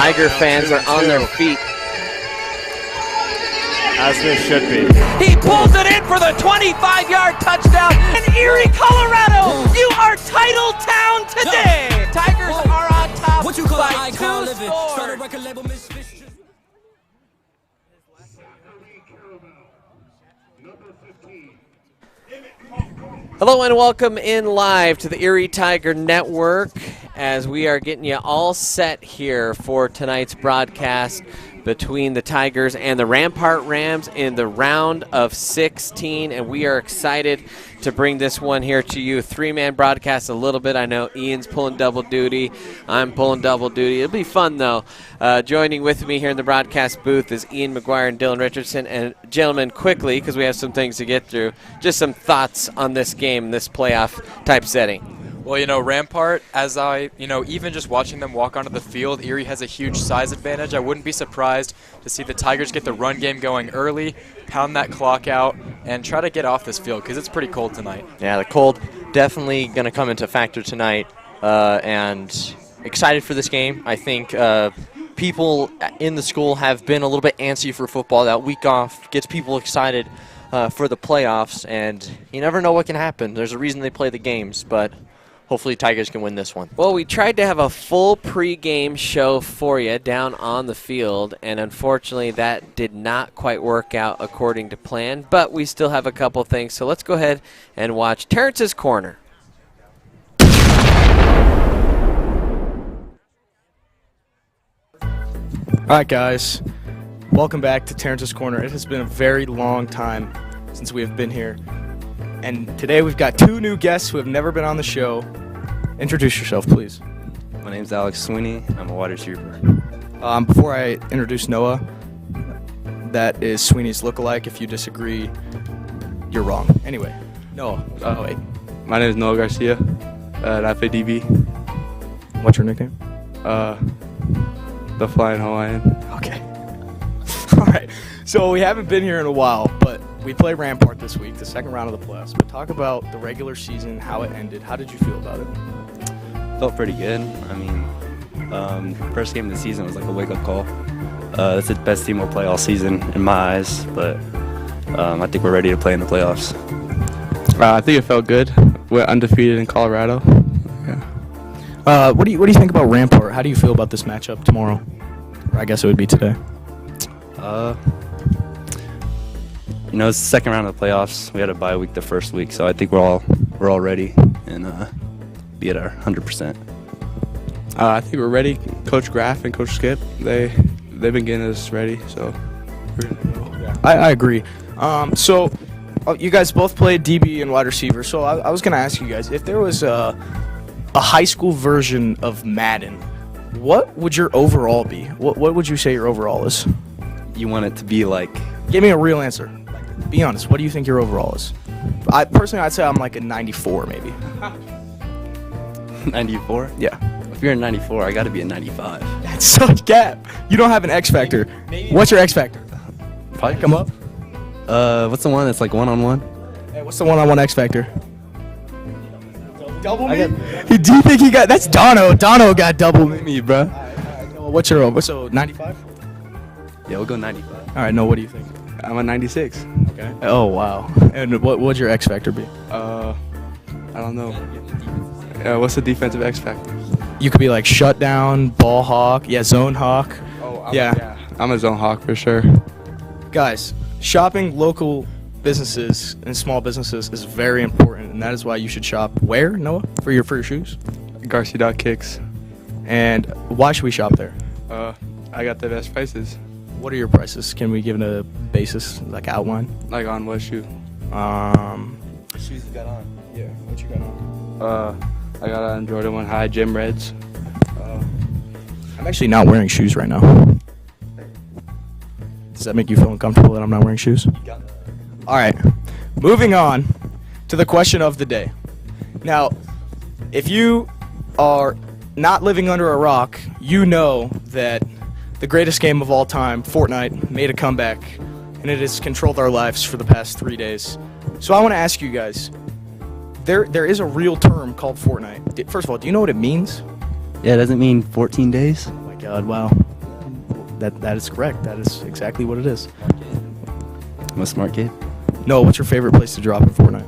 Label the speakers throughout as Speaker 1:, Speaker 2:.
Speaker 1: Tiger fans are on their feet.
Speaker 2: As this should be.
Speaker 3: He pulls it in for the 25-yard touchdown. In Erie, Colorado, you are title town today. Tigers are on top by 2 scores.
Speaker 1: Hello and welcome in live to the Erie Tiger Network as we are getting you all set here for tonight's broadcast between the Tigers and the Rampart Rams in the round of 16, and we are excited to bring this one here to you. Three-man broadcast a little bit. I know Ian's pulling double duty. I'm pulling double duty. It'll be fun, though. Joining with me here in the broadcast booth is Ian McGuire and Dylan Richardson. And, gentlemen, quickly, because we have some things to get through, just some thoughts on this game, this playoff-type setting.
Speaker 4: Well, Rampart, even just watching them walk onto the field, Erie has a huge size advantage. I wouldn't be surprised to see the Tigers get the run game going early, pound that clock out, and try to get off this field because it's pretty cold tonight.
Speaker 5: Yeah, the cold definitely going to come into factor tonight, and excited for this game. I think people in the school have been a little bit antsy for football. That week off gets people excited for the playoffs, and you never know what can happen. There's a reason they play the games, but hopefully Tigers can win this one.
Speaker 1: Well, we tried to have a full pregame show for you down on the field, and unfortunately that did not quite work out according to plan, but we still have a couple things. So let's go ahead and watch Terrence's Corner.
Speaker 6: All right, guys. Welcome back to Terrence's Corner. It has been a very long time since we have been here. And today we've got two new guests who have never been on the show. Introduce yourself, please.
Speaker 7: My name's Alex Sweeney. I'm a water trooper.
Speaker 6: Before I introduce Noah, that is Sweeney's lookalike. If you disagree, you're wrong. Anyway, Noah. Oh, wait.
Speaker 7: My name is Noah Garcia, and I play DB.
Speaker 6: What's your nickname?
Speaker 7: The Flying Hawaiian.
Speaker 6: Okay. All right. So we haven't been here in a while, but we play Rampart this week, the second round of the playoffs. But talk about the regular season, how it ended. How did you feel about it?
Speaker 7: Felt pretty good. I mean, first game of the season was like a wake-up call. That's the best team we'll play all season in my eyes, but I think we're ready to play in the playoffs.
Speaker 8: I think it felt good. We're undefeated in Colorado.
Speaker 6: Yeah. What do you think about Rampart? How do you feel about this matchup tomorrow? Or I guess it would be today.
Speaker 7: It's the second round of the playoffs. We had a bye week the first week, so I think we're all ready and be at our 100%.
Speaker 8: I think we're ready. Coach Graff and Coach Skip, they've been getting us ready, so we're good to go. Yeah.
Speaker 6: I agree. So you guys both played DB and wide receiver. So I was going to ask you guys, if there was a high school version of Madden, what would your overall be? What would you say your overall is?
Speaker 7: You want it to be like...
Speaker 6: Give me a real answer. Be honest. What do you think your overall is? I'd say I'm like a 94 maybe.
Speaker 7: 94?
Speaker 6: Yeah.
Speaker 7: If you're a 94, I got to be a 95.
Speaker 6: That's such gap. You don't have an X factor. What's your X factor?
Speaker 7: Probably
Speaker 6: Come up.
Speaker 7: What's the one that's like one-on-one?
Speaker 6: Hey, what's the one-on-one X factor? Double me? Do you think he got? That's Dono. Dono got double me, bro. What's your over? So 95?
Speaker 7: Yeah, we'll go 95.
Speaker 6: All right. No, what do you think?
Speaker 8: I'm a 96.
Speaker 6: Okay. Oh wow. And what would your X factor be?
Speaker 8: I don't know. What's the defensive X factor?
Speaker 6: You could be like shutdown, ball hawk, zone hawk.
Speaker 8: I'm a zone hawk for sure.
Speaker 6: Guys, shopping local businesses and small businesses is very important, and that is why you should shop where, Noah, for your shoes?
Speaker 8: Garcia.kicks.
Speaker 6: And why should we shop there?
Speaker 8: I got the best prices.
Speaker 6: What are your prices? Can we give it a basis, like outline?
Speaker 8: Like on what shoe?
Speaker 7: What shoes you got on?
Speaker 6: Yeah, what you got on?
Speaker 8: I got on Jordan 1 High Gym Reds.
Speaker 6: I'm actually not wearing shoes right now. Does that make you feel uncomfortable that I'm not wearing shoes? All right, moving on to the question of the day. Now, if you are not living under a rock, you know that the greatest game of all time, Fortnite, made a comeback, and it has controlled our lives for the past 3 days. So I want to ask you guys, there is a real term called Fortnite. First of all, do you know what it means?
Speaker 7: Yeah, it doesn't mean 14 days.
Speaker 6: Oh my God, wow. That is correct. That is exactly what it is.
Speaker 7: I'm a smart kid.
Speaker 6: No, what's your favorite place to drop in Fortnite?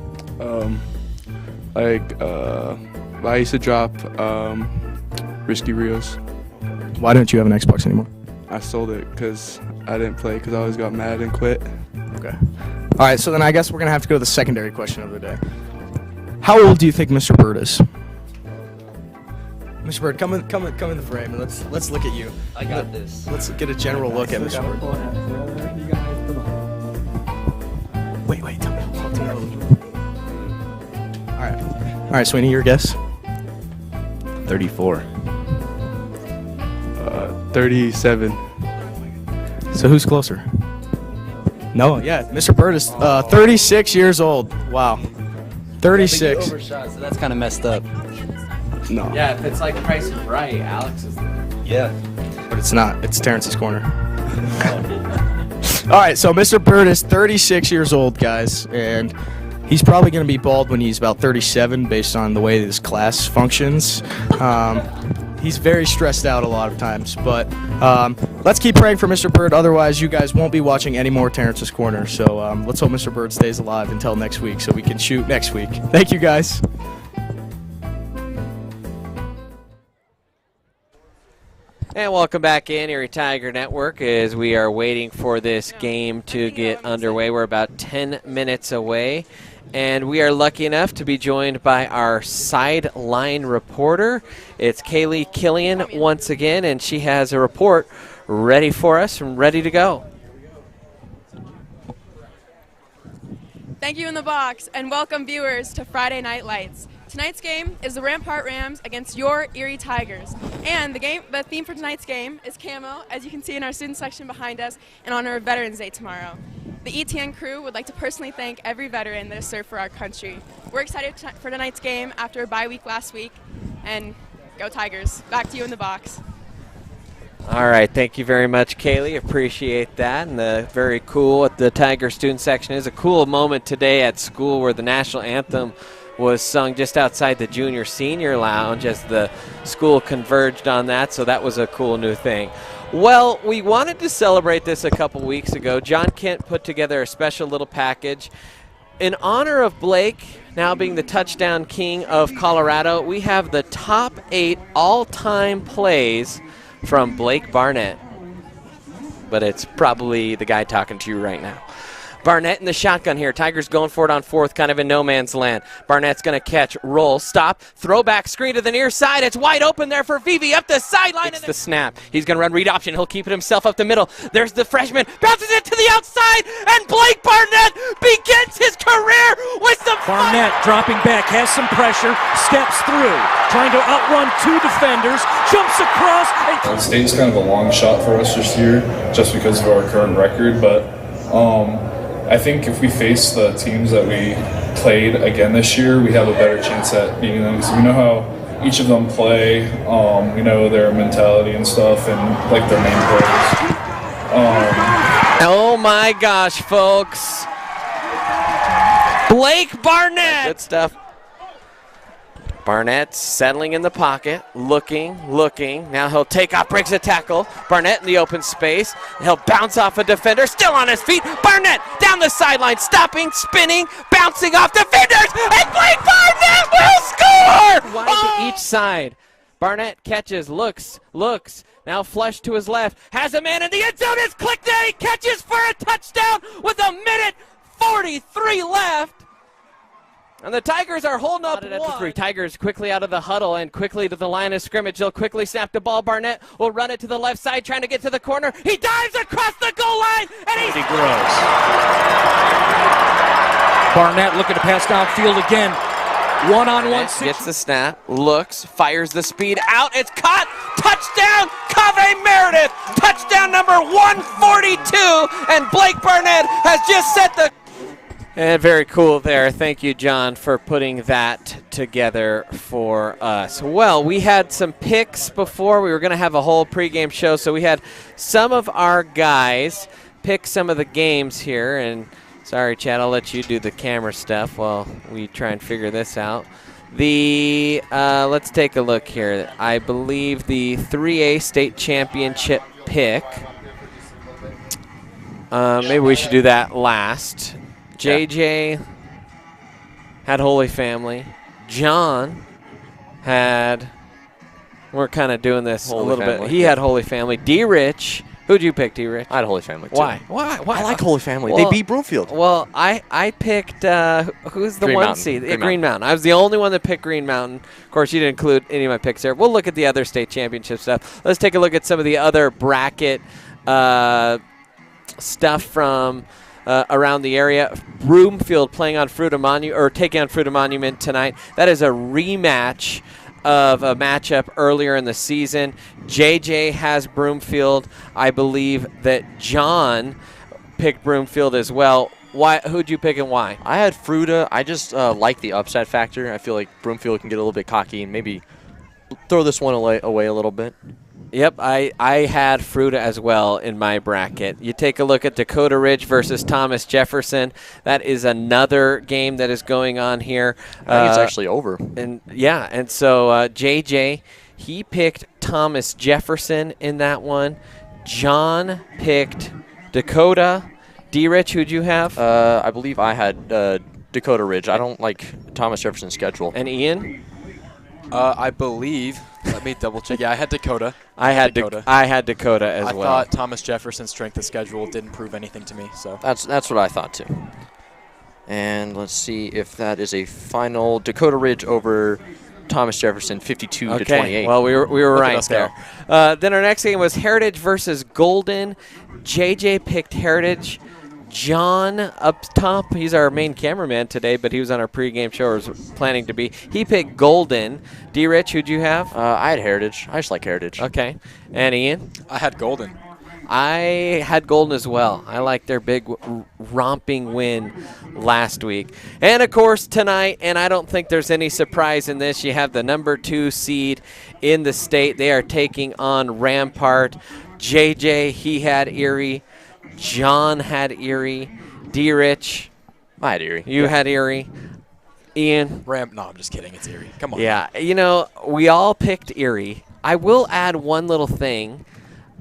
Speaker 8: I used to drop Risky Rios.
Speaker 6: Why don't you have an Xbox anymore?
Speaker 8: I sold it because I didn't play because I always got mad and quit.
Speaker 6: Okay. All right, so then I guess we're going to have to go to the secondary question of the day. How old do you think Mr. Bird is? Mr. Bird, come in the frame and let's look at you.
Speaker 5: I got this.
Speaker 6: Let's get a general look at Mr. Bird. Wait, tell me. All right, Sweeney, your guess?
Speaker 7: 34.
Speaker 8: 37.
Speaker 6: So who's closer? No, yeah, Mr. Bird is 36 years old. Wow. 36.
Speaker 5: Overshot, so that's kind of messed up.
Speaker 8: No.
Speaker 1: Yeah, if it's like Price is Right, Alex is there.
Speaker 5: Yeah.
Speaker 6: But it's not. It's Terrence's corner. All right, so Mr. Bird is 36 years old, guys, and he's probably going to be bald when he's about 37 based on the way this class functions. He's very stressed out a lot of times, but let's keep praying for Mr. Bird. Otherwise, you guys won't be watching any more Terrence's Corner. So let's hope Mr. Bird stays alive until next week so we can shoot next week. Thank you, guys.
Speaker 1: And welcome back in Erie Tiger Network as we are waiting for this game to get underway. We're about 10 minutes away, and we are lucky enough to be joined by our sideline reporter. It's Kaylee Killian once again, and she has a report ready for us and ready to go.
Speaker 2: Thank you in the box, and welcome viewers to Friday Night Lights. Tonight's game is the Rampart Rams against your Erie Tigers. And the theme for tonight's game is camo, as you can see in our student section behind us, in honor of Veterans Day tomorrow. The ETN crew would like to personally thank every veteran that has served for our country. We're excited for tonight's game after a bye week last week, and go Tigers. Back to you in the box.
Speaker 1: All right, thank you very much, Kaylee. Appreciate that. And very cool what the Tiger student section is. A cool moment today at school where the national anthem was sung just outside the junior senior lounge as the school converged on that, so that was a cool new thing. Well, we wanted to celebrate this a couple weeks ago. John Kent put together a special little package. In honor of Blake now being the touchdown king of Colorado, we have the top 8 all-time plays from Blake Barnett. But it's probably the guy talking to you right now. Barnett in the shotgun here. Tigers going for it on fourth, kind of in no man's land. Barnett's going to catch, roll, stop, throwback screen to the near side. It's wide open there for Vivi up the sideline. It's the snap. He's going to run read option. He'll keep it himself up the middle. There's the freshman. Bounces it to the outside, and Blake Barnett begins his career with some
Speaker 3: Barnett dropping back, has some pressure, steps through, trying to outrun 2 defenders, jumps across.
Speaker 9: State's kind of a long shot for us this year just because of our current record, but I think if we face the teams that we played again this year, we have a better chance at beating them because we know how each of them play. We know their mentality and stuff and like their main players.
Speaker 1: Oh my gosh, folks. Blake Barnett. Good stuff. Barnett settling in the pocket, looking. Now he'll take off, breaks a tackle. Barnett in the open space. He'll bounce off a defender, still on his feet. Barnett down the sideline, stopping, spinning, bouncing off defenders, and Blake Barnett will score! Wide to each side. Barnett catches, looks. Now flush to his left, has a man in the end zone. It's clicked there. He catches for a touchdown with 1:43 left. And the Tigers are holding up at the 3. Tigers quickly out of the huddle and quickly to the line of scrimmage. They'll quickly snap the ball. Barnett will run it to the left side, trying to get to the corner. He dives across the goal line, and he
Speaker 3: grows. Barnett looking to pass downfield again. One-on-one.
Speaker 1: Gets the snap, looks, fires the speed out. It's caught. Touchdown, Cave Meredith. Touchdown number 142, and Blake Barnett has just set the... And very cool there. Thank you, John, for putting that together for us. Well, we had some picks before. We were going to have a whole pregame show, so we had some of our guys pick some of the games here. And sorry, Chad, I'll let you do the camera stuff while we try and figure this out. Let's take a look here. I believe the 3A state championship pick Maybe we should do that last. JJ had Holy Family. John had, we're kind of doing this
Speaker 5: Holy
Speaker 1: a little
Speaker 5: Family,
Speaker 1: bit. He had Holy Family. D-Rich, who'd you pick, D-Rich?
Speaker 5: I had Holy Family, too.
Speaker 1: Why? Why?
Speaker 5: I like Holy Family.
Speaker 1: Well,
Speaker 5: they beat Broomfield.
Speaker 1: Well, I picked, who's the
Speaker 5: Green
Speaker 1: one
Speaker 5: Mountain.
Speaker 1: seed?
Speaker 5: Green
Speaker 1: Mountain. I was the only one that picked Green Mountain. Of course, you didn't include any of my picks there. We'll look at the other state championship stuff. Let's take a look at some of the other bracket stuff from around the area. Broomfield playing on taking on Fruita Monument tonight. That is a rematch of a matchup earlier in the season. JJ has Broomfield. I believe that John picked Broomfield as well. Why? Who'd you pick and why?
Speaker 5: I had Fruita. I just like the upset factor. I feel like Broomfield can get a little bit cocky and maybe throw this one away a little bit.
Speaker 1: Yep, I had Fruita as well in my bracket. You take a look at Dakota Ridge versus Thomas Jefferson. That is another game that is going on here.
Speaker 5: I think it's actually over.
Speaker 1: And so JJ, he picked Thomas Jefferson in that one. John picked Dakota. D-Rich, who'd you have?
Speaker 5: I believe I had Dakota Ridge. I don't like Thomas Jefferson's schedule.
Speaker 1: And Ian?
Speaker 4: I believe. Let me double check. Yeah, I had Dakota.
Speaker 1: I had Dakota as
Speaker 4: I
Speaker 1: well.
Speaker 4: thought Thomas Jefferson's strength of schedule didn't prove anything to me. So
Speaker 5: that's what I thought too. And let's see if that is a final. Dakota Ridge over Thomas Jefferson, 52 to 28.
Speaker 1: Well, we were right
Speaker 4: us
Speaker 1: there. Then our next game was Heritage versus Golden. JJ picked Heritage. John up top, he's our main cameraman today, but he was on our pregame show, or was planning to be. He picked Golden. D-Rich, who'd you have?
Speaker 5: I had Heritage. I just like Heritage.
Speaker 1: Okay. And Ian?
Speaker 4: I had Golden.
Speaker 1: I had Golden as well. I like their big romping win last week. And, of course, tonight, and I don't think there's any surprise in this, you have the number 2 seed in the state. They are taking on Rampart. JJ, he had Erie. John had Erie. D-Rich.
Speaker 5: I had Erie.
Speaker 1: You had Erie. Ian.
Speaker 4: No, I'm just kidding. It's Erie. Come on.
Speaker 1: Yeah, we all picked Erie. I will add one little thing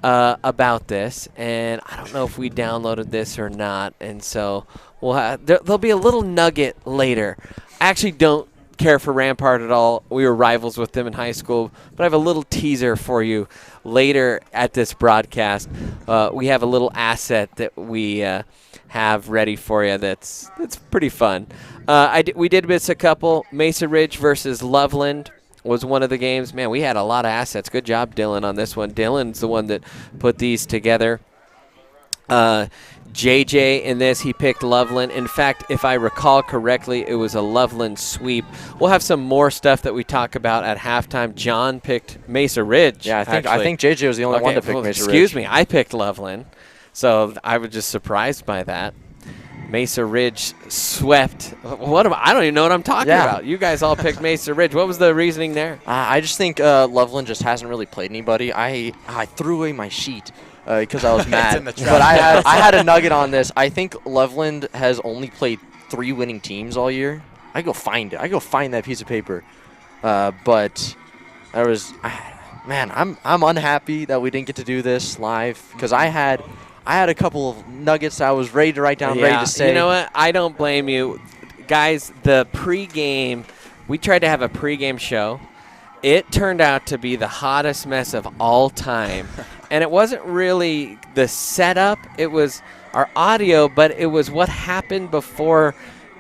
Speaker 1: about this, and I don't know if we downloaded this or not, and so there'll be a little nugget later. I actually don't care for Rampart at all. We were rivals with them in high school, but I have a little teaser for you later at this broadcast. We have a little asset that we have ready for you that's pretty fun. We did miss a couple. Mesa Ridge versus Loveland was one of the games. Man, we had a lot of assets. Good job, Dylan, on this one. Dylan's the one that put these together. JJ in this, he picked Loveland. In fact, if I recall correctly, it was a Loveland sweep. We'll have some more stuff that we talk about at halftime. John picked Mesa Ridge.
Speaker 5: Yeah, I think JJ was the only one to pick Mesa Ridge.
Speaker 1: Excuse me, I picked Loveland. So I was just surprised by that. Mesa Ridge swept. I don't even know what I'm talking about. You guys all picked Mesa Ridge. What was the reasoning there?
Speaker 5: I just think Loveland just hasn't really played anybody. I threw away my sheet because I was mad. But I had a nugget on this. I think Loveland has only played 3 winning teams all year. I go find it. I go find that piece of paper. But I was, man, I'm unhappy that we didn't get to do this live because I had a couple of nuggets I was ready to write down, ready to say.
Speaker 1: You know what? I don't blame you. Guys, the pregame, we tried to have a pregame show. It turned out to be the hottest mess of all time. And it wasn't really the setup. It was our audio, but it was what happened before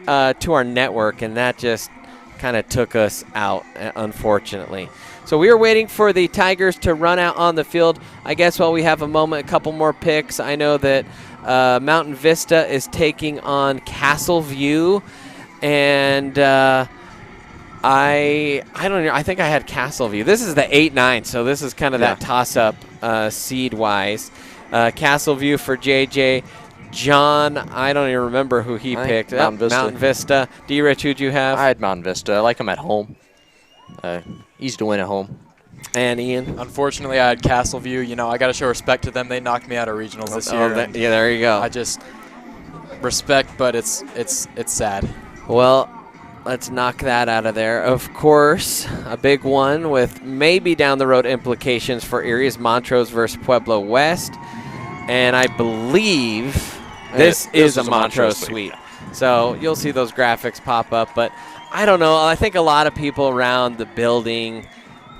Speaker 1: to our network, and that just kind of took us out, unfortunately. So we were waiting for the Tigers to run out on the field. I guess while we have a moment, a couple more picks. I know that Mountain Vista is taking on Castle View, and I don't know. I think I had Castle View. This is the 8-9, so this is kind of that toss-up seed-wise. Castle View for JJ. John, I don't even remember who he picked. Mountain Vista. D-Rich, who'd you have?
Speaker 5: I had Mountain Vista. I like him at home. Easy to win at home.
Speaker 1: And Ian?
Speaker 4: Unfortunately, I had Castleview. You know, I got to show respect to them. They knocked me out of regionals this year.
Speaker 1: Yeah, there you go.
Speaker 4: I just respect, but it's sad.
Speaker 1: Well, let's knock that out of there. Of course, a big one with maybe down the road implications for Erie is Montrose versus Pueblo West. And I believe This is a
Speaker 5: was
Speaker 1: Montrose sweep. So you'll see those graphics pop up. But I don't know. I think a lot of people around the building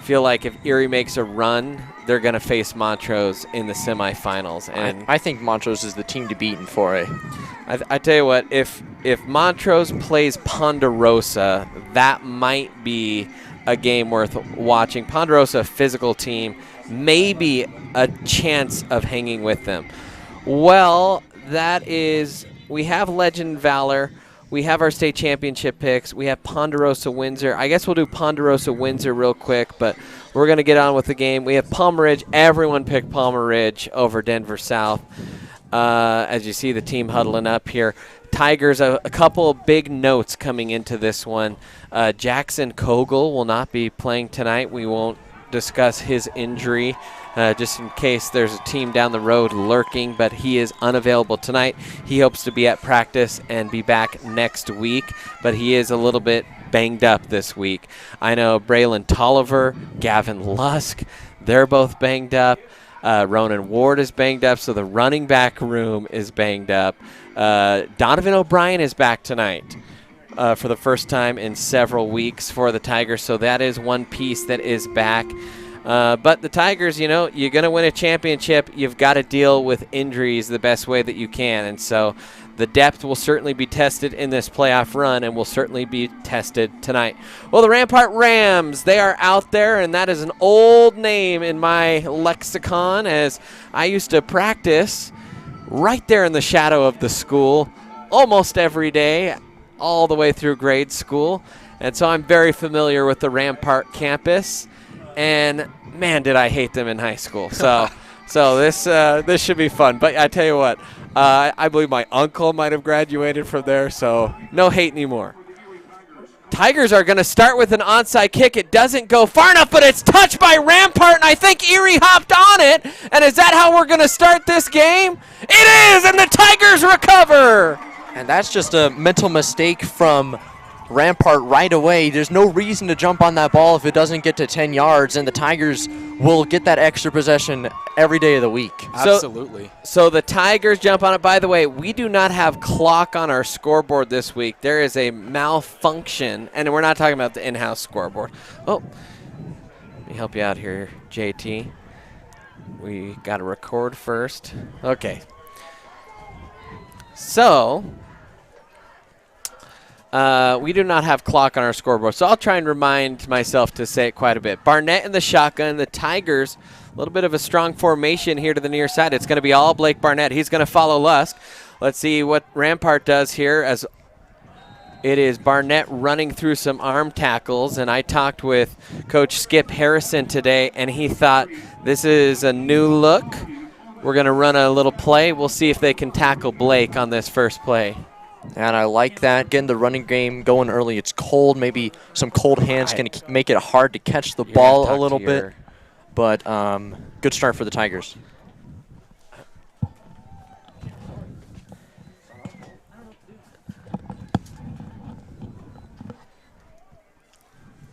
Speaker 1: feel like if Erie makes a run, they're going to face Montrose in the semifinals. And
Speaker 5: I think Montrose is the team to beat in 4A.
Speaker 1: I tell you what, if Montrose plays Ponderosa, that might be a game worth watching. Ponderosa, a physical team, maybe a chance of hanging with them. Well, we have Legend Valor. We have our state championship picks. We have Ponderosa Windsor. I guess we'll do Ponderosa Windsor real quick, but we're going to get on with the game. We have Palmer Ridge. Everyone picked Palmer Ridge over Denver South. As you see the team huddling up here. Tigers, a couple of big notes coming into this one. Jackson Kogel will not be playing tonight. We won't discuss his injury just in case there's a team down the road lurking, but he is unavailable tonight. He hopes to be at practice and be back next week, but he is a little bit banged up this week. I know Braylon Tolliver, Gavin Lusk, they're both banged up. Ronan Ward is banged up, so the running back room is banged up. Donovan O'Brien is back tonight for the first time in several weeks for the Tigers, so that is one piece that is back. But the Tigers, you're going to win a championship. You've got to deal with injuries the best way that you can, and so the depth will certainly be tested in this playoff run and will certainly be tested tonight. Well, the Rampart Rams, they are out there, and that is an old name in my lexicon as I used to practice right there in the shadow of the school almost every day, all the way through grade school. And so I'm very familiar with the Rampart campus. And, man, did I hate them in high school. So this should be fun. But I tell you what, I believe my uncle might have graduated from there, so no hate anymore. Tigers are going to start with an onside kick. It doesn't go far enough, but it's touched by Rampart, and I think Erie hopped on it. And is that how we're going to start this game? It is, and the Tigers recover.
Speaker 5: And that's just a mental mistake from Rampart right away. There's no reason to jump on that ball if it doesn't get to 10 yards, and the Tigers will get that extra possession every day of the week.
Speaker 4: Absolutely.
Speaker 1: So the Tigers jump on it. By the way, we do not have clock on our scoreboard this week. There is a malfunction, and we're not talking about the in-house scoreboard. Oh, let me help you out here, JT. We got to record first. Okay. So we do not have clock on our scoreboard, so I'll try and remind myself to say it quite a bit. Barnett in the shotgun. The Tigers, a little bit of a strong formation here to the near side. It's going to be all Blake Barnett. He's going to follow Lusk. Let's see what Rampart does here as it is Barnett running through some arm tackles, and I talked with Coach Skip Harrison today, and he thought this is a new look. We're going to run a little play. We'll see if they can tackle Blake on this first play.
Speaker 5: And I like that, getting the running game going early. It's cold. Maybe some cold hands can make it hard to catch the ball a little bit. But good start for the Tigers.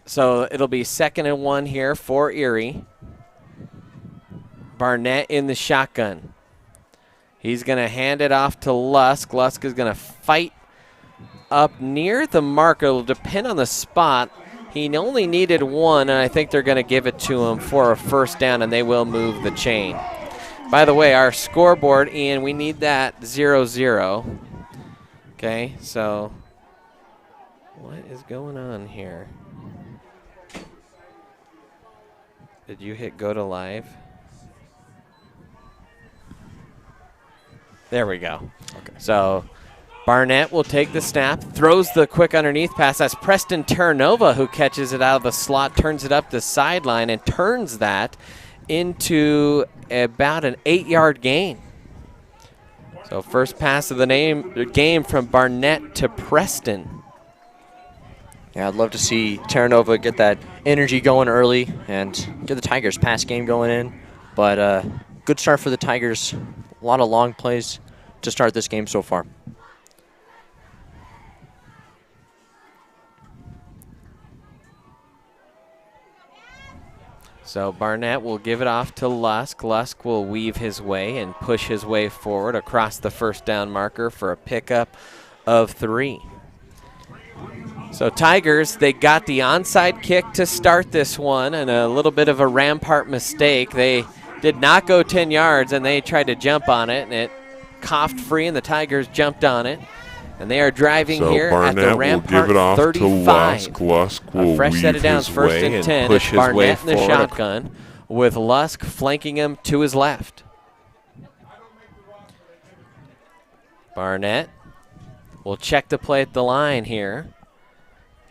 Speaker 1: So it'll be 2nd and 1 here for Erie. Barnett in the shotgun. He's going to hand it off to Lusk. Lusk is going to fight up near the marker. It'll depend on the spot. He only needed one, and I think they're going to give it to him for a first down, and they will move the chain. By the way, our scoreboard, Ian, we need that 0-0. Okay, so what is going on here? Did you hit go to live? There we go. Okay. So Barnett will take the snap, throws the quick underneath pass. That's Preston Terranova who catches it out of the slot, turns it up the sideline, and turns that into about an 8-yard gain. So first pass of the game from Barnett to Preston.
Speaker 5: Yeah, I'd love to see Terranova get that energy going early and get the Tigers' pass game going in. But good start for the Tigers. A lot of long plays to start this game so far.
Speaker 1: So Barnett will give it off to Lusk. Lusk will weave his way and push his way forward across the first down marker for a pickup of 3. So Tigers, they got the onside kick to start this one, and a little bit of a Rampart mistake. They did not go 10 yards, and they tried to jump on it, and it coughed free, and the Tigers jumped on it. And they are driving here
Speaker 10: Barnett
Speaker 1: at the Rampart
Speaker 10: will give it off
Speaker 1: 35.
Speaker 10: To Lusk. Lusk will
Speaker 1: fresh set of
Speaker 10: weave
Speaker 1: downs,
Speaker 10: his
Speaker 1: first
Speaker 10: way
Speaker 1: and 10.
Speaker 10: push
Speaker 1: It's
Speaker 10: his way
Speaker 1: Barnett in the
Speaker 10: forward.
Speaker 1: shotgun with Lusk flanking him to his left. Barnett will check the play at the line here.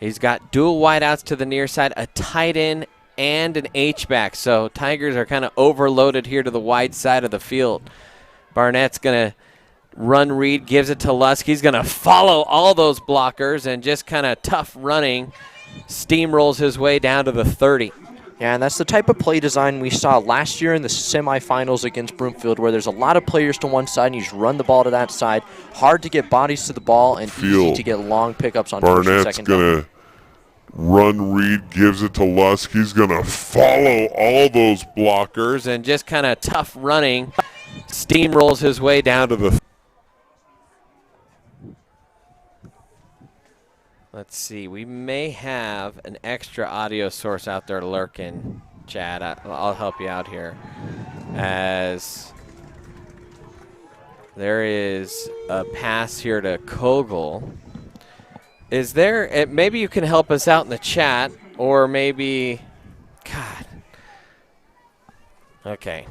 Speaker 1: He's got dual wideouts to the near side, a tight end and an H-back. So Tigers are kind of overloaded here to the wide side of the field. Barnett's going to run read, gives it to Lusk. He's going to follow all those blockers and just kind of tough running, steamrolls his way down to the 30.
Speaker 5: Yeah, and that's the type of play design we saw last year in the semifinals against Broomfield, where there's a lot of players to one side and you just run the ball to that side. Hard to get bodies to the ball and easy to get long pickups on first and
Speaker 10: Barnett's
Speaker 5: second down.
Speaker 10: going to run read, gives it to Lusk. He's going to follow all those blockers
Speaker 1: And just kind of tough running, steamrolls his way down to the. Let's see. We may have an extra audio source out there lurking, Chad. I'll help you out here. As there is a pass here to Kogel. Is there, maybe you can help us out in the chat, or maybe, God. Okay.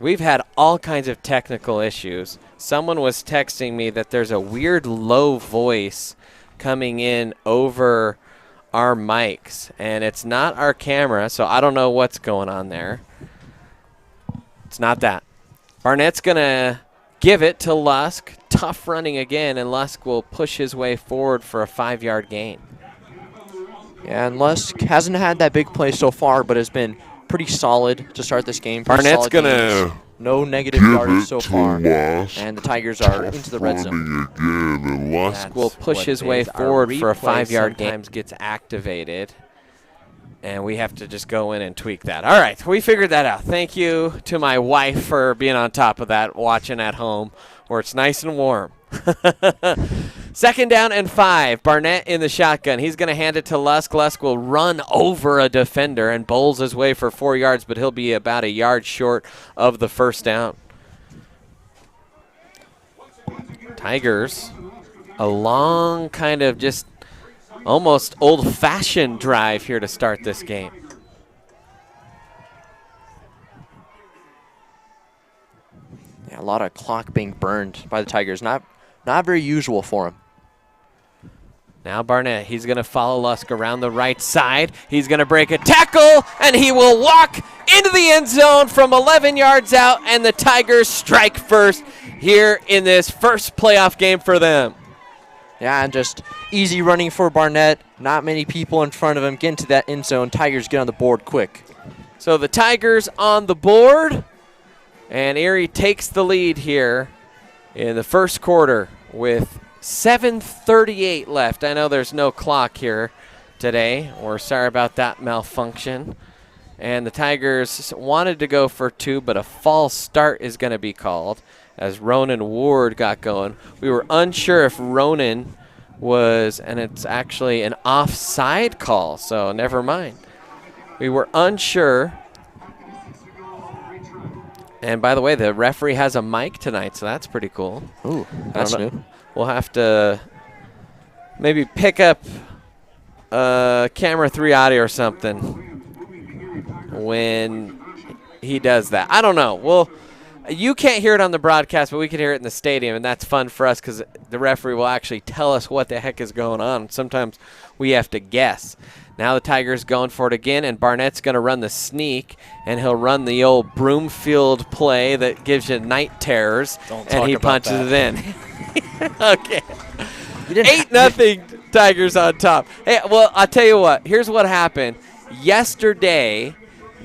Speaker 1: We've had all kinds of technical issues. Someone was texting me that there's a weird low voice coming in over our mics, and it's not our camera, so I don't know what's going on there. It's not that. Barnett's going to give it to Lusk. Tough running again, and Lusk will push his way forward for a 5-yard gain.
Speaker 5: Yeah, and Lusk hasn't had that big play so far, but has been pretty solid to start this game.
Speaker 1: Barnett's going to
Speaker 5: no negative yardage so far, and the Tigers are into the red zone.
Speaker 10: Again,
Speaker 1: Lusk will push his way forward for a 5-yard gain. Sometimes gets activated, and we have to just go in and tweak that. All right, we figured that out. Thank you to my wife for being on top of that, watching at home where it's nice and warm. 2nd down and 5. Barnett in the shotgun. He's going to hand it to Lusk. Lusk will run over a defender and bowls his way for 4 yards, but he'll be about a yard short of the first down. Tigers, a long kind of just almost old-fashioned drive here to start this game.
Speaker 5: Yeah, a lot of clock being burned by the Tigers. Not very usual for him.
Speaker 1: Now Barnett, he's going to follow Lusk around the right side. He's going to break a tackle, and he will walk into the end zone from 11 yards out, and the Tigers strike first here in this first playoff game for them.
Speaker 5: Yeah, and just easy running for Barnett. Not many people in front of him. Get into that end zone. Tigers get on the board quick.
Speaker 1: So the Tigers on the board, and Erie takes the lead here in the first quarter with 7:38 left. I know there's no clock here today. We're sorry about that malfunction. And the Tigers wanted to go for 2, but a false start is going to be called as Ronan Ward got going. We were unsure if Ronan was, and it's actually an offside call, so never mind. We were unsure. And by the way, the referee has a mic tonight, so that's pretty cool.
Speaker 5: Ooh, that's new.
Speaker 1: We'll have to maybe pick up camera 3 audio or something when he does that. I don't know. Well, you can't hear it on the broadcast, but we can hear it in the stadium, and that's fun for us because the referee will actually tell us what the heck is going on. Sometimes we have to guess. Now the Tigers going for it again, and Barnett's going to run the sneak, and he'll run the old Broomfield play that gives you night terrors, and he punches it in. Okay. 8-0 Tigers on top. Hey, well, I'll tell you what. Here's what happened. Yesterday,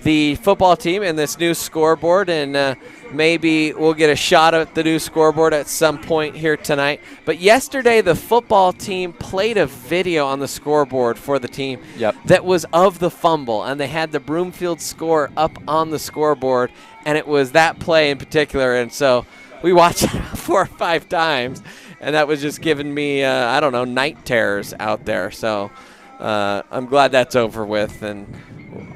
Speaker 1: the football team and this new scoreboard and maybe we'll get a shot at the new scoreboard at some point here tonight. But yesterday, the football team played a video on the scoreboard for the team that was of the fumble, and they had the Broomfield score up on the scoreboard, and it was that play in particular. And so we watched it 4 or 5 times, and that was just giving me, I don't know, night terrors out there. So I'm glad that's over with, and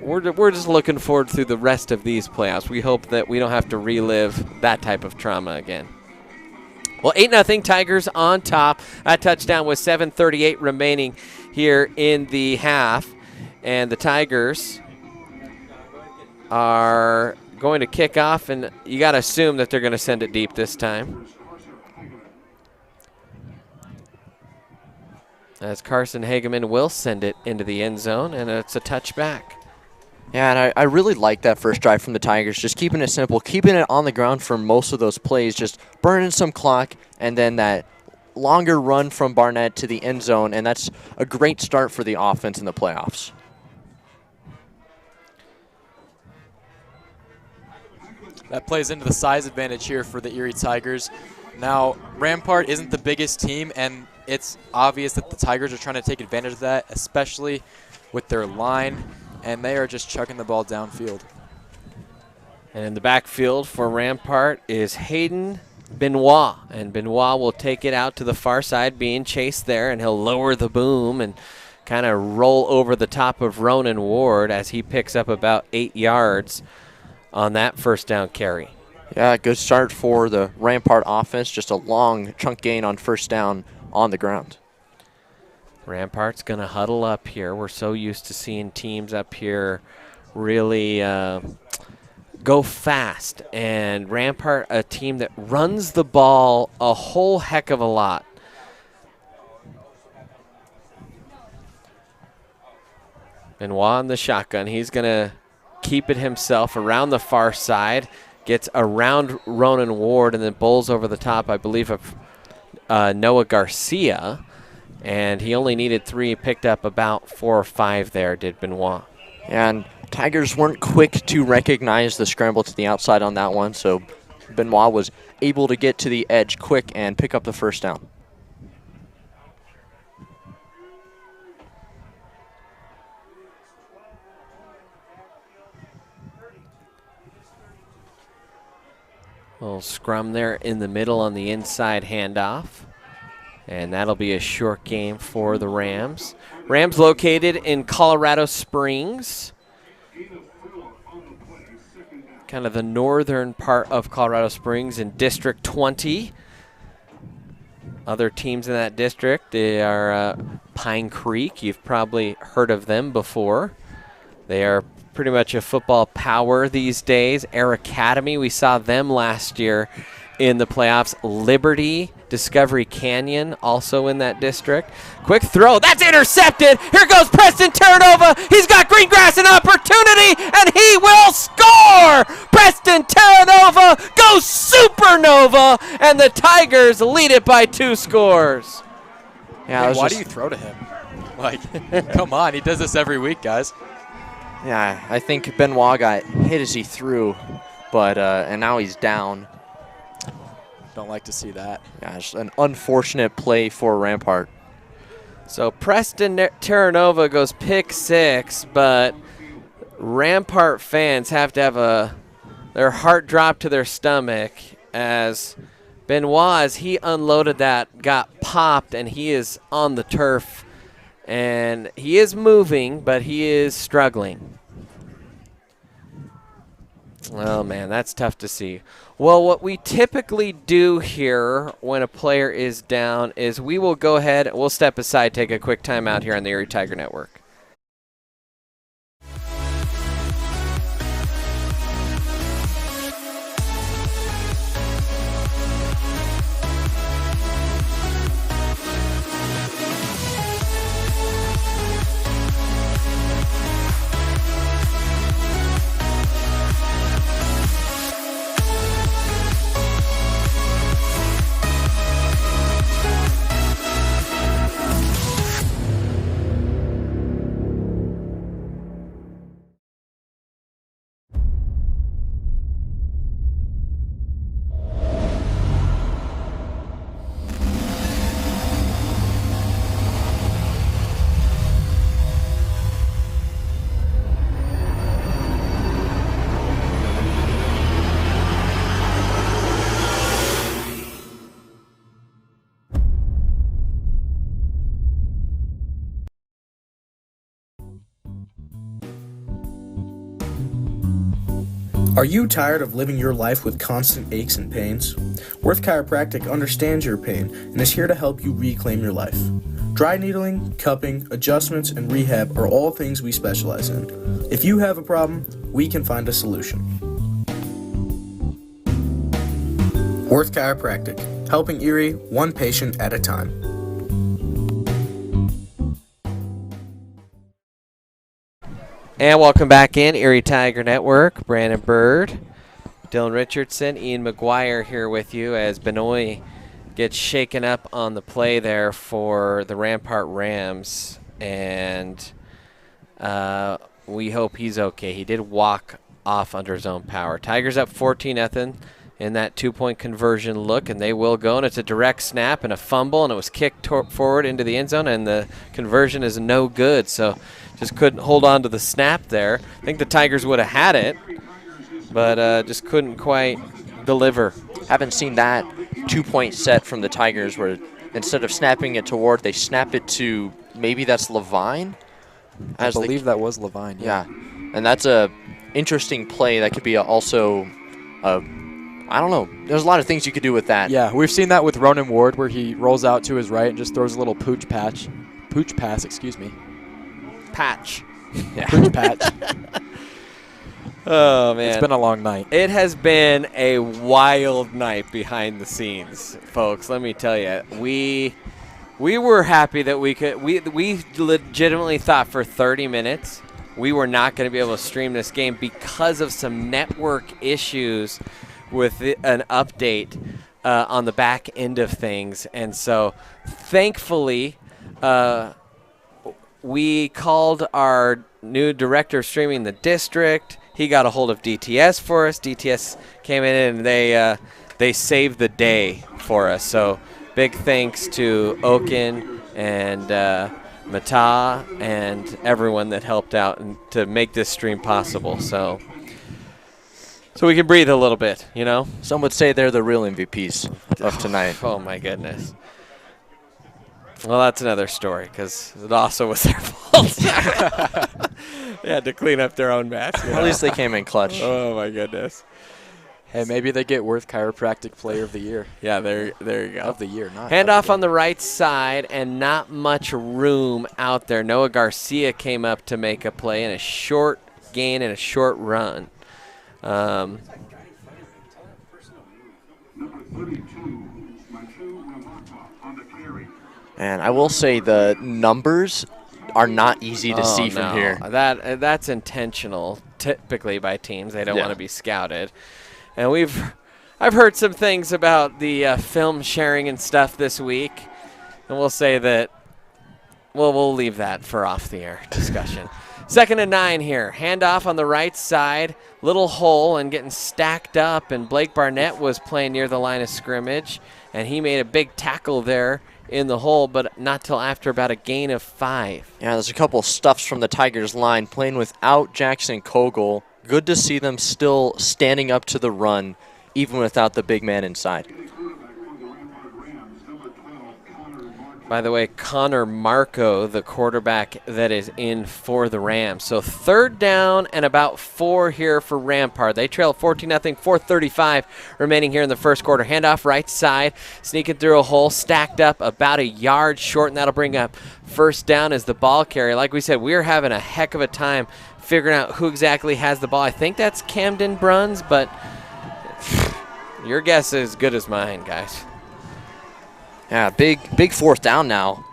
Speaker 1: we're just looking forward to the rest of these playoffs. We hope that we don't have to relive that type of trauma again. Well, 8-0 Tigers on top. A touchdown with 7:38 remaining here in the half. And the Tigers are going to kick off, and you got to assume that they're going to send it deep this time. As Carson Hageman will send it into the end zone, and it's a touchback.
Speaker 5: Yeah, and I really like that first drive from the Tigers, just keeping it simple, keeping it on the ground for most of those plays, just burning some clock, and then that longer run from Barnett to the end zone, and that's a great start for the offense in the playoffs.
Speaker 4: That plays into the size advantage here for the Erie Tigers. Now, Rampart isn't the biggest team, and it's obvious that the Tigers are trying to take advantage of that, especially with their line, and they are just chucking the ball downfield.
Speaker 1: And in the backfield for Rampart is Hayden Benoit, and Benoit will take it out to the far side, being chased there, and he'll lower the boom and kind of roll over the top of Ronan Ward as he picks up about 8 yards on that first down carry.
Speaker 5: Yeah, good start for the Rampart offense, just a long chunk gain on first down on the ground.
Speaker 1: Rampart's going to huddle up here. We're so used to seeing teams up here really go fast. And Rampart, a team that runs the ball a whole heck of a lot. Benoit on the shotgun. He's going to keep it himself around the far side. Gets around Ronan Ward and then bowls over the top, I believe, of Noah Garcia. And he only needed 3, picked up about 4 or 5 there, did Benoit.
Speaker 5: And Tigers weren't quick to recognize the scramble to the outside on that one, so Benoit was able to get to the edge quick and pick up the first down.
Speaker 1: Little scrum there in the middle on the inside handoff. And that'll be a short game for the Rams. Rams located in Colorado Springs. Kind of the northern part of Colorado Springs in District 20. Other teams in that district, they are Pine Creek. You've probably heard of them before. They are pretty much a football power these days. Air Academy, we saw them last year in the playoffs. Liberty, Discovery Canyon, also in that district. Quick throw, that's intercepted. Here goes Preston Terranova. He's got Greengrass an opportunity, and he will score. Preston Terranova goes supernova, and the Tigers lead it by 2 scores.
Speaker 4: Yeah, why do you throw to him? Like, come on, he does this every week, guys.
Speaker 5: Yeah, I think Benoit got hit as he threw, but and now he's down.
Speaker 4: Don't like to see that.
Speaker 5: Yeah, it's an unfortunate play for Rampart.
Speaker 1: So Preston Terranova goes pick 6, but Rampart fans have to have their heart drop to their stomach as Benoit, as he unloaded that, got popped, and he is on the turf. And he is moving, but he is struggling. Oh, man, that's tough to see. Well, what we typically do here when a player is down is we will go ahead, we'll step aside, take a quick timeout here on the Erie Tiger Network.
Speaker 6: Are you tired of living your life with constant aches and pains? Worth Chiropractic understands your pain and is here to help you reclaim your life. Dry needling, cupping, adjustments, and rehab are all things we specialize in. If you have a problem, we can find a solution. Worth Chiropractic, helping Erie one patient at a time.
Speaker 1: And welcome back in, Erie Tiger Network. Brandon Bird, Dylan Richardson, Ian McGuire here with you as Benoit gets shaken up on the play there for the Rampart Rams. And we hope he's okay. He did walk off under his own power. Tigers up 14-0 in that two-point conversion look, and they will go. And it's a direct snap and a fumble, and it was kicked forward into the end zone, and the conversion is no good. So just couldn't hold on to the snap there. I think the Tigers would have had it, but just couldn't quite deliver.
Speaker 5: Haven't seen that two-point set from the Tigers where instead of snapping it toward, they snap it to, maybe that's Levine?
Speaker 4: I believe that was Levine.
Speaker 5: Yeah, and that's a interesting play. That could be also, I don't know. There's a lot of things you could do with that.
Speaker 4: Yeah, we've seen that with Ronan Ward where he rolls out to his right and just throws a little pooch pass,
Speaker 1: Patch.
Speaker 4: Yeah. Pooch patch.
Speaker 1: Oh, man.
Speaker 4: It's been a long night.
Speaker 1: It has been a wild night behind the scenes, folks. Let me tell you. We were happy that we legitimately thought for 30 minutes we were not going to be able to stream this game because of some network issues with an update on the back end of things. And so, thankfully, we called our new director of streaming in the district. He got a hold of DTS for us. DTS came in and they saved the day for us. So big thanks to Oaken and Mata and everyone that helped out to make this stream possible. So we can breathe a little bit, you know?
Speaker 5: Some would say they're the real MVPs of tonight.
Speaker 1: Oh, my goodness. Well, that's another story because it also was their fault. They had to clean up their own mess.
Speaker 5: At least they came in clutch.
Speaker 1: Oh, my goodness.
Speaker 4: Hey, maybe they get Worth Chiropractic Player of the Year.
Speaker 1: Yeah, there you go.
Speaker 4: Of the year, not
Speaker 1: handoff on the right side and not much room out there. Noah Garcia came up to make a play in a short gain and a short run.
Speaker 5: And I will say the numbers are not easy to see from here.
Speaker 1: That's intentional, typically by teams. They don't want to be scouted. And I've heard some things about the film sharing and stuff this week, and we'll say that we'll leave that for off the air discussion. 2nd and 9 here. Handoff on the right side, little hole and getting stacked up, and Blake Barnett was playing near the line of scrimmage, and he made a big tackle there in the hole, but not till after about a gain of 5.
Speaker 5: Yeah, there's a couple stuffs from the Tigers line playing without Jackson Kogel. Good to see them still standing up to the run, even without the big man inside.
Speaker 1: By the way, Connor Marco, the quarterback that is in for the Rams. So 3rd down and about 4 here for Rampart. They trail 14-0, 4:35 remaining here in the first quarter. Handoff right side, sneaking through a hole, stacked up about a yard short, and that'll bring up 1st down as the ball carrier. Like we said, we're having a heck of a time figuring out who exactly has the ball. I think that's Camden Bruns, but your guess is as good as mine, guys.
Speaker 5: Yeah, big 4th down now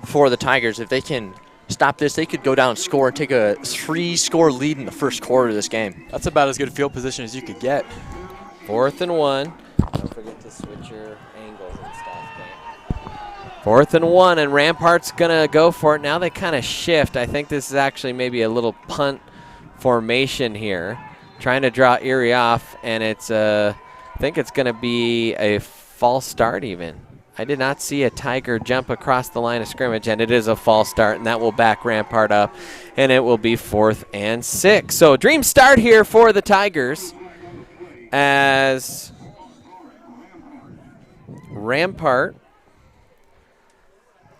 Speaker 5: for the Tigers. If they can stop this, they could go down and score and take a 3-score lead in the first quarter of this game.
Speaker 4: That's about as good field position as you could get.
Speaker 1: 4th and 1. Don't forget to switch your angles and stuff there. 4th and 1, and Rampart's going to go for it. Now they kind of shift. I think this is actually maybe a little punt formation here, trying to draw Erie off, and it's I think it's going to be a false start even. I did not see a Tiger jump across the line of scrimmage, and it is a false start, and that will back Rampart up, and it will be 4th and 6. So a dream start here for the Tigers as Rampart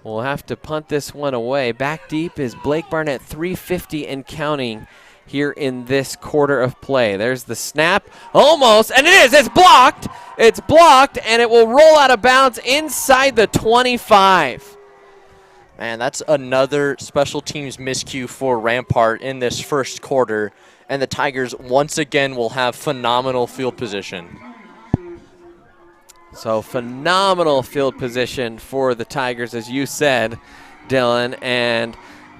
Speaker 1: will have to punt this one away. Back deep is Blake Barnett, 350 and counting. here in this quarter of play. There's the snap, almost, and it is. It's blocked. It's blocked, and it will roll out of bounds inside the 25.
Speaker 5: Man, that's another special teams miscue for Rampart in this first quarter, and the Tigers once again will have phenomenal field position.
Speaker 1: So phenomenal field position for the Tigers, as you said, Dylan, and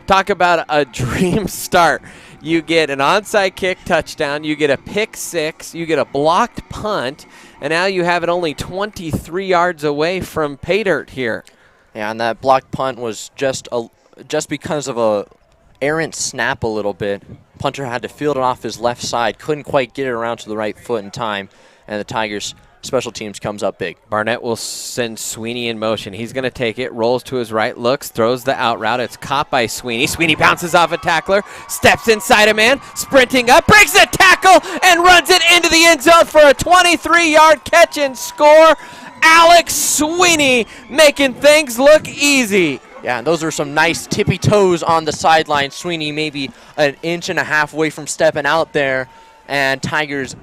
Speaker 1: talk about a dream start. You get an onside kick touchdown, you get a pick six, you get a blocked punt, and now you have it only 23 yards away from pay dirt here.
Speaker 5: Yeah, and that blocked punt was just because of a errant snap a little bit. Punter had to field it off his left side, couldn't quite get it around to the right foot in time, and the Tigers special teams comes up big.
Speaker 1: Barnett will send Sweeney in motion. He's going to take it, rolls to his right, looks, throws the out route. It's caught by Sweeney. Sweeney bounces off a tackler, steps inside a man, sprinting up, breaks the tackle, and runs it into the end zone for a 23-yard catch and score. Alex Sweeney making things look easy.
Speaker 5: Yeah, and those are some nice tippy toes on the sideline. Sweeney maybe an inch and a half away from stepping out there, and Tigers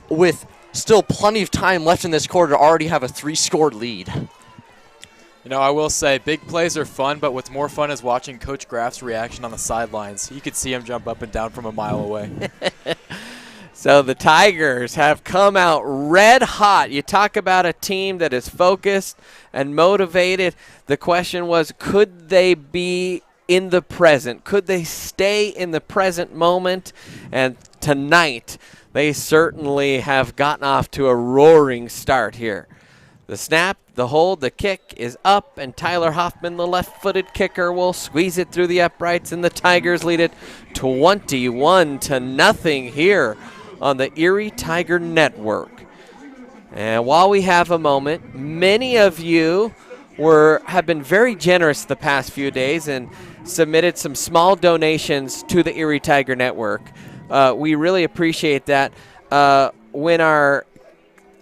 Speaker 5: with still plenty of time left in this quarter already have a 3-score lead.
Speaker 4: You know, I will say big plays are fun, but what's more fun is watching Coach Graff's reaction on the sidelines. You could see him jump up and down from a mile away.
Speaker 1: So the Tigers have come out red hot. You talk about a team that is focused and motivated. The question was, could they be in the present? Could they stay in the present moment? And tonight, they certainly have gotten off to a roaring start here. The snap, the hold, the kick is up, and Tyler Hoffman, the left-footed kicker, will squeeze it through the uprights, and the Tigers lead it 21-0 here on the Erie Tiger Network. And while we have a moment, many of you have been very generous the past few days and submitted some small donations to the Erie Tiger Network. We really appreciate that. When our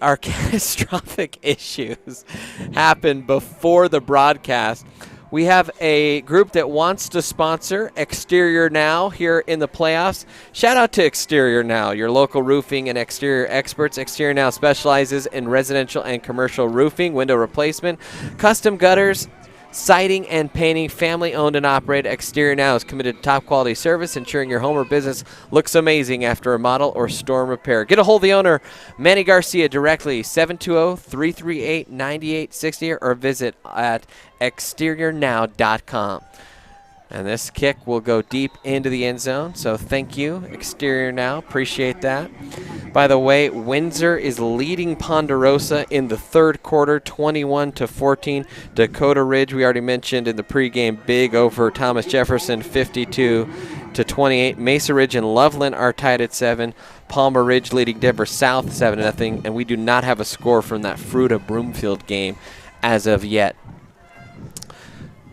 Speaker 1: catastrophic issues happened before the broadcast, we have a group that wants to sponsor Exterior Now here in the playoffs. Shout out to Exterior Now, your local roofing and exterior experts. Exterior Now specializes in residential and commercial roofing, window replacement, custom gutters, siding and painting. Family owned and operated. Exterior Now is committed to top quality service, ensuring your home or business looks amazing after a model or storm repair. Get a hold of the owner, Manny Garcia, directly, 720-338-9860, or visit at exteriornow.com. And this kick will go deep into the end zone, so thank you, Exterior Now. Appreciate that. By the way, Windsor is leading Ponderosa in the third quarter, 21-14. Dakota Ridge, we already mentioned in the pregame, big over Thomas Jefferson, 52-28. Mesa Ridge and Loveland are tied at 7. Palmer Ridge leading Denver South 7-0, and we do not have a score from that Fruita Broomfield game as of yet.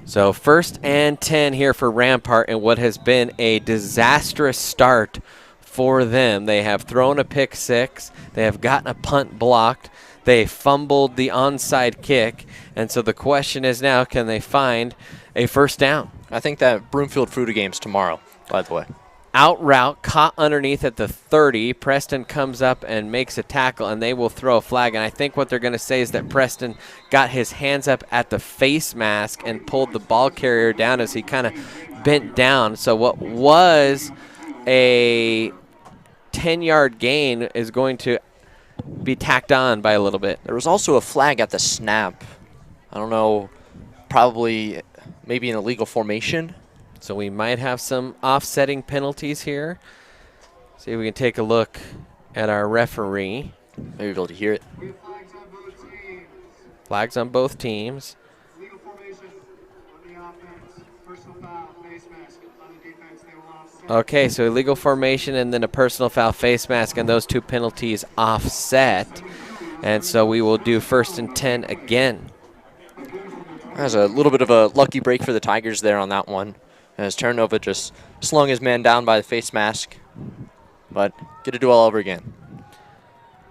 Speaker 1: So 1st and 10 here for Rampart in what has been a disastrous start for them. They have thrown a pick six. They have gotten a punt blocked. They fumbled the onside kick. And so the question is now, can they find a first down?
Speaker 5: I think that Broomfield Fruita game's tomorrow, by the way.
Speaker 1: Out route, caught underneath at the 30. Preston comes up and makes a tackle, and they will throw a flag. And I think what they're going to say is that Preston got his hands up at the face mask and pulled the ball carrier down as he kind of bent down. So what was a 10-yard gain is going to be tacked on by a little bit.
Speaker 5: There was also a flag at the snap. I don't know, probably maybe an illegal formation.
Speaker 1: So we might have some offsetting penalties here. See if we can take a look at our referee.
Speaker 5: Maybe be able to hear it.
Speaker 1: Flags on both teams. Okay, so illegal formation and then a personal foul, face mask, and those two penalties offset. And so we will do 1st and 10 again.
Speaker 5: That's a little bit of a lucky break for the Tigers there on that one, as Terranova just slung his man down by the face mask. But get to do all over again.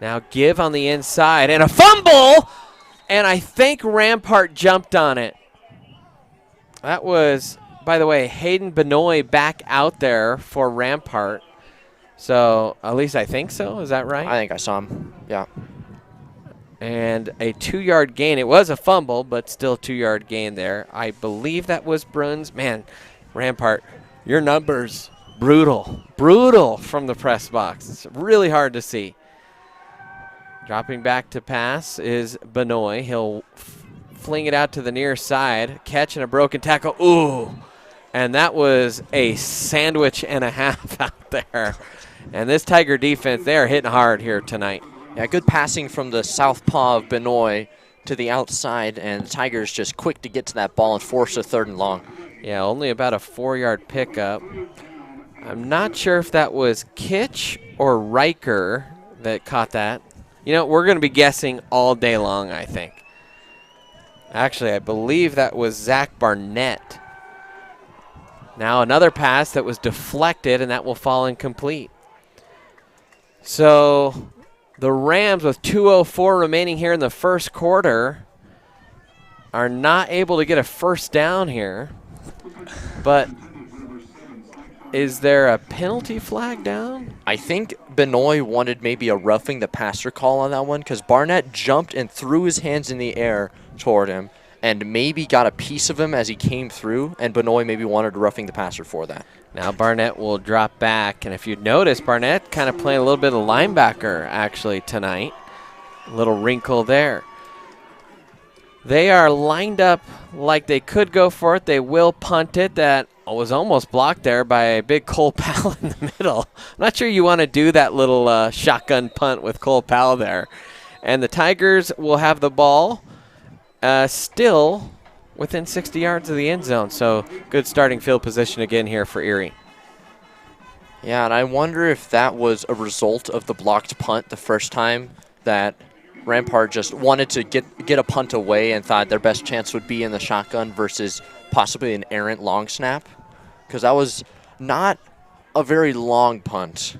Speaker 1: Now give on the inside, and a fumble! And I think Rampart jumped on it. That was, by the way, Hayden Benoit back out there for Rampart. So at least I think so. Is that right?
Speaker 5: I think I saw him. Yeah.
Speaker 1: And a 2-yard gain. It was a fumble, but still 2-yard gain there. I believe that was Bruns. Man, Rampart, your numbers, brutal. Brutal from the press box. It's really hard to see. Dropping back to pass is Benoit. He'll fling it out to the near side. Catch and a broken tackle. Ooh. And that was a sandwich and a half out there. And this Tiger defense, they are hitting hard here tonight.
Speaker 5: Yeah, good passing from the southpaw of Benoit to the outside, and the Tigers just quick to get to that ball and force a 3rd and long.
Speaker 1: Yeah, only about a 4-yard pickup. I'm not sure if that was Kitch or Riker that caught that. You know, we're going to be guessing all day long, I think. Actually, I believe that was Zach Barnett. Now another pass that was deflected, and that will fall incomplete. So the Rams, with 2:04 remaining here in the first quarter, are not able to get a first down here. But is there a penalty flag down?
Speaker 5: I think Benoit wanted maybe a roughing the passer call on that one because Barnett jumped and threw his hands in the air toward him and maybe got a piece of him as he came through, and Benoit maybe wanted roughing the passer for that.
Speaker 1: Now Barnett will drop back, and if you notice, Barnett kind of playing a little bit of linebacker actually tonight. A little wrinkle there. They are lined up like they could go for it. They will punt it. That was almost blocked there by a big Cole Powell in the middle. I'm not sure you want to do that little shotgun punt with Cole Powell there. And the Tigers will have the ball still within 60 yards of the end zone. So good starting field position again here for Erie.
Speaker 5: Yeah, and I wonder if that was a result of the blocked punt the first time, that Rampart just wanted to get a punt away and thought their best chance would be in the shotgun versus possibly an errant long snap, because that was not a very long punt,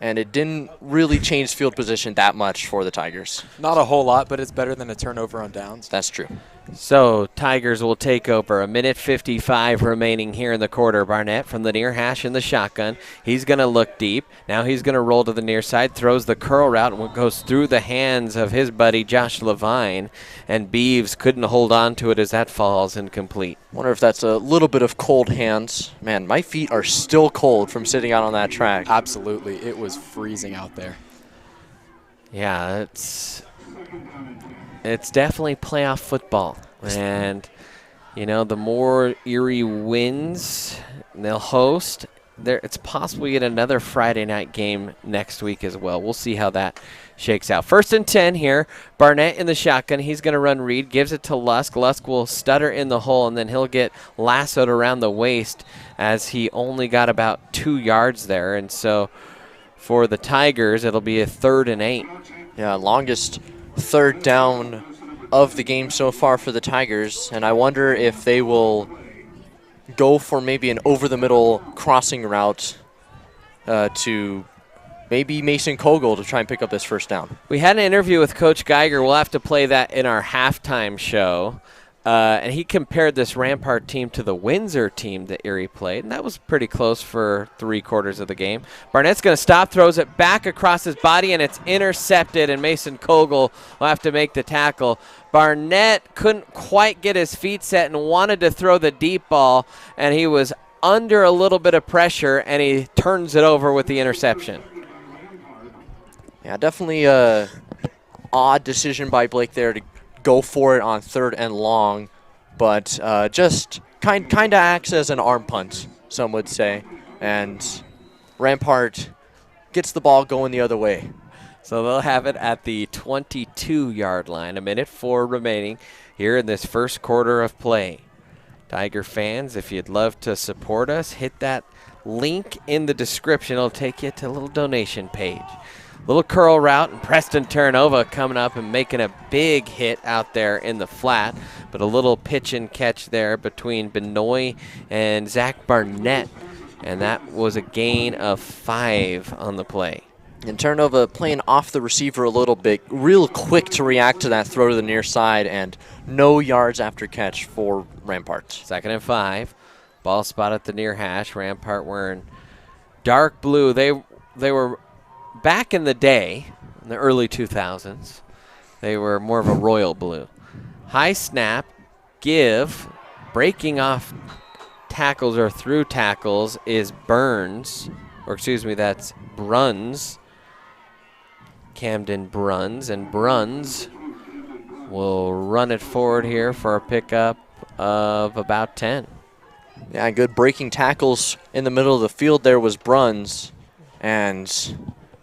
Speaker 5: and it didn't really change field position that much for the Tigers.
Speaker 4: Not a whole lot, but it's better than a turnover on downs.
Speaker 5: That's true.
Speaker 1: So Tigers will take over. 1:55 remaining here in the quarter. Barnett from the near hash in the shotgun. He's going to look deep. Now he's going to roll to the near side, throws the curl route, and goes through the hands of his buddy Josh Levine. And Beeves couldn't hold on to it as that falls incomplete.
Speaker 5: Wonder if that's a little bit of cold hands. Man, my feet are still cold from sitting out on that track.
Speaker 4: Absolutely. It was freezing out there.
Speaker 1: Yeah, it's definitely playoff football. And, you know, the more Erie wins, they'll host. It's possible we get another Friday night game next week as well. We'll see how that shakes out. 1st and 10 here. Barnett in the shotgun. He's going to run read. Gives it to Lusk. Lusk will stutter in the hole, and then he'll get lassoed around the waist as he only got about 2 yards there. And so for the Tigers, it'll be a 3rd and 8.
Speaker 5: Yeah, longest 3rd down of the game so far for the Tigers, and I wonder if they will go for maybe an over-the-middle crossing route to maybe Mason Kogel to try and pick up this 1st down.
Speaker 1: We had an interview with Coach Geiger. We'll have to play that in our halftime show. And he compared this Rampart team to the Windsor team that Erie played, and that was pretty close for 3/4 of the game. Barnett's going to stop, throws it back across his body, and it's intercepted, and Mason Kogel will have to make the tackle. Barnett couldn't quite get his feet set and wanted to throw the deep ball, and he was under a little bit of pressure, and he turns it over with the interception.
Speaker 5: Yeah, definitely a odd decision by Blake there to go for it on 3rd and long, but just kind of acts as an arm punt, some would say, and Rampart gets the ball going the other way.
Speaker 1: So they'll have it at the 22-yard line. 1:04 remaining here in this first quarter of play. Tiger fans, if you'd love to support us, hit that link in the description. It'll take you to a little donation page. Little curl route, and Preston Terranova coming up and making a big hit out there in the flat, but a little pitch and catch there between Benoit and Zach Barnett, and that was a gain of 5 on the play.
Speaker 5: And Terranova playing off the receiver a little bit, real quick to react to that throw to the near side, and no yards after catch for Rampart.
Speaker 1: 2nd and 5. Ball spot at the near hash. Rampart wearing dark blue. They they were back in the day, in the early 2000s, they were more of a royal blue. High snap, give, breaking off tackles or through tackles is Burns, or excuse me, that's Bruns. Camden Bruns, and Bruns will run it forward here for a pickup of about 10.
Speaker 5: Yeah, good breaking tackles in the middle of the field there was Bruns, and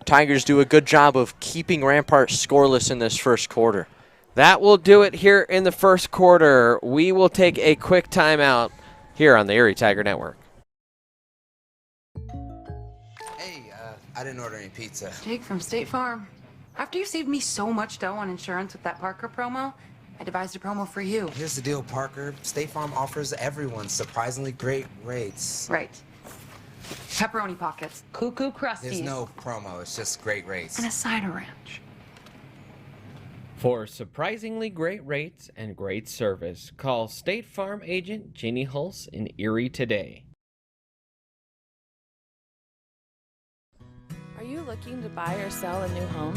Speaker 5: Tigers do a good job of keeping Rampart scoreless in this first quarter.
Speaker 1: That will do it here in the first quarter. We will take a quick timeout here on the Erie Tiger Network.
Speaker 11: Hey, I didn't order any pizza.
Speaker 12: Jake from State Farm. After you saved me so much dough on insurance with that Parker promo, I devised a promo for you.
Speaker 11: Here's the deal, Parker. State Farm offers everyone surprisingly great rates.
Speaker 12: Right. Pepperoni pockets, cuckoo crusties.
Speaker 11: There's no promo, it's just great rates.
Speaker 12: And a side of ranch.
Speaker 1: For surprisingly great rates and great service, call State Farm agent Jeannie Hulse in Erie today.
Speaker 13: Are you looking to buy or sell a new home?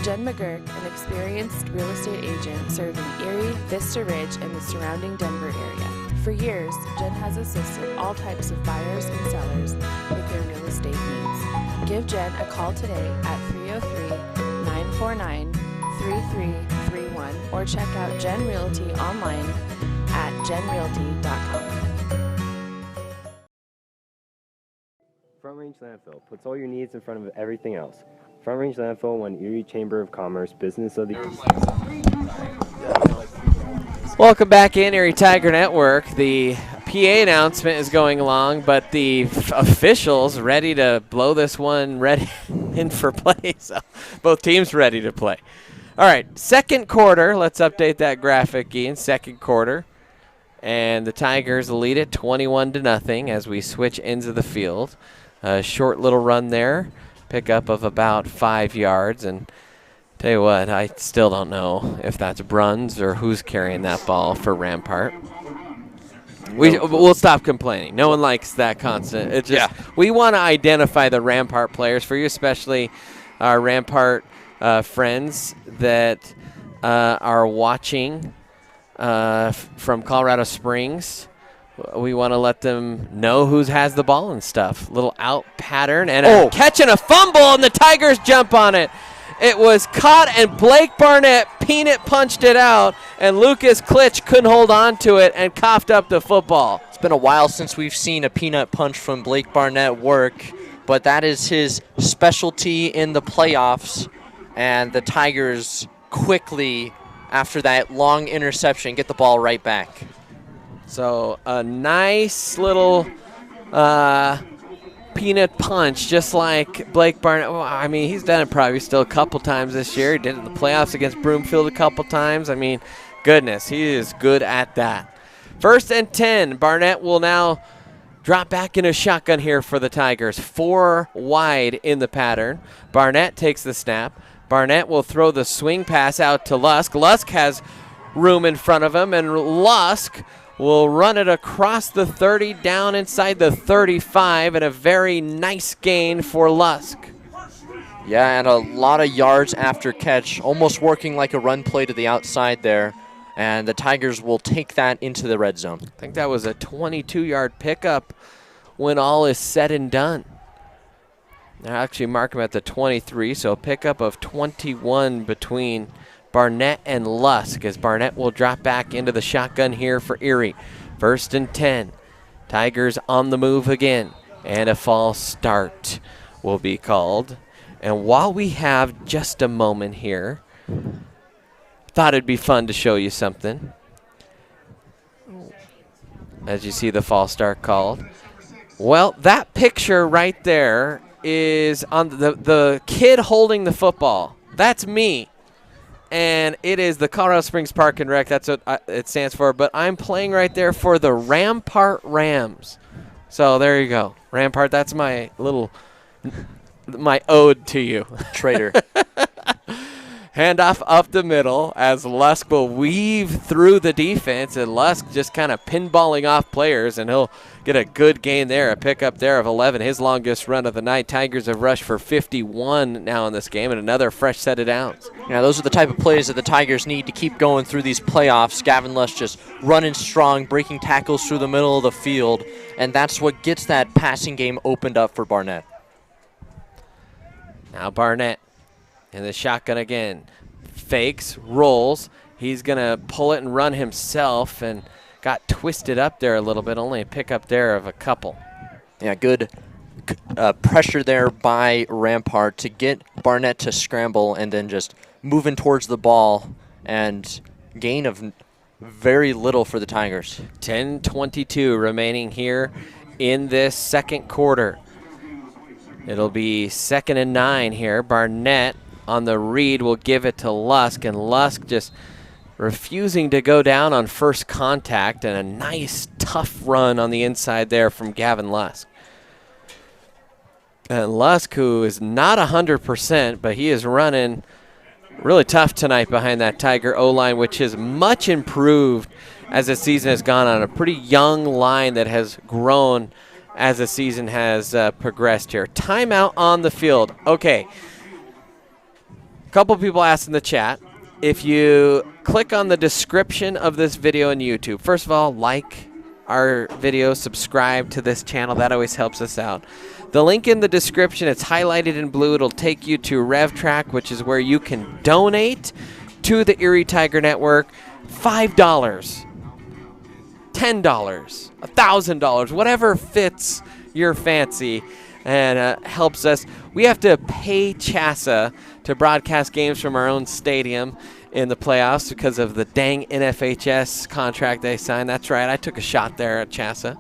Speaker 13: Jen McGurk, an experienced real estate agent serving Erie, Vista Ridge, and the surrounding Denver area. For years, Jen has assisted all types of buyers and sellers with their real estate needs. Give Jen a call today at 303-949-3331 or check out Jen Realty online at jenrealty.com.
Speaker 14: Front Range Landfill puts all your needs in front of everything else. Front Range Landfill won Erie Chamber of Commerce Business of the Year.
Speaker 1: Welcome back in Erie Tiger Network. The PA announcement is going along, but the officials ready to blow this one ready in for play. So both teams ready to play. All right, second quarter. Let's update that graphic, Ian. Second quarter. And the Tigers lead it 21-0 as we switch ends of the field. A short little run there, pickup of about 5 yards. And tell you what, I still don't know if that's Bruns or who's carrying that ball for Rampart. We'll stop complaining. No one likes that constant. It's just we want to identify the Rampart players for you, especially our Rampart friends that are watching from Colorado Springs. We want to let them know who has the ball and stuff. Little out pattern and a catch and a fumble, and the Tigers jump on it. It was caught, and Blake Barnett peanut punched it out, and Lucas Klitsch couldn't hold on to it and coughed up the football.
Speaker 5: It's been a while since we've seen a peanut punch from Blake Barnett work, but that is his specialty in the playoffs, and the Tigers quickly, after that long interception, get the ball right back.
Speaker 1: So a nice little peanut punch, just like Blake Barnett. Well, I mean, he's done it probably still a couple times this year. He did it in the playoffs against Broomfield a couple times. I mean, goodness, he is good at that. 1st and 10. Barnett will now drop back in a shotgun here for the Tigers. 4 wide in the pattern. Barnett takes the snap. Barnett will throw the swing pass out to Lusk. Lusk has room in front of him, and Lusk will run it across the 30 down inside the 35, and a very nice gain for Lusk.
Speaker 5: Yeah, and a lot of yards after catch, almost working like a run play to the outside there, and the Tigers will take that into the red zone.
Speaker 1: I think that was a 22-yard pickup when all is said and done. They'll actually mark him at the 23, so a pickup of 21 between Barnett and Lusk, as Barnett will drop back into the shotgun here for Erie. 1st and 10. Tigers on the move again, and a false start will be called. And while we have just a moment here, thought it'd be fun to show you something. As you see the false start called. Well, that picture right there is on the kid holding the football. That's me. And it is the Colorado Springs Park and Rec. That's what it stands for. But I'm playing right there for the Rampart Rams. So there you go. Rampart, that's my ode to you.
Speaker 5: Traitor.
Speaker 1: Handoff up the middle as Lusk will weave through the defense, and Lusk just kind of pinballing off players, and he'll get a good gain there, a pickup there of 11, his longest run of the night. Tigers have rushed for 51 now in this game, and another fresh set of downs.
Speaker 5: Yeah, those are the type of plays that the Tigers need to keep going through these playoffs. Gavin Lusk just running strong, breaking tackles through the middle of the field, and that's what gets that passing game opened up for Barnett.
Speaker 1: Now Barnett in the shotgun again. Fakes, rolls. He's going to pull it and run himself, and got twisted up there a little bit. Only a pickup there of a couple.
Speaker 5: Yeah, good pressure there by Rampart to get Barnett to scramble and then just moving towards the ball, and gain of very little for the Tigers.
Speaker 1: 10:22 remaining here in this second quarter. It'll be 2nd and 9 here. Barnett on the read will give it to Lusk, and Lusk just refusing to go down on first contact, and a nice tough run on the inside there from Gavin Lusk. And Lusk, who is not 100%, but he is running really tough tonight behind that Tiger O-line, which is much improved as the season has gone on. A pretty young line that has grown as the season has progressed here. Timeout on the field. Okay. A couple people asked in the chat, if you click on the description of this video on YouTube, first of all, like our video, subscribe to this channel. That always helps us out. The link in the description, it's highlighted in blue. It'll take you to RevTrack, which is where you can donate to the Erie Tiger Network. $5, $10, $1,000, whatever fits your fancy, and helps us. We have to pay CHASA to broadcast games from our own stadium in the playoffs because of the dang NFHS contract they signed. That's right, I took a shot there at CHASA.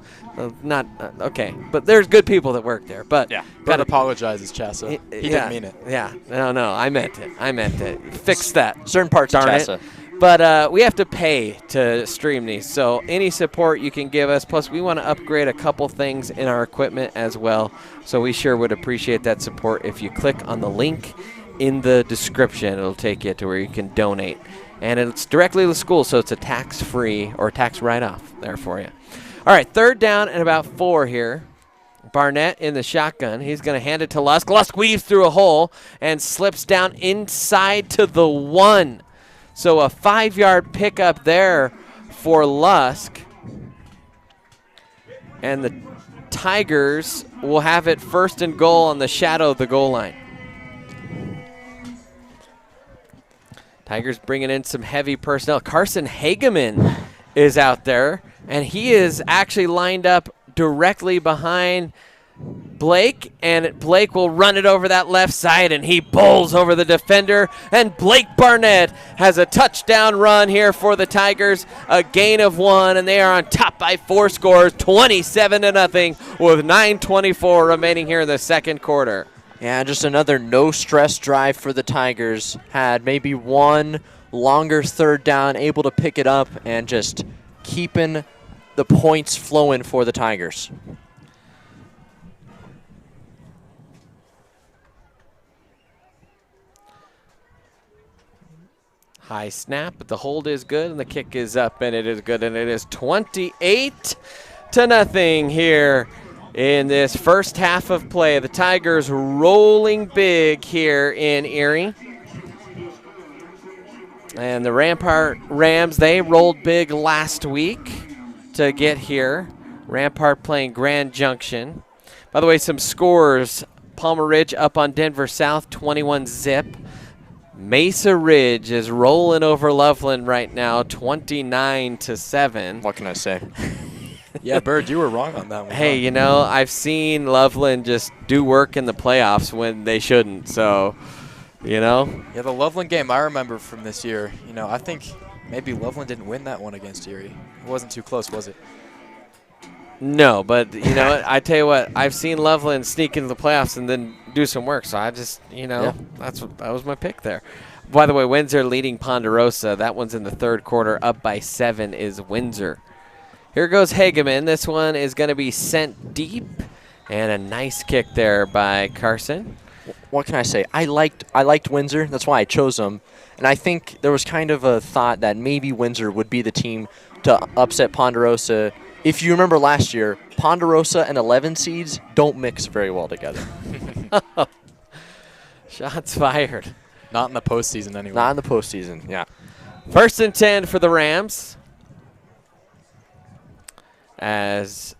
Speaker 1: Okay, but there's good people that work there. But
Speaker 4: yeah, Brett apologizes, CHASA. He didn't mean it.
Speaker 1: Yeah, no, I meant it. Fix that.
Speaker 5: Certain parts of
Speaker 1: Darn
Speaker 5: CHASA.
Speaker 1: it. But we have to pay to stream these, so any support you can give us. Plus, we want to upgrade a couple things in our equipment as well, so we sure would appreciate that support. If you click on the link in the description, it'll take you to where you can donate. And it's directly to the school, so it's a tax-free or tax write-off there for you. All right, 3rd down and about 4 here. Barnett in the shotgun. He's going to hand it to Lusk. Lusk weaves through a hole and slips down inside to the 1. So a 5-yard pickup there for Lusk. And the Tigers will have it 1st and goal on the shadow of the goal line. Tigers bringing in some heavy personnel. Carson Hageman is out there, and he is actually lined up directly behind Blake, and Blake will run it over that left side, and he bowls over the defender, and Blake Barnett has a touchdown run here for the Tigers, a gain of 1, and they are on top by 4 scores, 27-0, with 9:24 remaining here in the second quarter.
Speaker 5: Yeah, just another no-stress drive for the Tigers. Had maybe one longer 3rd down, able to pick it up, and just keeping the points flowing for the Tigers.
Speaker 1: High snap, but the hold is good, and the kick is up, and it is good, and it is 28-0 here in this first half of play. The Tigers rolling big here in Erie. And the Rampart Rams, they rolled big last week to get here. Rampart playing Grand Junction. By the way, some scores. Palmer Ridge up on Denver South, 21-0. Mesa Ridge is rolling over Loveland right now, 29-7.
Speaker 5: What can I say?
Speaker 4: Yeah, Bird, you were wrong on that one.
Speaker 1: Hey, you know, I've seen Loveland just do work in the playoffs when they shouldn't, so, you know.
Speaker 4: Yeah, the Loveland game I remember from this year, you know, I think maybe Loveland didn't win that one against Erie. It wasn't too close, was it?
Speaker 1: No, but, you know what, I tell you what, I've seen Loveland sneak into the playoffs and then do some work, so I just, you know, that was my pick there. By the way, Windsor leading Ponderosa. That one's in the 3rd quarter. Up by 7 is Windsor. Here goes Hageman. This one is going to be sent deep, and a nice kick there by Carson.
Speaker 5: what can I say? I liked Windsor. That's why I chose them. And I think there was kind of a thought that maybe Windsor would be the team to upset Ponderosa. If you remember last year, Ponderosa and 11 seeds don't mix very well together.
Speaker 1: Shots fired.
Speaker 4: Not in the postseason anyway.
Speaker 5: Not in the postseason, yeah.
Speaker 1: 1st and 10 for the Rams, as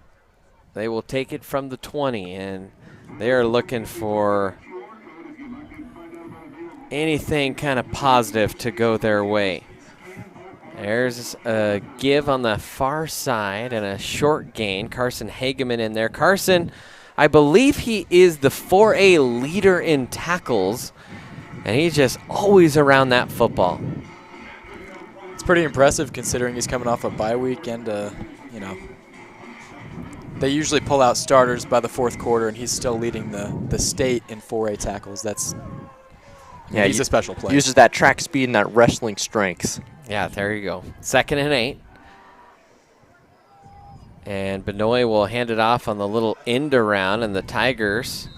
Speaker 1: they will take it from the 20, and they are looking for anything kind of positive to go their way. There's a give on the far side and a short gain. Carson Hageman in there. Carson, I believe he is the 4A leader in tackles, and he's just always around that football.
Speaker 4: It's pretty impressive considering he's coming off a bye week and, you know, they usually pull out starters by the 4th quarter, and he's still leading the state in 4A tackles. He's a special player.
Speaker 5: Uses that track speed and that wrestling strength.
Speaker 1: Yeah, there you go. 2nd and 8. And Benoit will hand it off on the little end around, and the Tigers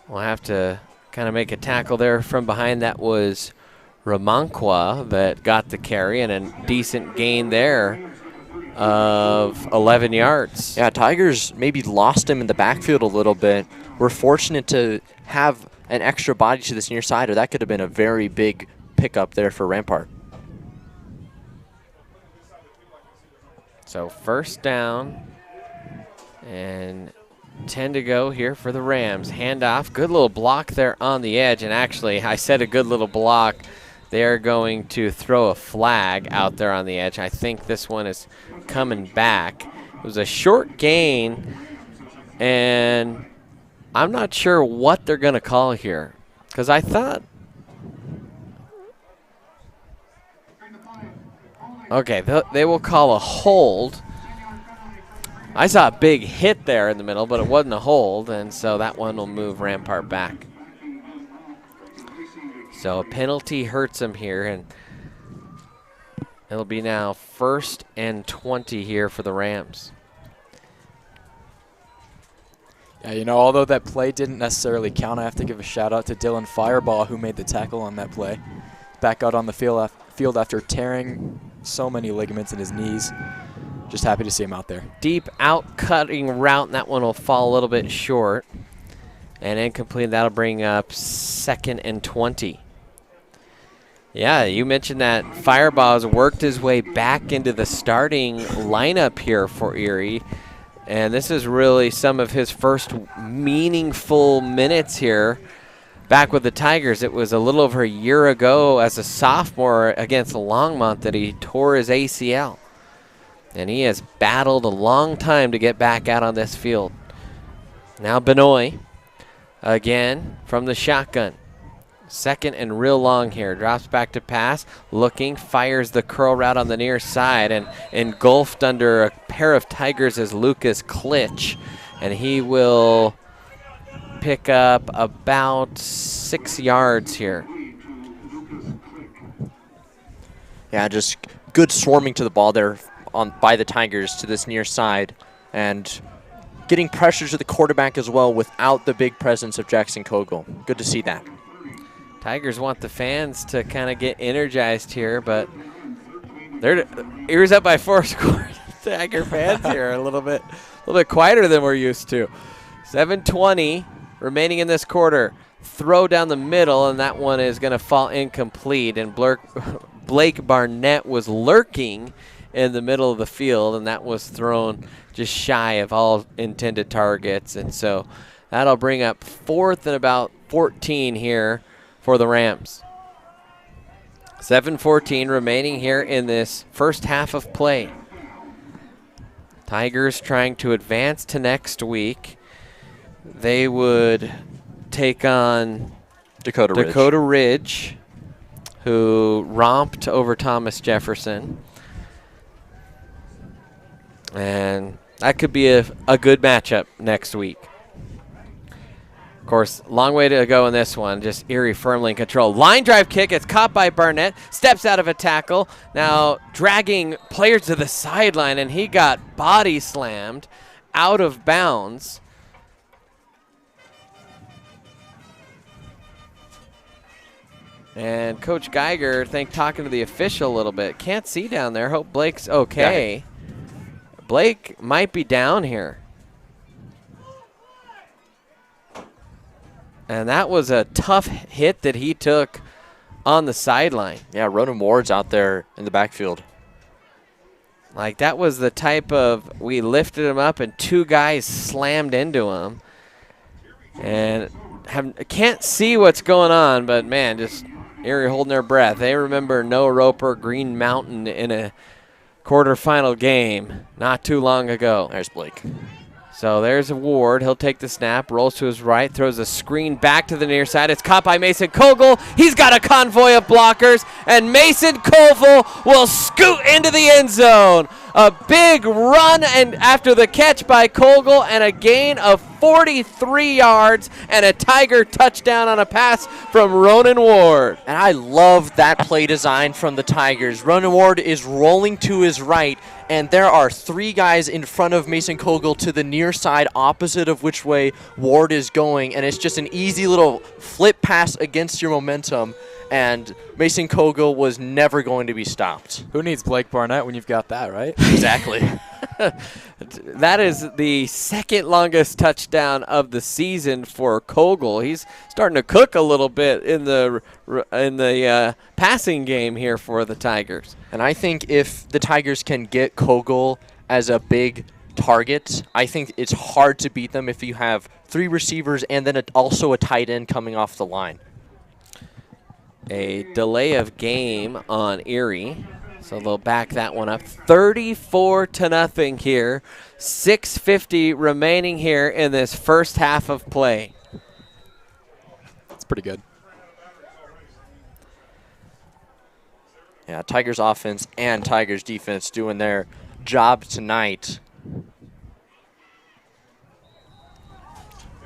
Speaker 1: will have to kind of make a tackle there from behind. That was Ramanqua that got the carry, and a decent gain there of 11 yards.
Speaker 5: Yeah, Tigers maybe lost him in the backfield a little bit. We're fortunate to have an extra body to this near side, or that could have been a very big pickup there for Rampart.
Speaker 1: So 1st down and 10 to go here for the Rams. Handoff, good little block there on the edge, and actually I said a good little block. They're going to throw a flag out there on the edge. I think this one is coming back. It was a short gain, and I'm not sure what they're going to call here, because I thought, okay, they will call a hold. I saw a big hit there in the middle, but it wasn't a hold, and so that one will move Rampart back. So a penalty hurts him here, and it'll be now 1st and 20 here for the Rams.
Speaker 4: Yeah, you know, although that play didn't necessarily count, I have to give a shout out to Dylan Fireball, who made the tackle on that play. Back out on the field after tearing so many ligaments in his knees. Just happy to see him out there.
Speaker 1: Deep out-cutting route, and that one will fall a little bit short. And incomplete, that'll bring up 2nd and 20. Yeah, you mentioned that Fireball has worked his way back into the starting lineup here for Erie. And this is really some of his first meaningful minutes here back with the Tigers. It was a little over a year ago as a sophomore against Longmont that he tore his ACL. And he has battled a long time to get back out on this field. Now Benoit again from the shotgun. 2nd and real long here. Drops back to pass. Looking. Fires the curl route on the near side. And engulfed under a pair of Tigers is Lucas Klitsch. And he will pick up about 6 yards here.
Speaker 5: Yeah, just good swarming to the ball there by the Tigers to this near side. And getting pressure to the quarterback as well without the big presence of Jackson Kogel. Good to see that.
Speaker 1: Tigers want the fans to kind of get energized here, but they're Erie's up by 4 scores. Tiger fans here are a little bit quieter than we're used to. 7:20 remaining in this quarter. Throw down the middle, and that one is going to fall incomplete. And Blake Barnett was lurking in the middle of the field, and that was thrown just shy of all intended targets. And so that'll bring up 4th and about 14 here for the Rams. 7:14 remaining here in this first half of play. Tigers trying to advance to next week. They would take on Dakota Ridge, who romped over Thomas Jefferson. And that could be a good matchup next week. Of course, long way to go in this one. Just Erie firmly in control. Line drive kick. It's caught by Barnett. Steps out of a tackle. Now dragging players to the sideline, and he got body slammed out of bounds. And Coach Geiger, talking to the official a little bit. Can't see down there. Hope Blake's okay. Blake might be down here. And that was a tough hit that he took on the sideline.
Speaker 5: Yeah, Ronan Ward's out there in the backfield.
Speaker 1: Like, that was the type of, we lifted him up and two guys slammed into him. And can't see what's going on, but, man, just Erie holding their breath. They remember Noah Roper, Green Mountain in a quarterfinal game not too long ago.
Speaker 5: There's Blake.
Speaker 1: So there's Ward. He'll take the snap, rolls to his right, throws a screen back to the near side. It's caught by Mason Kogel. He's got a convoy of blockers, and Mason Kogel will scoot into the end zone. A big run and after the catch by Kogel, and a gain of 43 yards and a Tiger touchdown on a pass from Ronan Ward.
Speaker 5: And I love that play design from the Tigers. Ronan Ward is rolling to his right, and there are three guys in front of Mason Kogel to the near side, opposite of which way Ward is going, and it's just an easy little flip pass against your momentum, and Mason Kogel was never going to be stopped.
Speaker 4: Who needs Blake Barnett when you've got that, right?
Speaker 5: Exactly.
Speaker 1: That is the second longest touchdown of the season for Kogel. He's starting to cook a little bit in the passing game here for the Tigers.
Speaker 5: And I think if the Tigers can get Kogel as a big target, I think it's hard to beat them if you have three receivers and then also a tight end coming off the line.
Speaker 1: A delay of game on Erie, so they'll back that one up. 34-0 here. 6:50 remaining here in this first half of play.
Speaker 4: That's pretty good.
Speaker 5: Yeah, Tigers offense and Tigers defense doing their job tonight.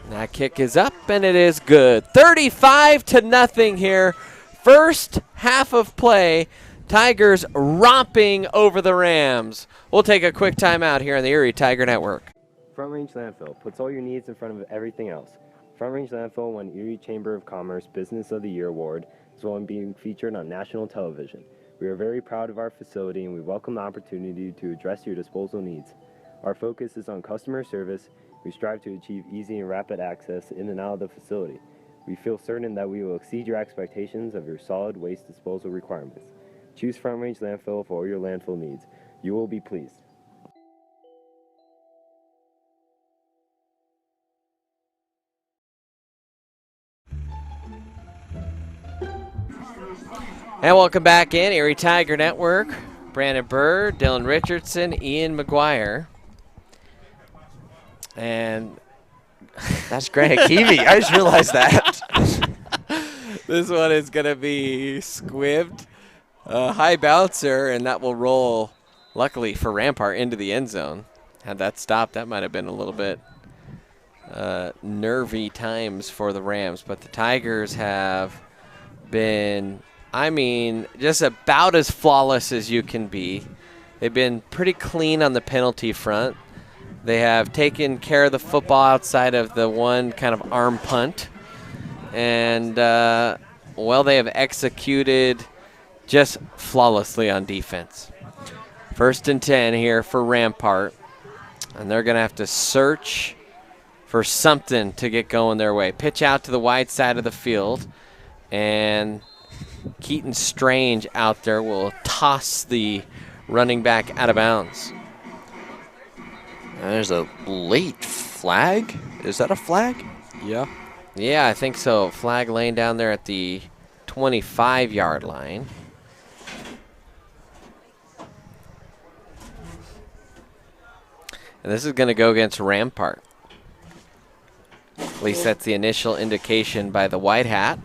Speaker 1: That kick is up, and it is good. 35-0 here. First half of play, Tigers romping over the Rams. We'll take a quick timeout here on the Erie Tiger Network.
Speaker 14: Front Range Landfill puts all your needs in front of everything else. Front Range Landfill won Erie Chamber of Commerce Business of the Year Award, as well as being featured on national television. We are very proud of our facility, and we welcome the opportunity to address your disposal needs. Our focus is on customer service. We strive to achieve easy and rapid access in and out of the facility. We feel certain that we will exceed your expectations of your solid waste disposal requirements. Choose Front Range Landfill for all your landfill needs. You will be pleased.
Speaker 1: And welcome back in, Erie Tiger Network. Brandon Burr, Dylan Richardson, Ian McGuire. And
Speaker 5: that's Grant Hakimi. I just realized that.
Speaker 1: This one is going to be squibbed. High bouncer, and that will roll, luckily for Rampart, into the end zone. Had that stopped, that might have been a little bit nervy times for the Rams. But the Tigers have been, just about as flawless as you can be. They've been pretty clean on the penalty front. They have taken care of the football outside of the one kind of arm punt. And, they have executed just flawlessly on defense. 1st and 10 here for Rampart. And they're going to have to search for something to get going their way. Pitch out to the wide side of the field. And Keaton Strange out there will toss the running back out of bounds.
Speaker 5: There's a late flag. Is that a flag?
Speaker 4: Yeah.
Speaker 1: Yeah, I think so. Flag laying down there at the 25-yard line. And this is going to go against Rampart. At least that's the initial indication by the white hat.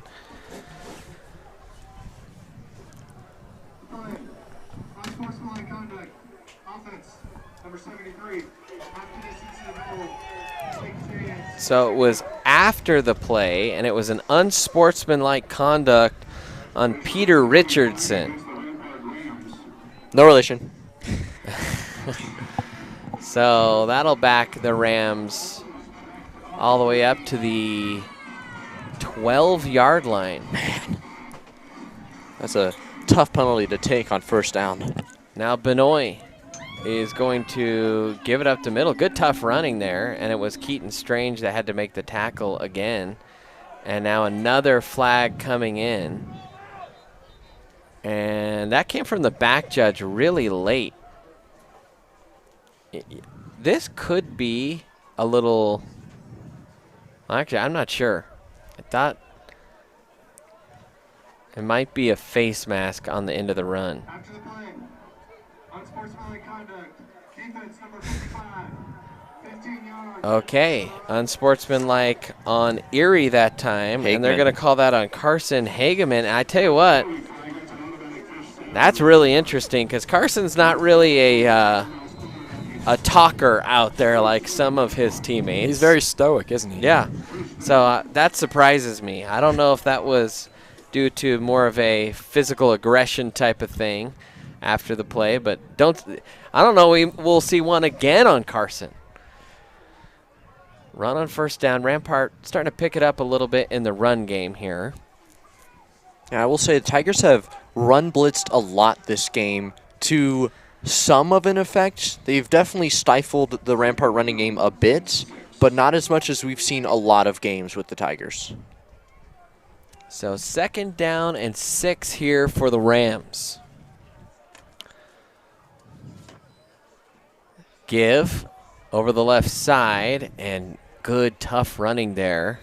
Speaker 1: So it was after the play, and it was an unsportsmanlike conduct on Peter Richardson.
Speaker 5: No relation.
Speaker 1: So that'll back the Rams all the way up to the 12-yard line.
Speaker 5: Man. That's a tough penalty to take on first down.
Speaker 1: Now Benoit is going to give it up the middle. Good tough running there, and it was Keaton Strange that had to make the tackle again. And now another flag coming in. And that came from the back judge really late. This could be a little, actually, I'm not sure. I thought it might be a face mask on the end of the run.
Speaker 15: After the play, unsportsmanlike conduct, defense number 55, 15 yards.
Speaker 1: Okay, unsportsmanlike on Erie that time, and they're
Speaker 5: Hageman.
Speaker 1: going to call that on Carson Hageman. I tell you what, that's really interesting because Carson's not really a talker out there like some of his teammates.
Speaker 4: He's very stoic, isn't he?
Speaker 1: Yeah. So that surprises me. I don't know if that was due to more of a physical aggression type of thing after the play, but I don't know. We'll see one again on Carson. Run on first down. Rampart starting to pick it up a little bit in the run game here.
Speaker 5: Yeah, I will say the Tigers have run blitzed a lot this game to some of an effect. They've definitely stifled the Rampart running game a bit, but not as much as we've seen a lot of games with the Tigers.
Speaker 1: So 2nd down and 6 here for the Rams. Give over the left side, and good tough running there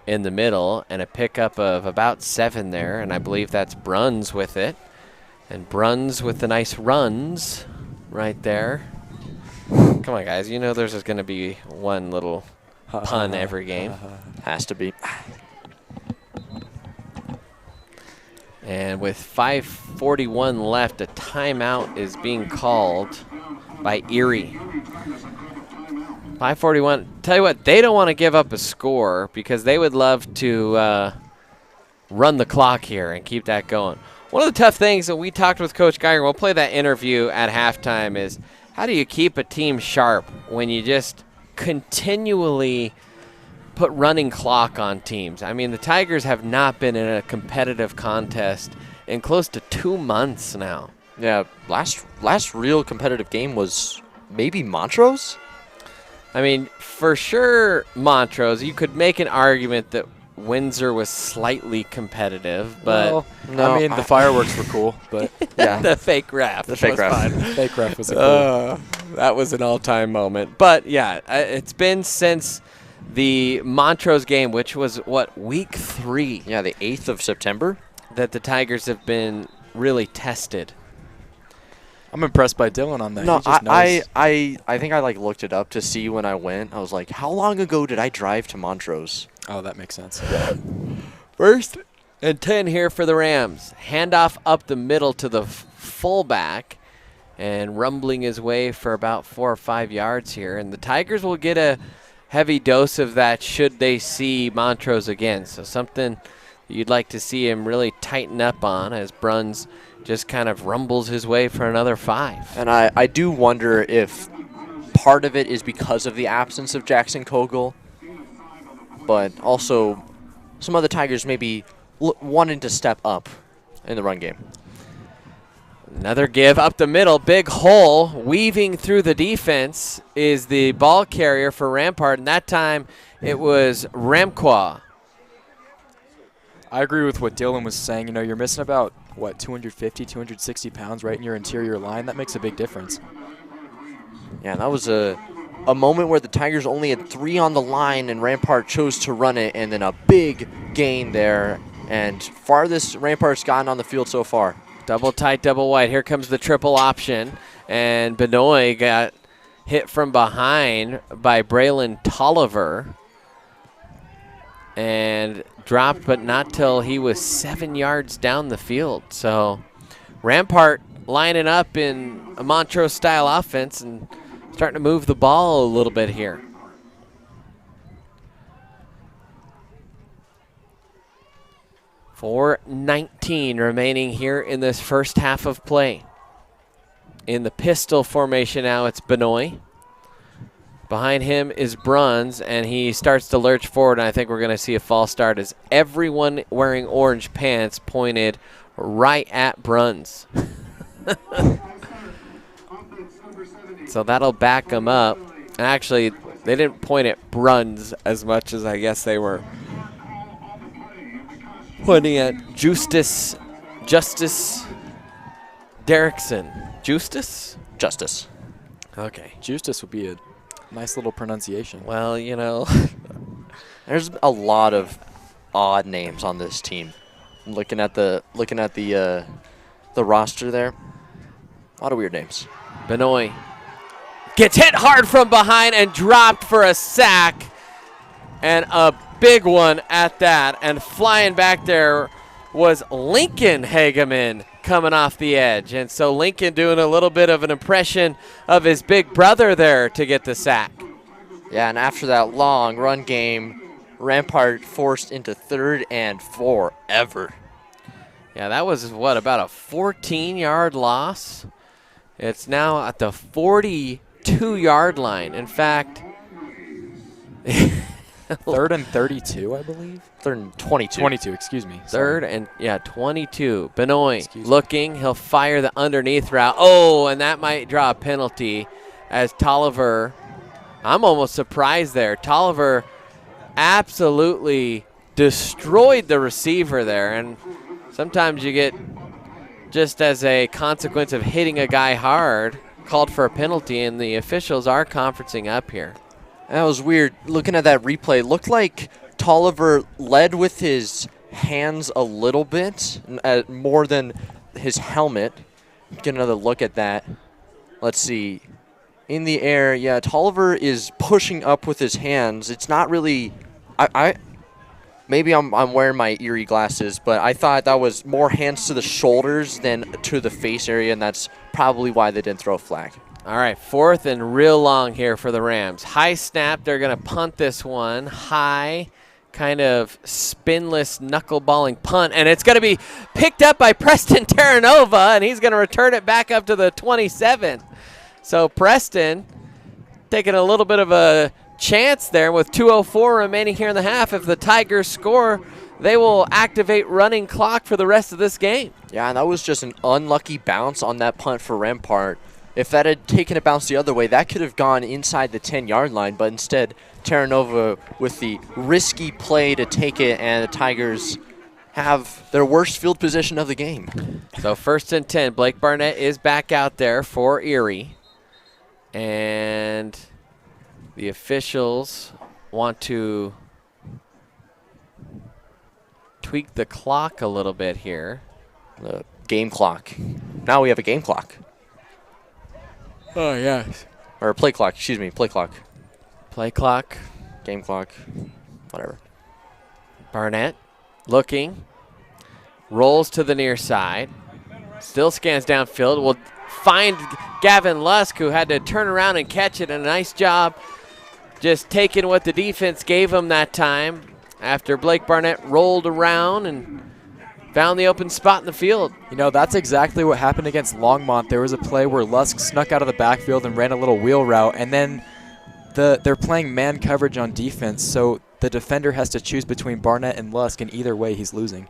Speaker 1: in the middle, and a pickup of about 7 there, and I believe that's Bruns with it. And Bruns with the nice runs right there. Come on, guys. You know there's going to be one little pun every game.
Speaker 5: Has to be.
Speaker 1: And with 5:41 left, a timeout is being called by Erie. 5:41. Tell you what, they don't want to give up a score because they would love to run the clock here and keep that going. One of the tough things that we talked with Coach Geiger, we'll play that interview at halftime, is how do you keep a team sharp when you just continually put running clock on teams? I mean, the Tigers have not been in a competitive contest in close to 2 months now.
Speaker 5: Yeah, last real competitive game was maybe Montrose?
Speaker 1: I mean, for sure, Montrose. You could make an argument that Windsor was slightly competitive, but
Speaker 4: well, no, I mean the fireworks were cool, but
Speaker 1: yeah, the fake ref.
Speaker 5: The fake ref.
Speaker 4: Fake ref was cool.
Speaker 1: That was an all-time moment. But yeah, it's been since the Montrose game, which was what, week 3?
Speaker 5: Yeah, the 8th of September,
Speaker 1: that the Tigers have been really tested.
Speaker 4: I'm impressed by Dylan on that.
Speaker 5: No,
Speaker 4: he just knows.
Speaker 5: I think I looked it up to see when I went. I was like, how long ago did I drive to Montrose?
Speaker 4: Oh, that makes sense.
Speaker 1: 1st and 10 here for the Rams. Handoff up the middle to the fullback, and rumbling his way for about 4 or 5 yards here. And the Tigers will get a heavy dose of that should they see Montrose again. So something you'd like to see him really tighten up on as Bruns just kind of rumbles his way for another 5.
Speaker 5: And I do wonder if part of it is because of the absence of Jackson Kogel, but also some other Tigers maybe wanting to step up in the run game.
Speaker 1: Another give up the middle, big hole, weaving through the defense is the ball carrier for Rampart, and that time it was Ramqua.
Speaker 4: I agree with what Dylan was saying. You know, you're missing about, 250, 260 pounds right in your interior line. That makes a big difference.
Speaker 5: Yeah, that was a moment where the Tigers only had 3 on the line, and Rampart chose to run it, and then a big gain there, and farthest Rampart's gotten on the field so far.
Speaker 1: Double tight, double wide. Here comes the triple option, and Benoit got hit from behind by Braylon Tolliver and dropped, but not till he was 7 yards down the field. So Rampart lining up in a Montrose-style offense and starting to move the ball a little bit here. .4:19 remaining here in this first half of play. In the pistol formation now, it's Benoit. Behind him is Bruns, and he starts to lurch forward, and I think we're going to see a false start as everyone wearing orange pants pointed right at Bruns. So that'll back them up. Actually, they didn't point at Bruns as much as I guess they were pointing at Justice Derrickson. Justice? Okay.
Speaker 4: Justice would be a nice little pronunciation.
Speaker 1: Well, you know.
Speaker 5: There's a lot of odd names on this team. Looking at the roster there, a lot of weird names.
Speaker 1: Benoit gets hit hard from behind and dropped for a sack, and a big one at that. And flying back there was Lincoln Hageman coming off the edge. And so Lincoln doing a little bit of an impression of his big brother there to get the sack.
Speaker 5: Yeah, and after that long run game, Rampart forced into 3rd and 4 ever.
Speaker 1: Yeah, that was, what, about a 14-yard loss? It's now at the 42-yard line. In fact,
Speaker 4: 3rd and 32, I believe.
Speaker 5: 3rd and 22.
Speaker 4: 22, excuse me. Sorry.
Speaker 1: 3rd and, 22. Benoit looking. He'll fire the underneath route. Oh, and that might draw a penalty as Tolliver. I'm almost surprised there. Tolliver absolutely destroyed the receiver there. And sometimes you get, just as a consequence of hitting a guy hard, called for a penalty, and the officials are conferencing up here.
Speaker 5: That was weird. Looking at that replay, looked like Tolliver led with his hands a little bit, more than his helmet. Get another look at that. Let's see. In the air, yeah, Tolliver is pushing up with his hands. It's not really, maybe I'm wearing my Erie glasses, but I thought that was more hands to the shoulders than to the face area, and that's probably why they didn't throw a flag.
Speaker 1: All right, 4th and real long here for the Rams. High snap, they're going to punt this one. High, kind of spinless, knuckleballing punt, and it's going to be picked up by Preston Terranova, and he's going to return it back up to the 27. So Preston taking a little bit of a chance there with 2:04 remaining here in the half. If the Tigers score, they will activate running clock for the rest of this game.
Speaker 5: Yeah, and that was just an unlucky bounce on that punt for Rampart. If that had taken a bounce the other way, that could have gone inside the 10-yard line, but instead Terranova with the risky play to take it, and the Tigers have their worst field position of the game.
Speaker 1: So 1st and 10, Blake Barnett is back out there for Erie. And the officials want to tweak the clock a little bit here.
Speaker 5: The game clock. Now we have a game clock.
Speaker 1: Oh, yes.
Speaker 5: Or play clock, excuse me, play clock.
Speaker 1: Play clock.
Speaker 5: Game clock, whatever.
Speaker 1: Barnett looking. Rolls to the near side. Still scans downfield. Will find Gavin Lusk, who had to turn around and catch it. And a nice job just taking what the defense gave him that time after Blake Barnett rolled around and found the open spot in the field.
Speaker 4: You know, that's exactly what happened against Longmont. There was a play where Lusk snuck out of the backfield and ran a little wheel route, and then they're playing man coverage on defense, so the defender has to choose between Barnett and Lusk, and either way he's losing.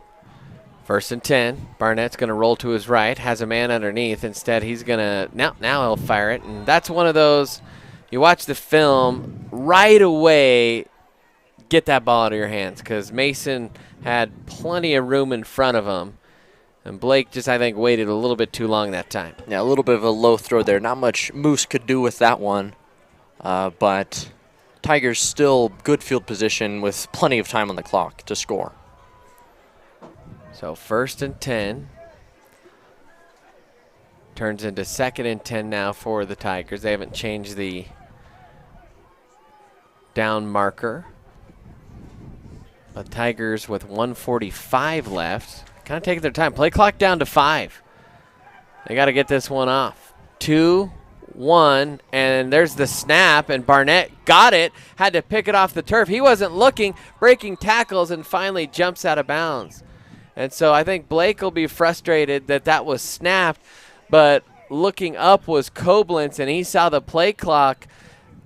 Speaker 1: 1st and 10. Barnett's going to roll to his right, has a man underneath. Instead, he's going to, now he'll fire it, and that's one of those, you watch the film, right away get that ball out of your hands, because Mason had plenty of room in front of him. And Blake just, I think, waited a little bit too long that time.
Speaker 5: Yeah, a little bit of a low throw there. Not much Moose could do with that one. But Tigers still good field position with plenty of time on the clock to score.
Speaker 1: So 1st and 10. Turns into 2nd and 10 now for the Tigers. They haven't changed the down marker. But Tigers with 1:45 left. Kind of taking their time. Play clock down to 5. They got to get this one off. 2-1, and there's the snap, and Barnett got it. Had to pick it off the turf. He wasn't looking, breaking tackles, and finally jumps out of bounds. And so I think Blake will be frustrated that was snapped, but looking up was Koblenz, and he saw the play clock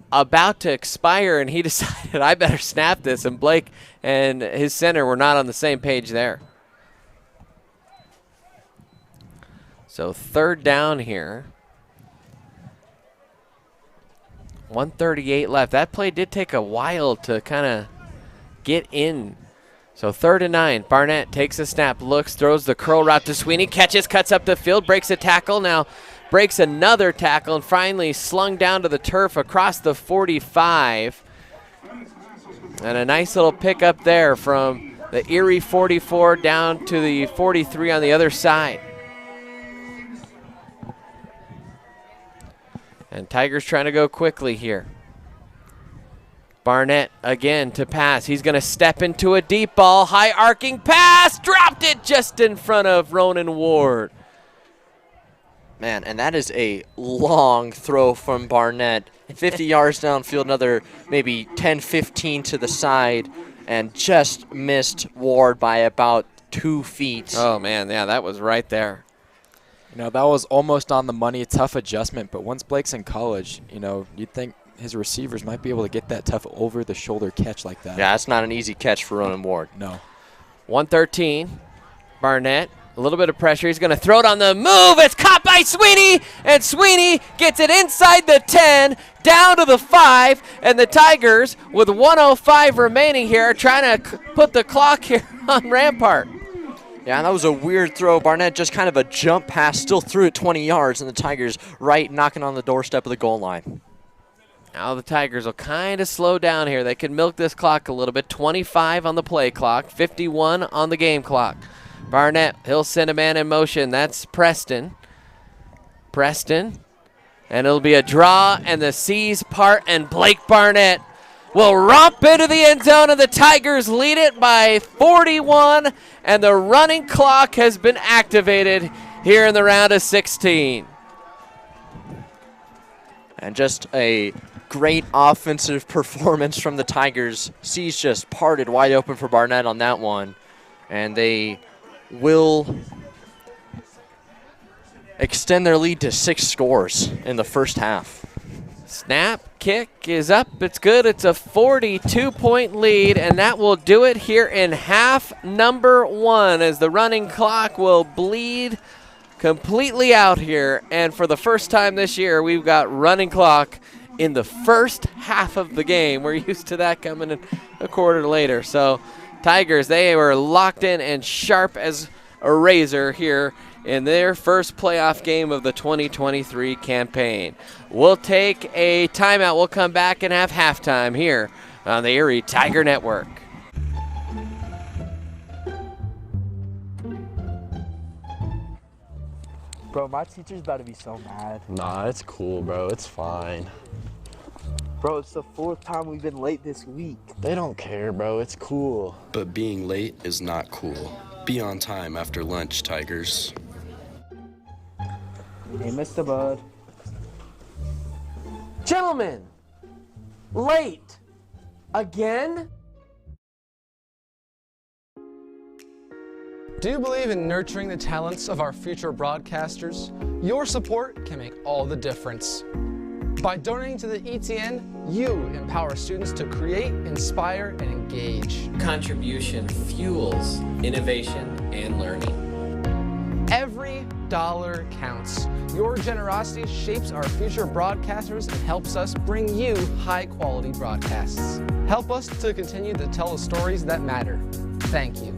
Speaker 1: about to expire, and he decided, I better snap this, and Blake and his center were not on the same page there. So 3rd down here. 1:38 left. That play did take a while to kind of get in. So 3rd and 9. Barnett takes a snap, looks, throws the curl route to Sweeney, catches, cuts up the field, breaks a tackle, now breaks another tackle, and finally slung down to the turf across the 45. And a nice little pickup there from the Erie 44 down to the 43 on the other side. And Tigers trying to go quickly here. Barnett again to pass. He's going to step into a deep ball. High arcing pass. Dropped it just in front of Ronan Ward.
Speaker 5: Man, and that is a long throw from Barnett. 50 yards downfield, another maybe 10, 15 to the side, and just missed Ward by about 2 feet.
Speaker 1: Oh, man, yeah, that was right there.
Speaker 4: You know, that was almost on the money, a tough adjustment, but once Blake's in college, you know, you'd think his receivers might be able to get that tough over-the-shoulder catch like that.
Speaker 5: Yeah, that's not an easy catch for Ronan Ward.
Speaker 4: No.
Speaker 1: 113, Barnett, a little bit of pressure. He's going to throw it on the move. It's caught by Sweeney, and Sweeney gets it inside the 10, down to the 5, and the Tigers, with 1:05 remaining here, are trying to put the clock here on Rampart.
Speaker 5: Yeah, that was a weird throw. Barnett just kind of a jump pass, still threw it 20 yards, and the Tigers right knocking on the doorstep of the goal line.
Speaker 1: Now the Tigers will kind of slow down here. They can milk this clock a little bit. 25 on the play clock, 51 on the game clock. Barnett, he'll send a man in motion. That's Preston. And it'll be a draw, and the C's part, and Blake Barnett will romp into the end zone, and the Tigers lead it by 41, and the running clock has been activated here in the round of 16.
Speaker 5: And just a great offensive performance from the Tigers. C's just parted wide open for Barnett on that one, and they will extend their lead to 6 scores in the first half.
Speaker 1: Snap, kick is up, it's good. It's a 42-point lead, and that will do it here in half number 1 as the running clock will bleed completely out here. And for the first time this year, we've got running clock in the first half of the game. We're used to that coming in a quarter later. So Tigers, they were locked in and sharp as a razor here in their first playoff game of the 2023 campaign. We'll take a timeout. We'll come back and have halftime here on the Erie Tiger Network.
Speaker 16: Bro, my teacher's about to be so mad.
Speaker 17: Nah, it's cool, bro. It's fine.
Speaker 16: Bro, it's the 4th time we've been late this week.
Speaker 17: They don't care, bro. It's cool.
Speaker 18: But being late is not cool. Be on time after lunch, Tigers.
Speaker 16: Hey, Mr. Bud.
Speaker 1: Gentlemen, late again?
Speaker 19: Do you believe in nurturing the talents of our future broadcasters? Your support can make all the difference. By donating to the ETN, you empower students to create, inspire, and engage.
Speaker 1: Contribution fuels innovation and learning.
Speaker 19: Every dollar counts. Your generosity shapes our future broadcasters and helps us bring you high-quality broadcasts. Help us to continue to tell the stories that matter. Thank you.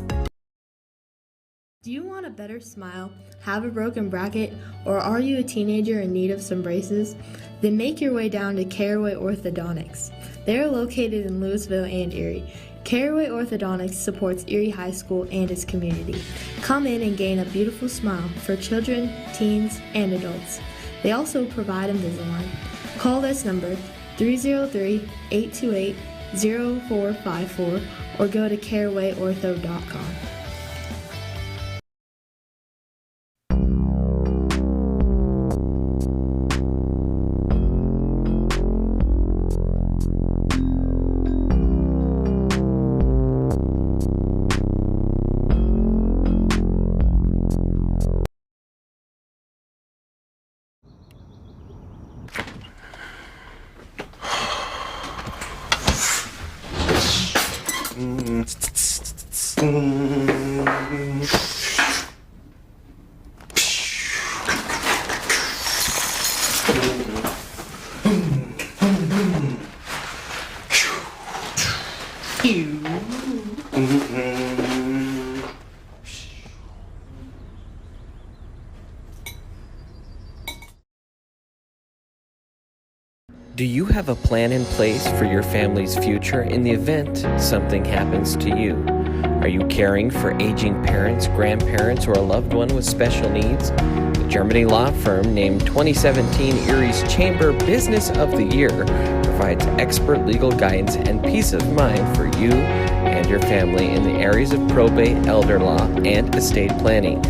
Speaker 20: Do you want a better smile, have a broken bracket, or are you a teenager in need of some braces? Then make your way down to Caraway Orthodontics. They are located in Louisville and Erie. Caraway Orthodontics supports Erie High School and its community. Come in and gain a beautiful smile for children, teens, and adults. They also provide Invisalign. Call this number 303-828-0454 or go to CarawayOrtho.com.
Speaker 1: Do you have a plan in place for your family's future in the event something happens to you? Are you caring for aging parents, grandparents, or a loved one with special needs? The Germany law firm named 2017 Erie's Chamber Business of the Year provides expert legal guidance and peace of mind for you and your family in the areas of probate, elder law, and estate planning.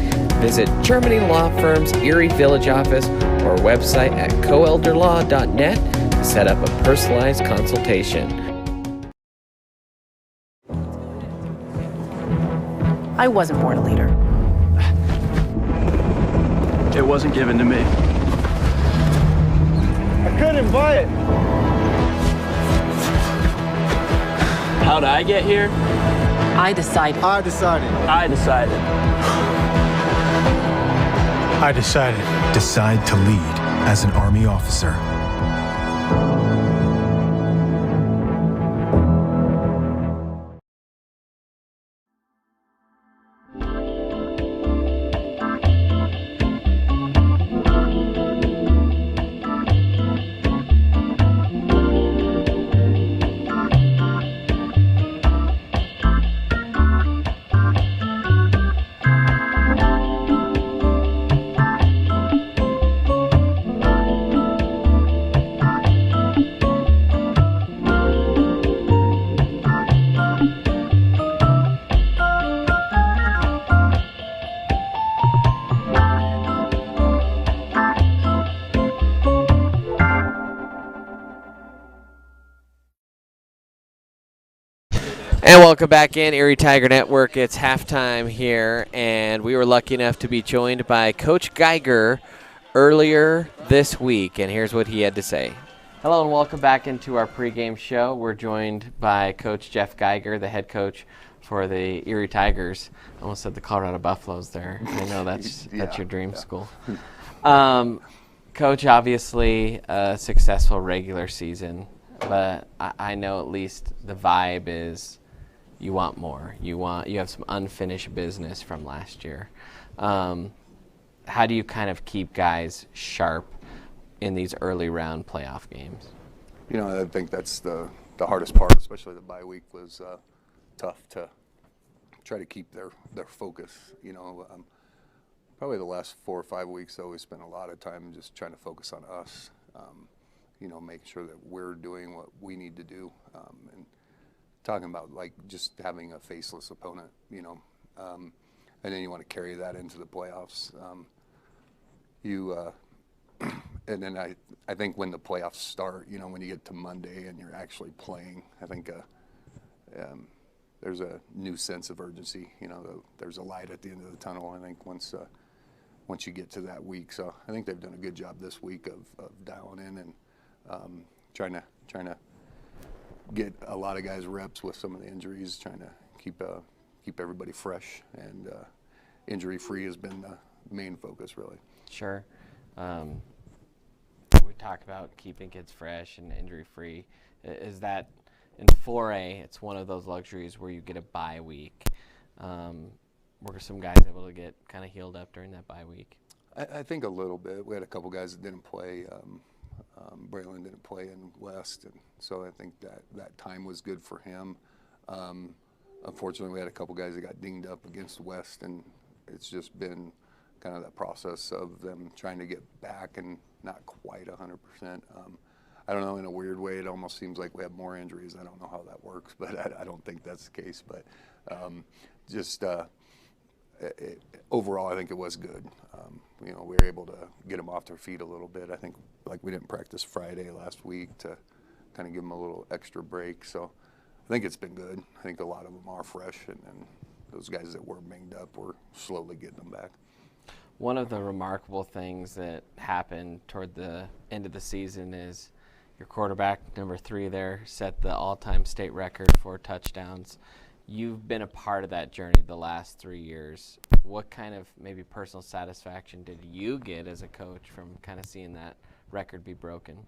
Speaker 1: Visit Germany Law Firm's Erie Village office or website at coelderlaw.net to set up a personalized consultation.
Speaker 21: I wasn't born a leader.
Speaker 22: It wasn't given to me.
Speaker 16: I couldn't buy it.
Speaker 22: How'd I get here?
Speaker 21: I decided.
Speaker 16: I decided.
Speaker 22: I decided.
Speaker 23: I decided. Decide to lead as an Army officer.
Speaker 1: And welcome back in, Erie Tiger Network. It's halftime here, and we were lucky enough to be joined by Coach Geiger earlier this week, and here's what he had to say. Hello, and welcome back into our pregame show. We're joined by Coach Jeff Geiger, the head coach for the Erie Tigers. I almost said the Colorado Buffaloes there. I know that's your dream school. Coach, obviously a successful regular season, but I know at least the vibe is you want more. You have some unfinished business from last year. How do you kind of keep guys sharp in these early round playoff games?
Speaker 24: You know, I think that's the hardest part, especially the bye week was tough to try to keep their focus. You know, probably the last 4 or 5 weeks, though, we spent a lot of time just trying to focus on us. You know, make sure that we're doing what we need to do, and talking about like just having a faceless opponent, you know, and then you want to carry that into the playoffs. And then I think when the playoffs start, you know, when you get to Monday and you're actually playing, I think there's a new sense of urgency. You know, there's a light at the end of the tunnel, I think, once you get to that week. So I think they've done a good job this week of dialing in and trying to get a lot of guys reps with some of the injuries, trying to keep everybody fresh and injury-free has been the main focus, really.
Speaker 1: Sure. We talk about keeping kids fresh and injury-free. Is that in 4A, it's one of those luxuries where you get a bye week. Were some guys able to get kind of healed up during that bye week?
Speaker 24: I think a little bit. We had a couple guys that didn't play. Braylon didn't play in West, and so I think that time was good for him. Unfortunately, we had a couple guys that got dinged up against West, and it's just been kind of that process of them trying to get back and not quite 100%. I don't know, in a weird way, it almost seems like we have more injuries. I don't know how that works, but I don't think that's the case. But overall, I think it was good. You know, we were able to get them off their feet a little bit. I think, like, we didn't practice Friday last week to kind of give them a little extra break. So I think it's been good. I think a lot of them are fresh, and those guys that were banged up, we're slowly getting them back.
Speaker 1: One of the remarkable things that happened toward the end of the season is your quarterback, number 3 there, set the all-time state record for touchdowns. You've been a part of that journey the last 3 years. What kind of maybe personal satisfaction did you get as a coach from kind of seeing that record be broken?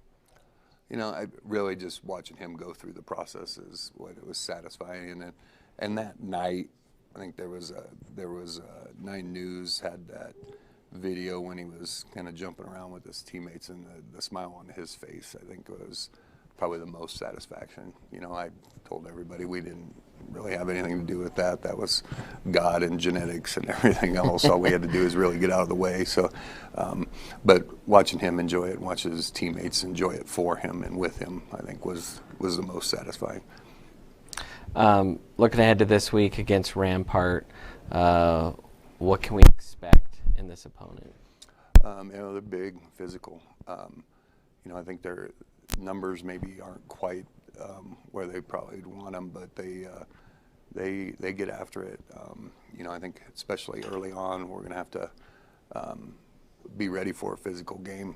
Speaker 24: You know, I really just watching him go through the process is what it was satisfying. And that night, I think there was 9 News had that video when he was kind of jumping around with his teammates and the smile on his face, I think was probably the most satisfaction. I told everybody we didn't really have anything to do with that. That was God and genetics and everything else. All we had to do is really get out of the way. So, but watching him enjoy it, and watching his teammates enjoy it for him and with him, I think was the most satisfying.
Speaker 1: Looking ahead to this week against Rampart, what can we expect in this opponent?
Speaker 24: They're big, physical. I think their numbers maybe aren't quite where they probably want them, but they get after it. I think especially early on, we're going to have to be ready for a physical game.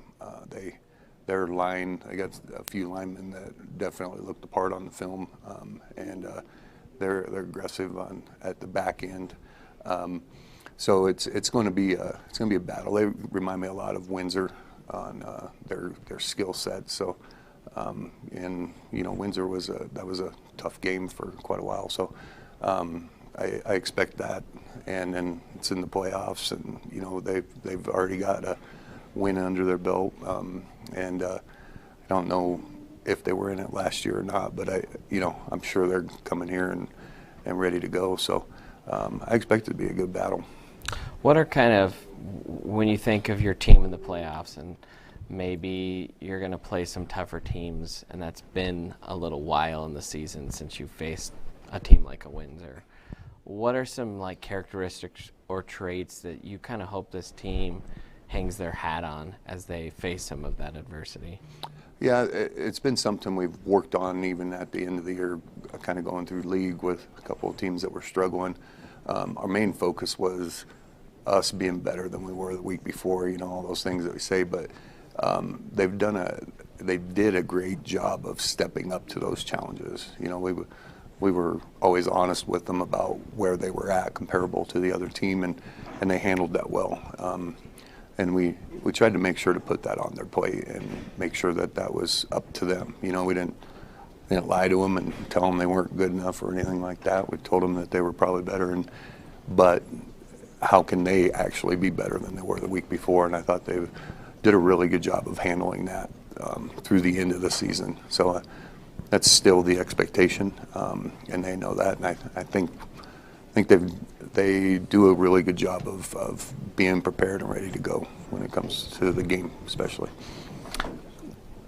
Speaker 24: Their line, I got a few linemen that definitely looked the part on the film, and they're aggressive at the back end. So it's going to be a battle. They remind me a lot of Windsor on their skill set. So, Windsor was a tough game for quite a while. So, I expect that, and then it's in the playoffs, and they've already got a win under their belt, and I don't know if they were in it last year or not, but I'm sure they're coming here and ready to go. So, I expect it to be a good battle.
Speaker 1: What are when you think of your team in the playoffs, and maybe you're going to play some tougher teams, and that's been a little while in the season since you faced a team like a Windsor, what are some characteristics or traits that you kind of hope this team hangs their hat on as they face some of that adversity?
Speaker 24: Yeah, it's been something we've worked on even at the end of the year, kind of going through league with a couple of teams that were struggling. Our main focus was us being better than we were the week before, all those things that we say, but they did a great job of stepping up to those challenges. We were always honest with them about where they were at comparable to the other team, and they handled that well. And we tried to make sure to put that on their plate and make sure that was up to them. We didn't lie to them and tell them they weren't good enough or anything like that. We told them that they were probably better, but how can they actually be better than they were the week before? And I thought they did a really good job of handling that through the end of the season. So that's still the expectation, and they know that. And I think they do a really good job of being prepared and ready to go when it comes to the game, especially.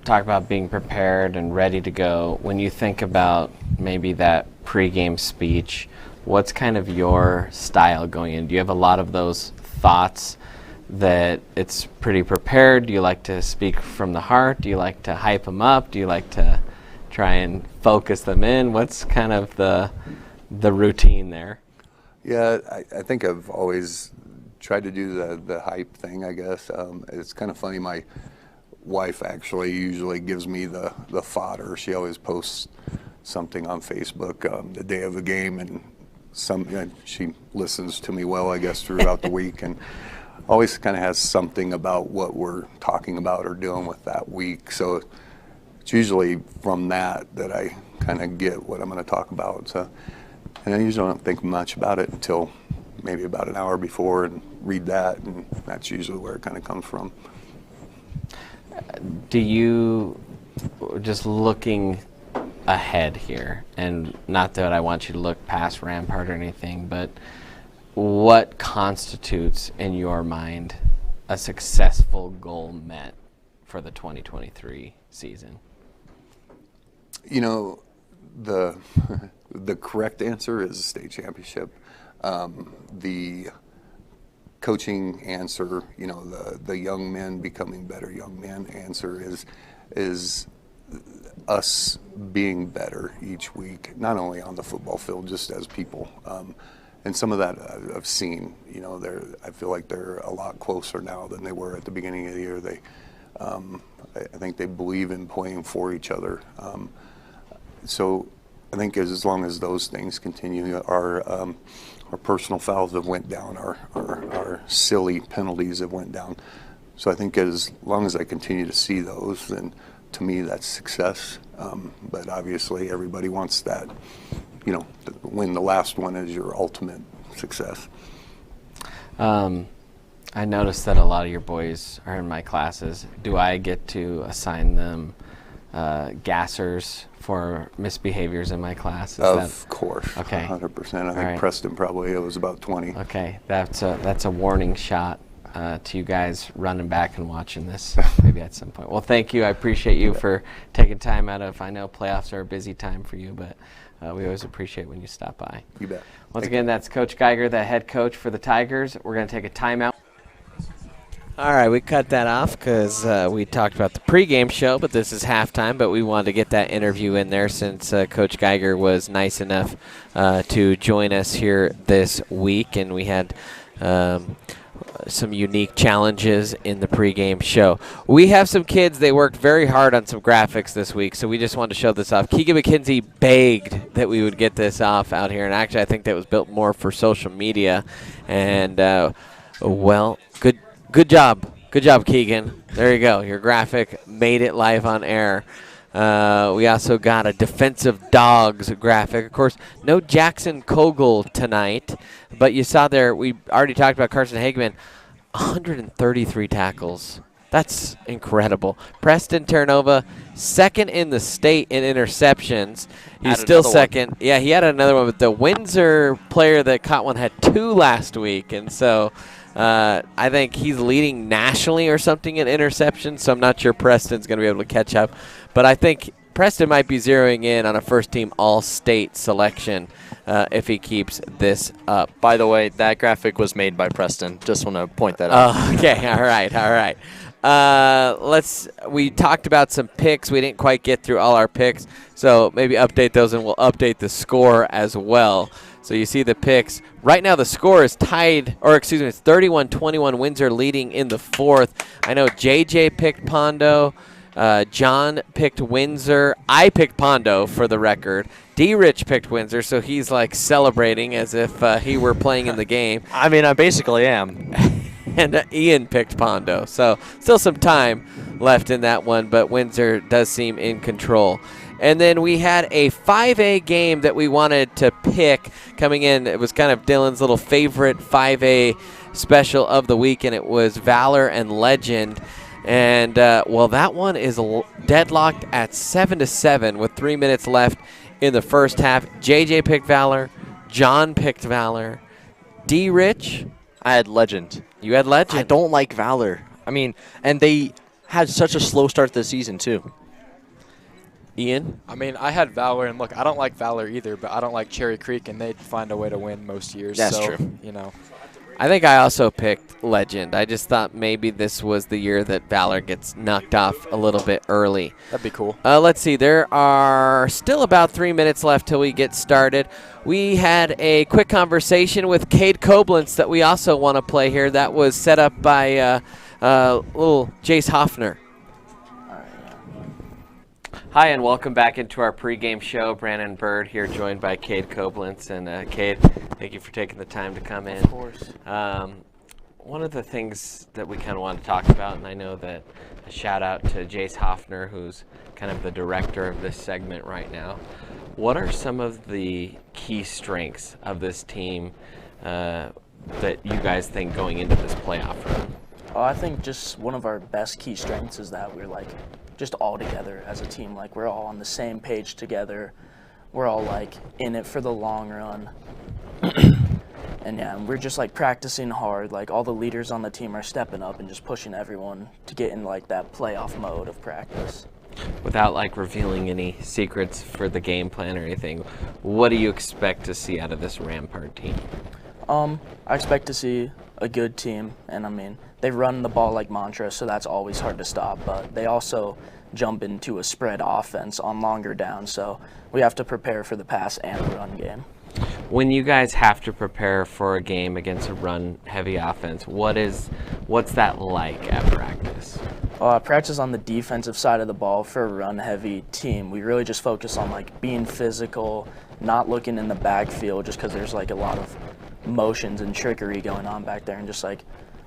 Speaker 1: Talk about being prepared and ready to go. When you think about maybe that pregame speech, what's kind of your style going in? Do you have a lot of those thoughts that it's pretty prepared? Do you like to speak from the heart? Do you like to hype them up? Do you like to try and focus them in? What's kind of the routine there?
Speaker 24: Yeah, I think I've always tried to do the hype thing, I guess. It's kind of funny. My wife actually usually gives me the fodder. She always posts something on Facebook the day of a game, and she listens to me well, I guess, throughout the week, and always kind of has something about what we're talking about or doing with that week. So it's usually from that I kind of get what I'm going to talk about. So, and I usually don't think much about it until maybe about an hour before and read that, and that's usually where it kind of comes from.
Speaker 1: Do you, just looking ahead here, and not that I want you to look past Rampart or anything, but what constitutes in your mind a successful goal met for the 2023 season?
Speaker 24: The correct answer is state championship. The coaching answer, the young men becoming better young men answer is us being better each week, not only on the football field, just as people. And some of that I've seen, I feel like they're a lot closer now than they were at the beginning of the year. I think they believe in playing for each other. So I think as long as those things continue, our personal fouls have went down, our silly penalties have went down. So I think as long as I continue to see those, then to me that's success. But obviously everybody wants that, win the last one is your ultimate success.
Speaker 1: I noticed that a lot of your boys are in my classes. Do I get to assign them gassers for misbehaviors in my class?
Speaker 24: Of course.
Speaker 1: Okay.
Speaker 24: 100%. I think
Speaker 1: right.
Speaker 24: Preston probably it was about 20.
Speaker 1: Okay, that's a warning shot to you guys running back and watching this maybe at some point. Well, thank you. I appreciate you for taking time out of. I know playoffs are a busy time for you, but we always appreciate when you stop by.
Speaker 24: You bet.
Speaker 1: Once again, that's Coach Geiger, the head coach for the Tigers. We're going to take a timeout. All right, we cut that off because we talked about the pregame show, but this is halftime. But we wanted to get that interview in there since Coach Geiger was nice enough to join us here this week, and we had some unique challenges in the pregame show. We have some kids. They worked very hard on some graphics this week, so we just wanted to show this off. Keegan McKenzie begged that we would get this off out here, and actually I think that was built more for social media. And, well, good job. Good job, Keegan. There you go. Your graphic made it live on air. We also got a defensive dogs graphic. Of course, no Jackson Kogel tonight, but you saw there, we already talked about Carson Hageman, 133 tackles. That's incredible. Preston Terranova, second in the state in interceptions. He's still second. Yeah, he had another one, but the Windsor player that caught one had 2 last week, and so I think he's leading nationally or something in interceptions, so I'm not sure Preston's going to be able to catch up. But I think Preston might be zeroing in on a first-team all-state selection if he keeps this up.
Speaker 5: By the way, that graphic was made by Preston. Just want to point that out.
Speaker 1: Okay, all right. We talked about some picks. We didn't quite get through all our picks, so maybe update those, and we'll update the score as well. So you see the picks. Right now the score is tied, or excuse me, it's 31-21, Windsor leading in the 4th. I know JJ picked Pondo. John picked Windsor. I picked Pondo for the record. D-Rich picked Windsor, so he's like celebrating as if he were playing in the game.
Speaker 5: I mean, I basically am.
Speaker 1: And Ian picked Pondo. So still some time left in that one, but Windsor does seem in control. And then we had a 5A game that we wanted to pick coming in. It was kind of Dylan's little favorite 5A special of the week, and it was Valor and Legend. And, well, that one is deadlocked at 7-7 with 3 minutes left in the first half. JJ picked Valor. John picked Valor. D-Rich?
Speaker 5: I had Legend.
Speaker 1: You had Legend.
Speaker 5: I don't like Valor. I mean, and they had such a slow start this season, too.
Speaker 1: Ian?
Speaker 4: I mean, I had Valor, and look, I don't like Valor either, but I don't like Cherry Creek, and they'd find a way to win most years.
Speaker 5: That's
Speaker 4: so,
Speaker 5: true.
Speaker 4: You know.
Speaker 1: I think I also picked Legend. I just thought maybe this was the year that Valor gets knocked off a little bit early.
Speaker 4: That'd be cool.
Speaker 1: Let's see. There are still about 3 minutes left till we get started. We had a quick conversation with Cade Koblenz that we also want to play here. That was set up by little Jace Hoffner. Hi, and welcome back into our pregame show. Brandon Bird here, joined by Cade Koblenz. And Cade, thank you for taking the time to come in.
Speaker 16: Of course.
Speaker 1: One of the things that we kind of want to talk about, and I know that a shout out to Jace Hoffner, who's kind of the director of this segment right now. What are some of the key strengths of this team that you guys think going into this playoff run?
Speaker 2: I think just one of our best key strengths is that we're just all together as a team. We're all on the same page together. We're all in it for the long run. And yeah, we're just practicing hard. All the leaders on the team are stepping up and just pushing everyone to get in that playoff mode of practice.
Speaker 1: Without revealing any secrets for the game plan or anything, what do you expect to see out of this Rampart team?
Speaker 2: I expect to see a good team, and I mean, they run the ball like mantra, so that's always hard to stop, but they also jump into a spread offense on longer downs, so we have to prepare for the pass and the run game.
Speaker 1: When you guys have to prepare for a game against a run-heavy offense, what's that like at practice?
Speaker 2: Practice on the defensive side of the ball for a run-heavy team. We really just focus on being physical, not looking in the backfield, just because there's a lot of motions and trickery going on back there, and just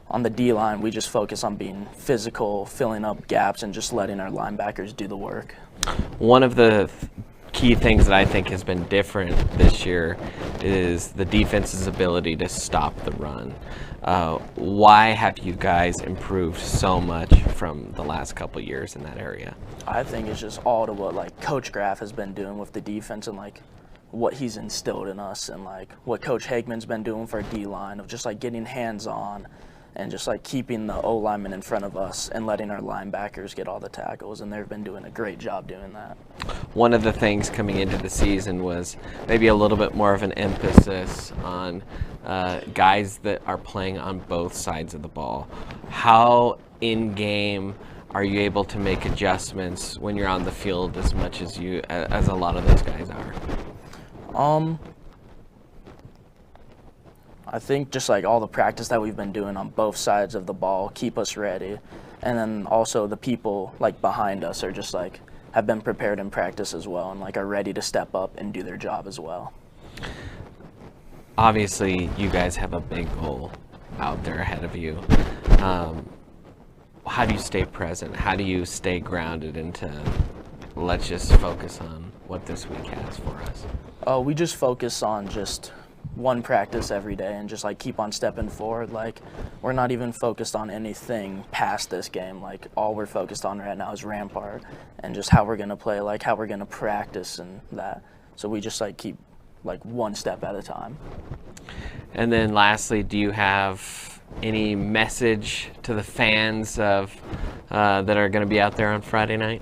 Speaker 2: on the D-line, we just focus on being physical, filling up gaps, and just letting our linebackers do the work.
Speaker 1: One of the key things that I think has been different this year is the defense's ability to stop the run. Why have you guys improved so much from the last couple years in that area?
Speaker 2: I think it's just all to what like Coach Graff has been doing with the defense and like what he's instilled in us, and like what Coach Hagman's been doing for D-line of just like getting hands-on and just like keeping the O-linemen in front of us and letting our linebackers get all the tackles, and they've been doing a great job doing that.
Speaker 1: One of the things coming into the season was maybe a little bit more of an emphasis on guys that are playing on both sides of the ball. How in-game are you able to make adjustments when you're on the field as much as as a lot of those guys are?
Speaker 2: I think just like all the practice that we've been doing on both sides of the ball keep us ready, and then also the people like behind us are just like have been prepared in practice as well and like are ready to step up and do their job as well.
Speaker 1: Obviously, you guys have a big goal out there ahead of you. How do you stay present? How do you stay grounded into let's just focus on what this week has for us?
Speaker 2: We just focus on just one practice every day and just like keep on stepping forward. Like we're not even focused on anything past this game. Like all we're focused on right now is Rampart and just how we're gonna play, like how we're gonna practice and that. So we just like keep like one step at a time.
Speaker 1: And then lastly, do you have any message to the fans of that are going to be out there on Friday night?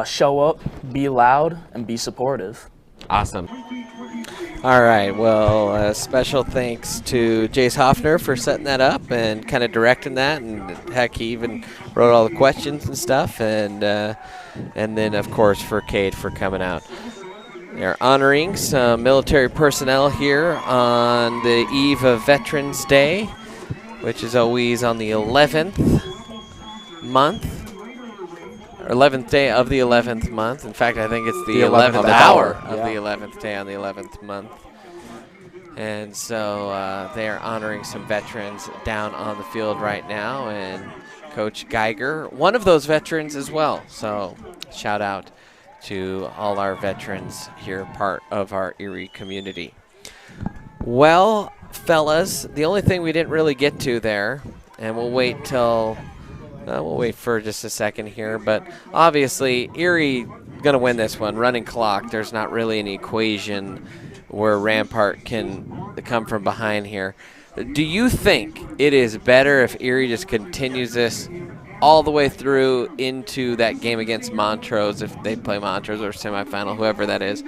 Speaker 2: Show up, be loud, and be supportive.
Speaker 1: Awesome. All right, well, special thanks to Jace Hoffner for setting that up and kind of directing that, and heck, he even wrote all the questions and stuff, and then, of course, for Cade for coming out. They're honoring some military personnel here on the eve of Veterans Day, which is always on the 11th month, or 11th day of the 11th month. In fact, I think it's the 11th hour of the 11th day on the 11th month. And so they are honoring some veterans down on the field right now, and Coach Geiger, one of those veterans as well. So shout out to all our veterans here, part of our Erie community. Well, fellas, the only thing we didn't really get to there, and we'll wait for just a second here, but obviously Erie gonna win this one. Running clock, there's not really an equation where Rampart can come from behind here. Do you think it is better if Erie just continues this all the way through into that game against Montrose, if they play Montrose or semifinal, whoever that is,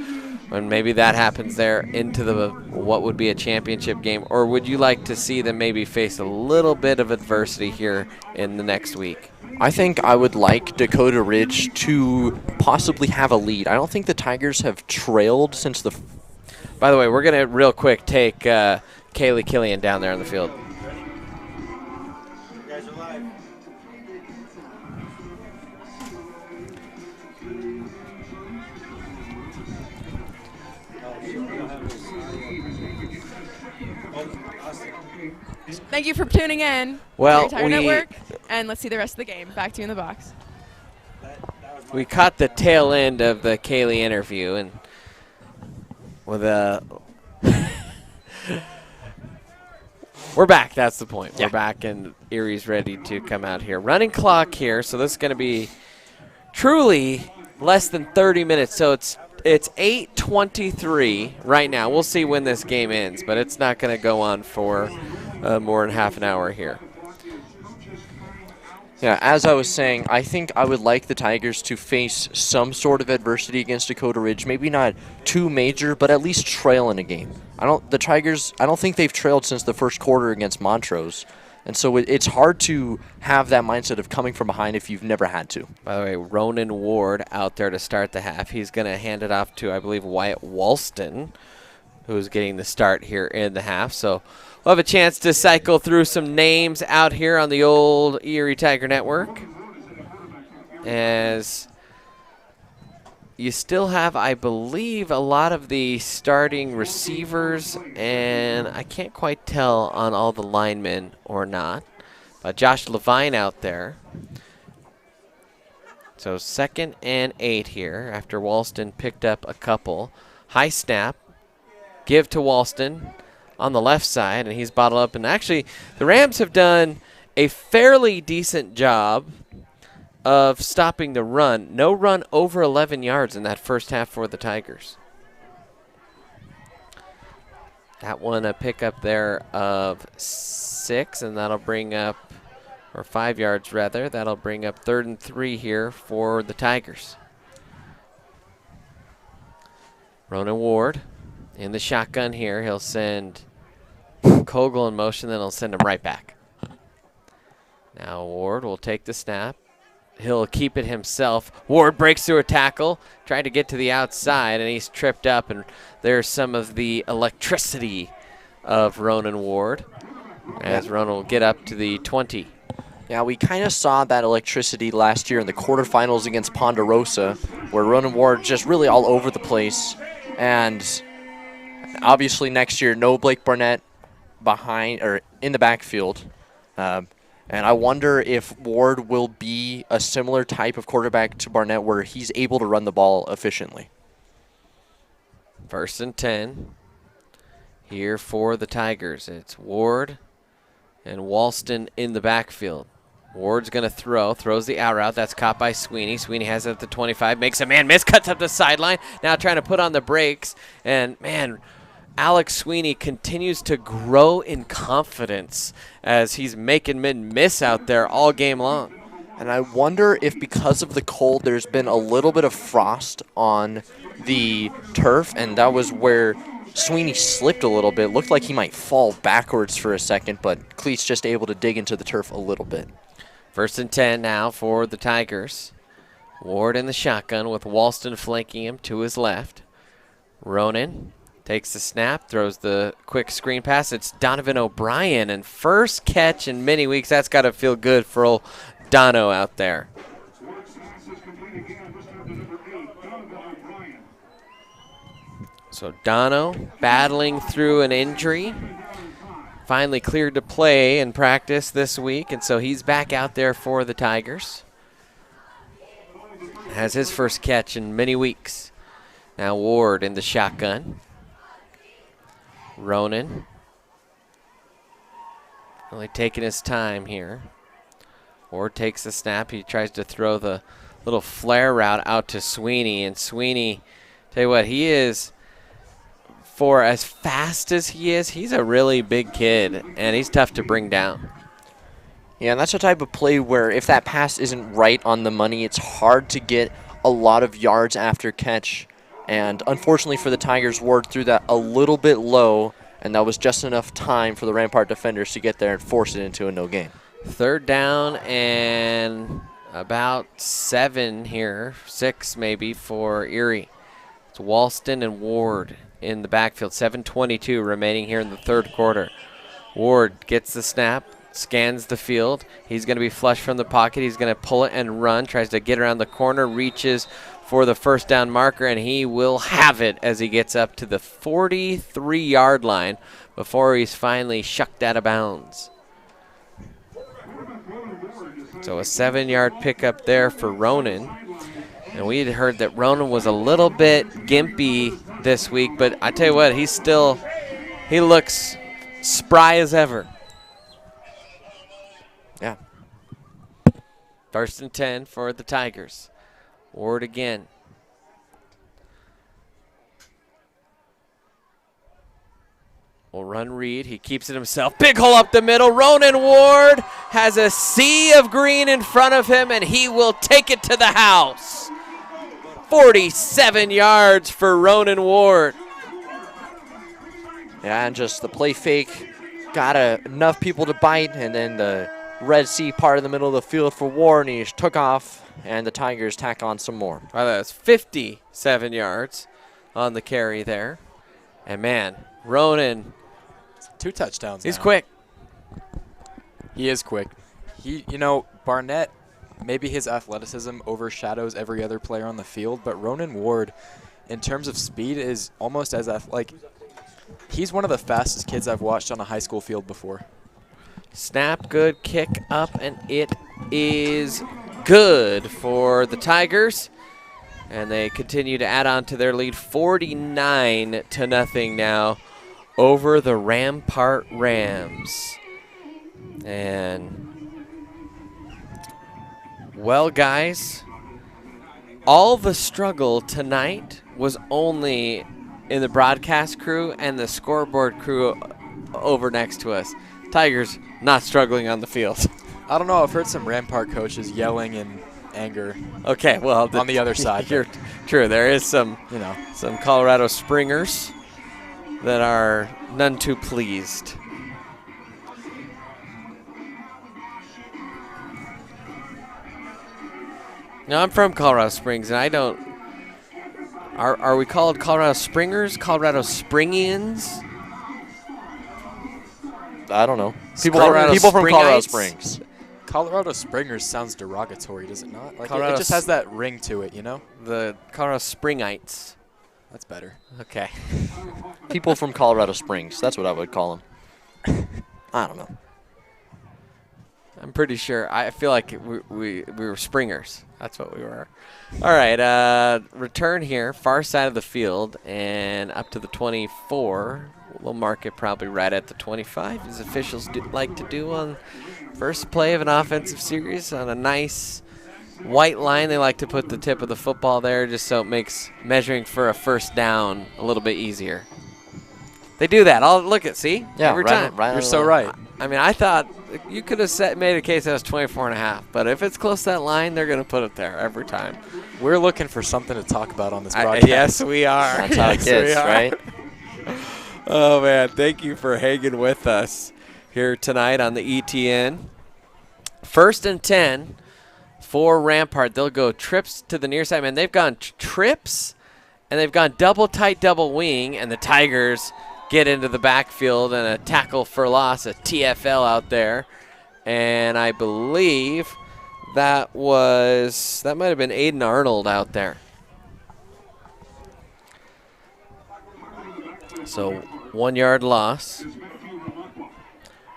Speaker 1: and maybe that happens there into what would be a championship game? Or would you like to see them maybe face a little bit of adversity here in the next week?
Speaker 5: I think I would like Dakota Ridge to possibly have a lead. I don't think the Tigers have trailed since the...
Speaker 1: By the way, we're going to real quick take Kaylee Killian down there on the field.
Speaker 3: Thank you for tuning in.
Speaker 1: Well,
Speaker 3: to Erie Tiger Network, and let's see the rest of the game. Back to you in the box.
Speaker 1: We caught the tail end of the Kaylee interview, and with we're back. That's the point.
Speaker 5: Yeah.
Speaker 1: We're back, and Erie's ready to come out here. Running clock here, so this is going to be truly less than 30 minutes. So it's 8:23 right now. We'll see when this game ends, but it's not going to go on for more than half an hour here.
Speaker 5: Yeah, as I was saying, I think I would like the Tigers to face some sort of adversity against Dakota Ridge. Maybe not too major, but at least trail in a game. I don't think they've trailed since the first quarter against Montrose. And so it's hard to have that mindset of coming from behind if you've never had to.
Speaker 1: By the way, Ronan Ward out there to start the half. He's going to hand it off to, I believe, Wyatt Walston, who's getting the start here in the half. So we'll have a chance to cycle through some names out here on the old Erie Tiger Network, as you still have, I believe, a lot of the starting receivers, and I can't quite tell on all the linemen or not. Josh Levine out there. So 2nd and 8 here after Walston picked up a couple. High snap. Give to Walston on the left side, and he's bottled up. And actually, the Rams have done a fairly decent job of stopping the run. No run over 11 yards in that first half for the Tigers. That one a pickup there of 6, and that'll bring up, or 5 yards rather, that'll bring up 3rd and 3 here for the Tigers. Ronan Ward in the shotgun here. He'll send Kogel in motion, then he'll send him right back. Now Ward will take the snap. He'll keep it himself. Ward breaks through a tackle, trying to get to the outside, and he's tripped up, and there's some of the electricity of Ronan Ward as Ronan will get up to the 20.
Speaker 5: Yeah, we kind of saw that electricity last year in the quarterfinals against Ponderosa, where Ronan Ward just really all over the place. And obviously next year, no Blake Barnett behind or in the backfield. And I wonder if Ward will be a similar type of quarterback to Barnett where he's able to run the ball efficiently.
Speaker 1: 1st and 10 here for the Tigers. It's Ward and Walston in the backfield. Ward's going to throws the out route. That's caught by Sweeney. Sweeney has it at the 25, makes a man miss, cuts up the sideline. Now trying to put on the brakes, and man, Alex Sweeney continues to grow in confidence as he's making men miss out there all game long.
Speaker 5: And I wonder if because of the cold, there's been a little bit of frost on the turf, and that was where Sweeney slipped a little bit. Looked like he might fall backwards for a second, but Cleats just able to dig into the turf a little bit.
Speaker 1: 1st and 10 now for the Tigers. Ward in the shotgun with Walston flanking him to his left. Ronan takes the snap, throws the quick screen pass. It's Donovan O'Brien, and first catch in many weeks. That's got to feel good for old Dono out there. So Dono battling through an injury. Finally cleared to play in practice this week, and so he's back out there for the Tigers. Has his first catch in many weeks. Now Ward in the shotgun. Ronan really taking his time here. Ward takes the snap. He tries to throw the little flare route out to Sweeney, and Sweeney, tell you what, he is, for as fast as he is, he's a really big kid, and he's tough to bring down.
Speaker 5: Yeah, and that's the type of play where if that pass isn't right on the money, it's hard to get a lot of yards after catch. And unfortunately for the Tigers, Ward threw that a little bit low, and that was just enough time for the Rampart defenders to get there and force it into a no gain.
Speaker 1: 3rd down and about 7 here, 6 maybe for Erie. It's Walston and Ward in the backfield. 7:22 remaining here in the 3rd quarter. Ward gets the snap, scans the field. He's going to be flush from the pocket. He's going to pull it and run, tries to get around the corner, reaches for the 1st down marker, and he will have it as he gets up to the 43-yard line before he's finally shucked out of bounds. So a 7-yard pickup there for Ronan. And we had heard that Ronan was a little bit gimpy this week, but I tell you what, he looks spry as ever.
Speaker 5: Yeah.
Speaker 1: 1st and 10 for the Tigers. Ward again. Will run Reed. He keeps it himself. Big hole up the middle. Ronan Ward has a sea of green in front of him, and he will take it to the house. 47 yards for Ronan Ward.
Speaker 5: Yeah, and just the play fake got enough people to bite, and then the Red Sea part of the middle of the field for Ward, and he just took off, and the Tigers tack on some more.
Speaker 1: Wow, that's 57 yards on the carry there. And man, Ronan,
Speaker 4: 2 touchdowns.
Speaker 1: He's
Speaker 4: now.
Speaker 1: quick.
Speaker 4: He is quick. Barnett, maybe his athleticism overshadows every other player on the field, but Ronan Ward, in terms of speed, is almost as he's one of the fastest kids I've watched on a high school field before.
Speaker 1: Snap, good, kick up, and it is good for the Tigers. And they continue to add on to their lead 49-0 now over the Rampart Rams. And, well, guys, all the struggle tonight was only in the broadcast crew and the scoreboard crew over next to us. Tigers not struggling on the field.
Speaker 4: I don't know. I've heard some Rampart coaches yelling in anger.
Speaker 1: Okay, well,
Speaker 4: on the other side.
Speaker 1: You're true. There is some Colorado Springers that are none too pleased. No, I'm from Colorado Springs, and I don't. Are we called Colorado Springers? Colorado Springians?
Speaker 5: I don't know.
Speaker 1: People
Speaker 5: from Colorado Springs.
Speaker 4: Colorado Springers sounds derogatory, does it not? Like
Speaker 1: Colorado
Speaker 4: it just has that ring to it, you know?
Speaker 1: The Colorado Springites.
Speaker 4: That's better.
Speaker 1: Okay.
Speaker 5: People from Colorado Springs. That's what I would call them. I don't know.
Speaker 1: I'm pretty sure. I feel like we were Springers. That's what we were. All right. Return here, far side of the field, and up to the 24. We'll mark it probably right at the 25, as officials like to do on first play of an offensive series. On a nice white line, they like to put the tip of the football there just so it makes measuring for a first down a little bit easier. They do that. Look at, see?
Speaker 5: Yeah,
Speaker 1: every time.
Speaker 5: Right
Speaker 4: You're so right.
Speaker 1: I mean, I thought you could have made a case that was 24.5, but if it's close to that line, they're going to put it there every time.
Speaker 4: We're looking for something to talk about on this broadcast.
Speaker 1: Yes, we are.
Speaker 5: That's how it gets, right?
Speaker 1: Oh, man, thank you for hanging with us here tonight on the ETN. 1st and 10 for Rampart. They'll go trips to the near side. Man, they've gone trips, and they've gone double tight, double wing, and the Tigers get into the backfield and a tackle for loss, a TFL out there. And I believe that might have been Aiden Arnold out there. So 1 yard loss.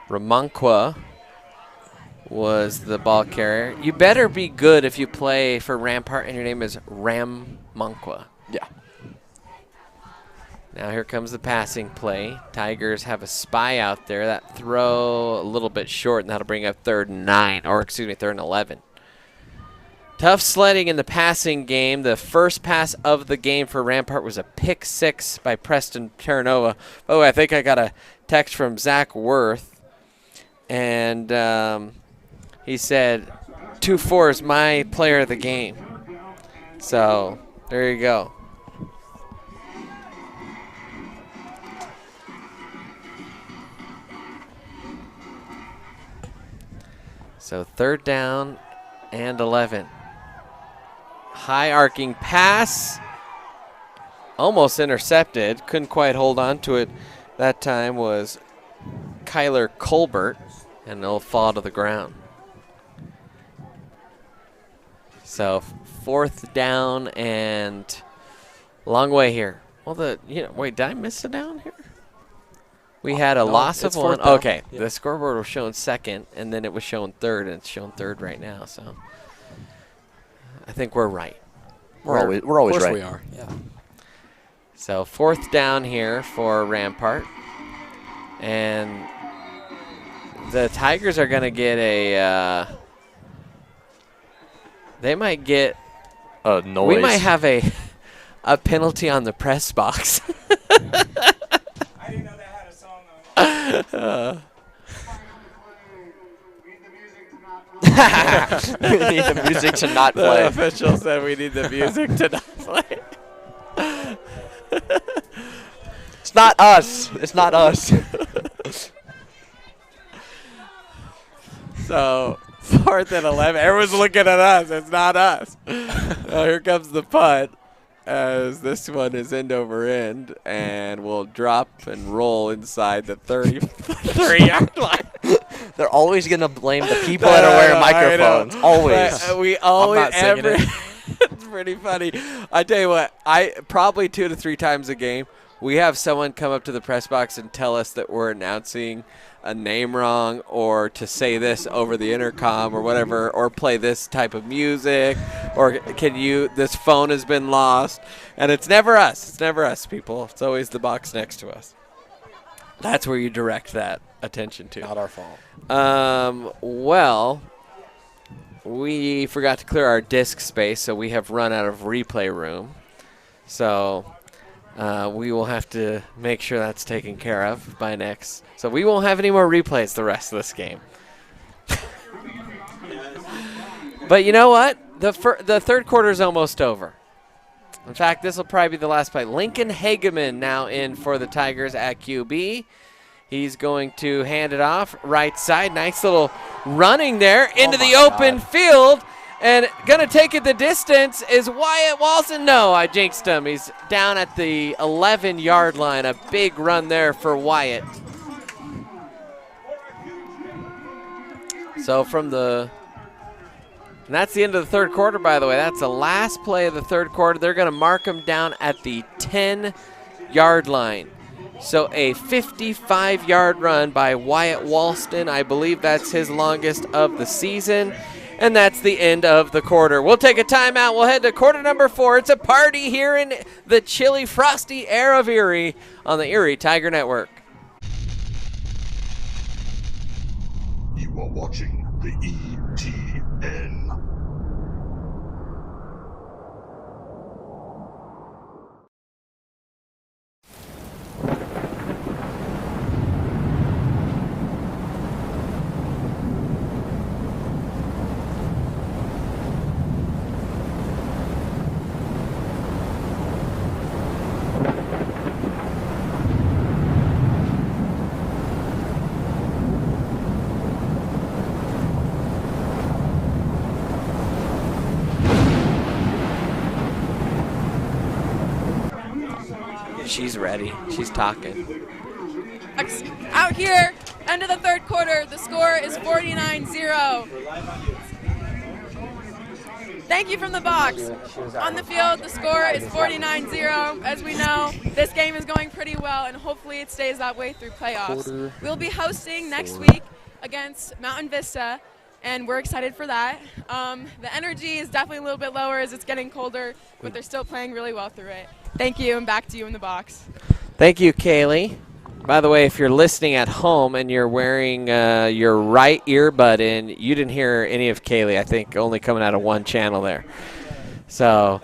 Speaker 1: Ramonqua was the ball carrier. You better be good if you play for Rampart and your name is Ramonqua.
Speaker 5: Yeah.
Speaker 1: Now here comes the passing play. Tigers have a spy out there. That throw a little bit short, and that'll bring up 3rd and 3rd and 11. Tough sledding in the passing game. The first pass of the game for Rampart was a pick 6 by Preston Terranova. By the way, I think I got a text from Zach Worth, and he said 2-4 is my player of the game. So there you go. So 3rd down and 11. High arcing pass. Almost intercepted. Couldn't quite hold on to it. That time was Kyler Colbert, and it'll fall to the ground. So 4th down and long way here. Well, wait, did I miss a down here? We had a loss of 1. Okay, yeah. The scoreboard was showing 2nd, and then it was showing 3rd, and it's showing 3rd right now. So I think we're right.
Speaker 5: We're always right.
Speaker 4: Of course we are. Yeah.
Speaker 1: So 4th down here for Rampart, and the Tigers are going to get they might get
Speaker 5: a noise.
Speaker 1: We might have a penalty on the press box.
Speaker 15: I didn't know that had a song on it.
Speaker 5: We need the music to not play.
Speaker 1: The official said we need the music to not play.
Speaker 5: It's not us. It's not us.
Speaker 1: So 4th and 11. Everyone's looking at us. It's not us. Here comes the punt, as this one is end over end, and will drop and roll inside the 33-yard line.
Speaker 5: They're always going to blame the people that are wearing microphones. Always.
Speaker 1: We always.
Speaker 4: I'm not singing it.
Speaker 1: It's pretty funny. I tell you what, probably 2 to 3 times a game, we have someone come up to the press box and tell us that we're announcing a name wrong or to say this over the intercom or whatever, or play this type of music, or this phone has been lost. And it's never us. It's never us, people. It's always the box next to us. That's where you direct that attention to.
Speaker 4: Not our fault.
Speaker 1: Well, we forgot to clear our disk space, so we have run out of replay room. So we will have to make sure that's taken care of by next. So we won't have any more replays the rest of this game. But you know what? The third quarter is almost over. In fact, this will probably be the last play. Lincoln Hageman now in for the Tigers at QB. He's going to hand it off right side. Nice little running there into the open field. And going to take it the distance is Wyatt Walson. No, I jinxed him. He's down at the 11-yard line. A big run there for Wyatt. So and that's the end of the third quarter, by the way. That's the last play of the third quarter. They're going to mark him down at the 10-yard line. So a 55-yard run by Wyatt Walston. I believe that's his longest of the season. And that's the end of the quarter. We'll take a timeout. We'll head to quarter number 4. It's a party here in the chilly, frosty air of Erie on the Erie Tiger Network.
Speaker 7: You are watching the ETN.
Speaker 1: She's ready. She's talking.
Speaker 3: Out here, end of the third quarter. The score is 49-0. Thank you from the box. On the field, the score is 49-0. As we know, this game is going pretty well, and hopefully it stays that way through playoffs. We'll be hosting next week against Mountain Vista, and we're excited for that. The energy is definitely a little bit lower as it's getting colder, but they're still playing really well through it. Thank you, and back to you in the box.
Speaker 1: Thank you, Kaylee. By the way, if you're listening at home and you're wearing your right earbud in, you didn't hear any of Kaylee. I think only coming out of one channel there. So,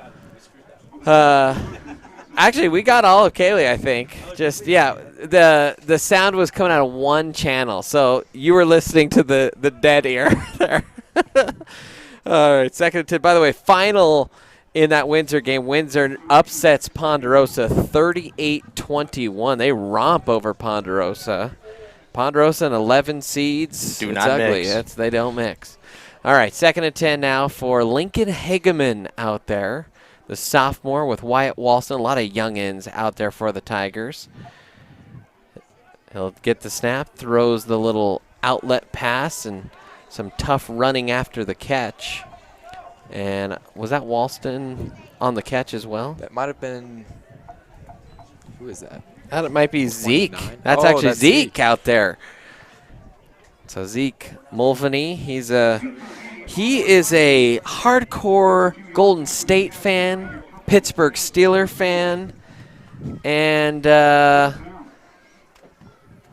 Speaker 1: actually, we got all of Kaylee, I think. Just, yeah, the sound was coming out of one channel. So you were listening to the dead ear there. All right, second and 10. By the way, final in that Windsor game. Windsor upsets Ponderosa 38-21. They romp over Ponderosa. Ponderosa and 11 seeds.
Speaker 5: Do
Speaker 1: it's
Speaker 5: not
Speaker 1: ugly.
Speaker 5: mix.
Speaker 1: They don't mix. All right, second and 10 now for Lincoln Hageman out there. The sophomore with Wyatt Walston. A lot of youngins out there for the Tigers. He'll get the snap, throws the little outlet pass, and some tough running after the catch. And was that Walston on the catch as well?
Speaker 4: That might have been. Who is that?
Speaker 1: That might be Zeke.
Speaker 4: 29.
Speaker 1: That's
Speaker 4: Oh,
Speaker 1: actually
Speaker 4: that's
Speaker 1: Zeke
Speaker 4: Zeke.
Speaker 1: out there. So Zeke Mulvaney, he is a hardcore Golden State fan, Pittsburgh Steeler fan, and I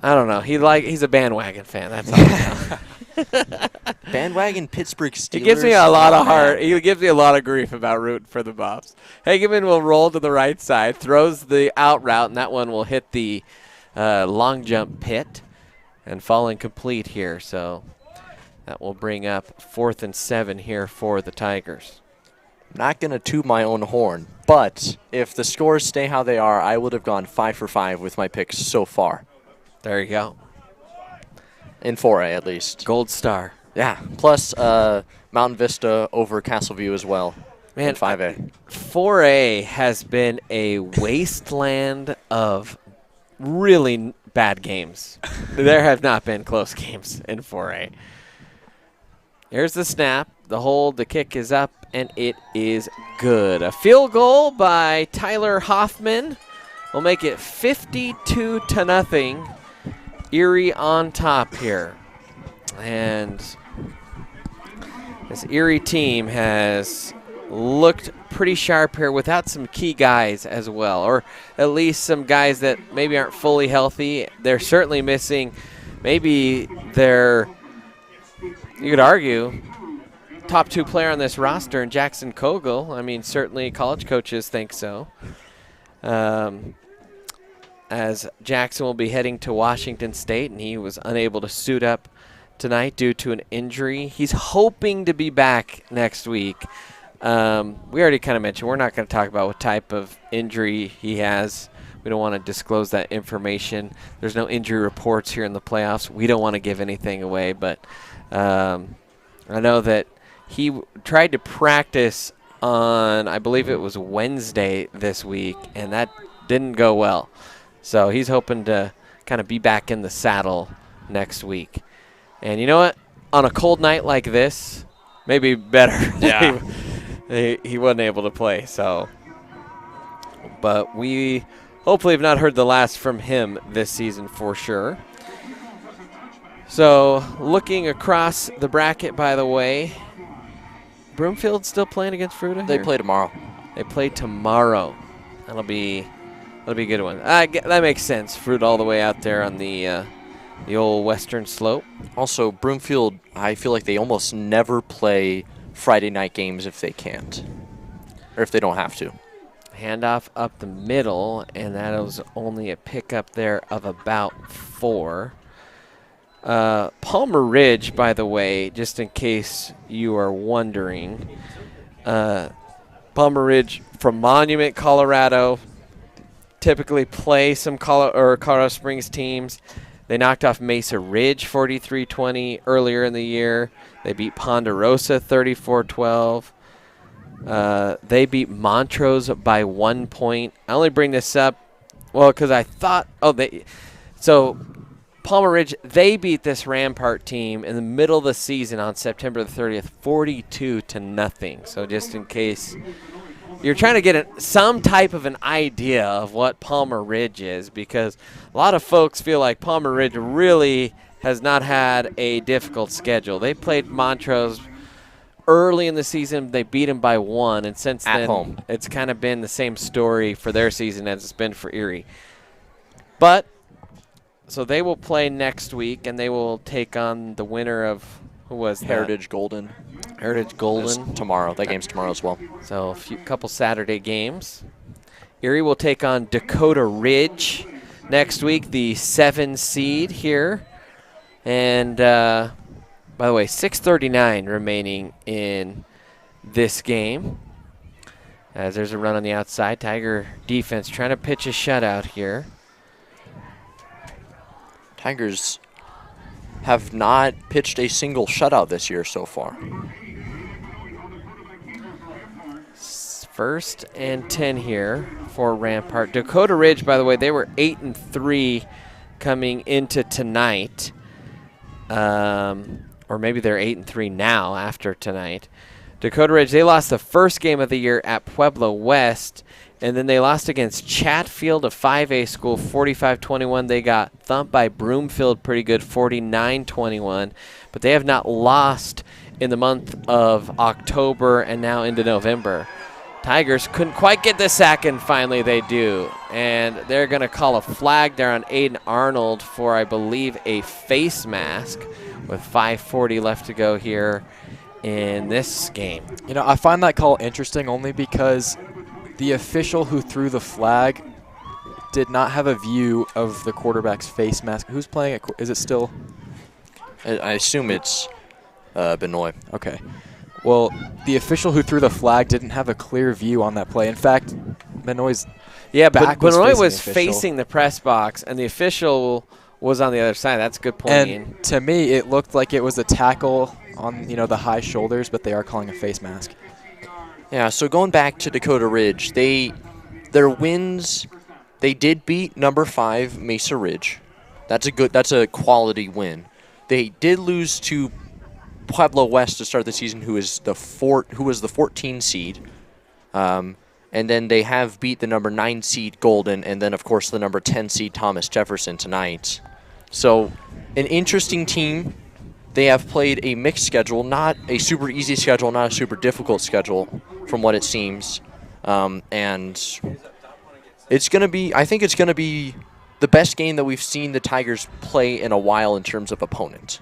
Speaker 1: don't know. He's a bandwagon fan. That's all I know.
Speaker 5: Bandwagon Pittsburgh Steelers.
Speaker 1: He gives me a lot of heart. He gives me a lot of grief about rooting for the Buffs. Hageman will roll to the right side, throws the out route, and that one will hit the long jump pit and fall incomplete here. So that will bring up 4th and 7 here for the Tigers.
Speaker 5: Not going to toot my own horn, but if the scores stay how they are, I would have gone 5 for 5 with my picks so far.
Speaker 1: There you go.
Speaker 5: In 4A at least.
Speaker 1: Gold star.
Speaker 5: Yeah. Plus Mountain Vista over Castleview as well.
Speaker 1: Man,
Speaker 5: in 5A.
Speaker 1: 4A has been a wasteland of really bad games. There have not been close games in 4A. Here's the snap. The hold, the kick is up, and it is good. A field goal by Tyler Hoffman will make it 52-0. Erie on top here. And this Erie team has looked pretty sharp here without some key guys as well, or at least some guys that maybe aren't fully healthy. They're certainly missing maybe their, you could argue, top 2 player on this roster in Jackson Kogel. I mean, certainly college coaches think so. As Jackson will be heading to Washington State, and he was unable to suit up tonight due to an injury. He's hoping to be back next week. We already kind of mentioned we're not going to talk about what type of injury he has. We don't want to disclose that information. There's no injury reports here in the playoffs. We don't want to give anything away, but I know that he tried to practice on, I believe it was Wednesday this week, and that didn't go well. So he's hoping to kind of be back in the saddle next week. And you know what? On a cold night like this, maybe better.
Speaker 5: Yeah.
Speaker 1: he wasn't able to play. So, but we hopefully have not heard the last from him this season for sure. So looking across the bracket, by the way, Broomfield still playing against Fruita?
Speaker 5: They play tomorrow.
Speaker 1: They play tomorrow. That'll be a good one. That makes sense. Fruita all the way out there on the old western slope.
Speaker 5: Also, Broomfield, I feel like they almost never play Friday night games if they can't, or if they don't have to.
Speaker 1: Handoff up the middle, and that was only a pickup there of about 4. Palmer Ridge, by the way, just in case you are wondering, Palmer Ridge from Monument, Colorado, typically play some Colorado Springs teams. They knocked off Mesa Ridge 43-20 earlier in the year. They beat Ponderosa 34-12. They beat Montrose by 1 point. I only bring this up, well, because I thought, so Palmer Ridge, they beat this Rampart team in the middle of the season on September the 30th, 42-0. So just in case you're trying to get some type of an idea of what Palmer Ridge is, because a lot of folks feel like Palmer Ridge really has not had a difficult schedule. They played Montrose early in the season. They beat them by 1, and since then
Speaker 5: home,
Speaker 1: it's kind of been the same story for their season as it's been for Erie. But so they will play next week, and they will take on the winner of, who was that?
Speaker 5: Heritage Golden.
Speaker 1: Heritage Golden.
Speaker 5: It's tomorrow. That game's tomorrow as well.
Speaker 1: So a couple Saturday games. Erie will take on Dakota Ridge next week, the 7 seed here. And by the way, 6:39 remaining in this game. As there's a run on the outside. Tiger defense trying to pitch a shutout here.
Speaker 5: Tigers have not pitched a single shutout this year so far.
Speaker 1: 1st and 10 here for Rampart. Dakota Ridge, by the way, they were 8-3 coming into tonight. Or maybe they're 8-3 now after tonight. Dakota Ridge, they lost the first game of the year at Pueblo West, and then they lost against Chatfield, a 5A school, 45-21. They got thumped by Broomfield pretty good, 49-21. But they have not lost in the month of October and now into November. Tigers couldn't quite get the sack, and finally they do. And they're going to call a flag there on Aiden Arnold for, I believe, a face mask with 5:40 left to go here in this game.
Speaker 4: You know, I find that call interesting only because the official who threw the flag did not have a view of the quarterback's face mask. Who's playing it? Is it still?
Speaker 5: I assume it's Benoit.
Speaker 4: Okay. Well, the official who threw the flag didn't have a clear view on that play. In fact, Benoit's back
Speaker 1: Benoit was
Speaker 4: facing
Speaker 1: facing the press box, and the official was on the other side. That's a good point,
Speaker 4: and
Speaker 1: Ian.
Speaker 4: To me, it looked like it was a tackle on the high shoulders, but they are calling a face mask.
Speaker 5: Yeah, so going back to Dakota Ridge, their wins, they did beat number 5 Mesa Ridge. That's a quality win. They did lose to Pueblo West to start the season, who was the 14 seed. And then they have beat the number 9 seed Golden, and then of course the number 10 seed Thomas Jefferson tonight. So an interesting team. They have played a mixed schedule, not a super easy schedule, not a super difficult schedule from what it seems. And it's going to be, I think it's going to be the best game that we've seen the Tigers play in a while in terms of opponent.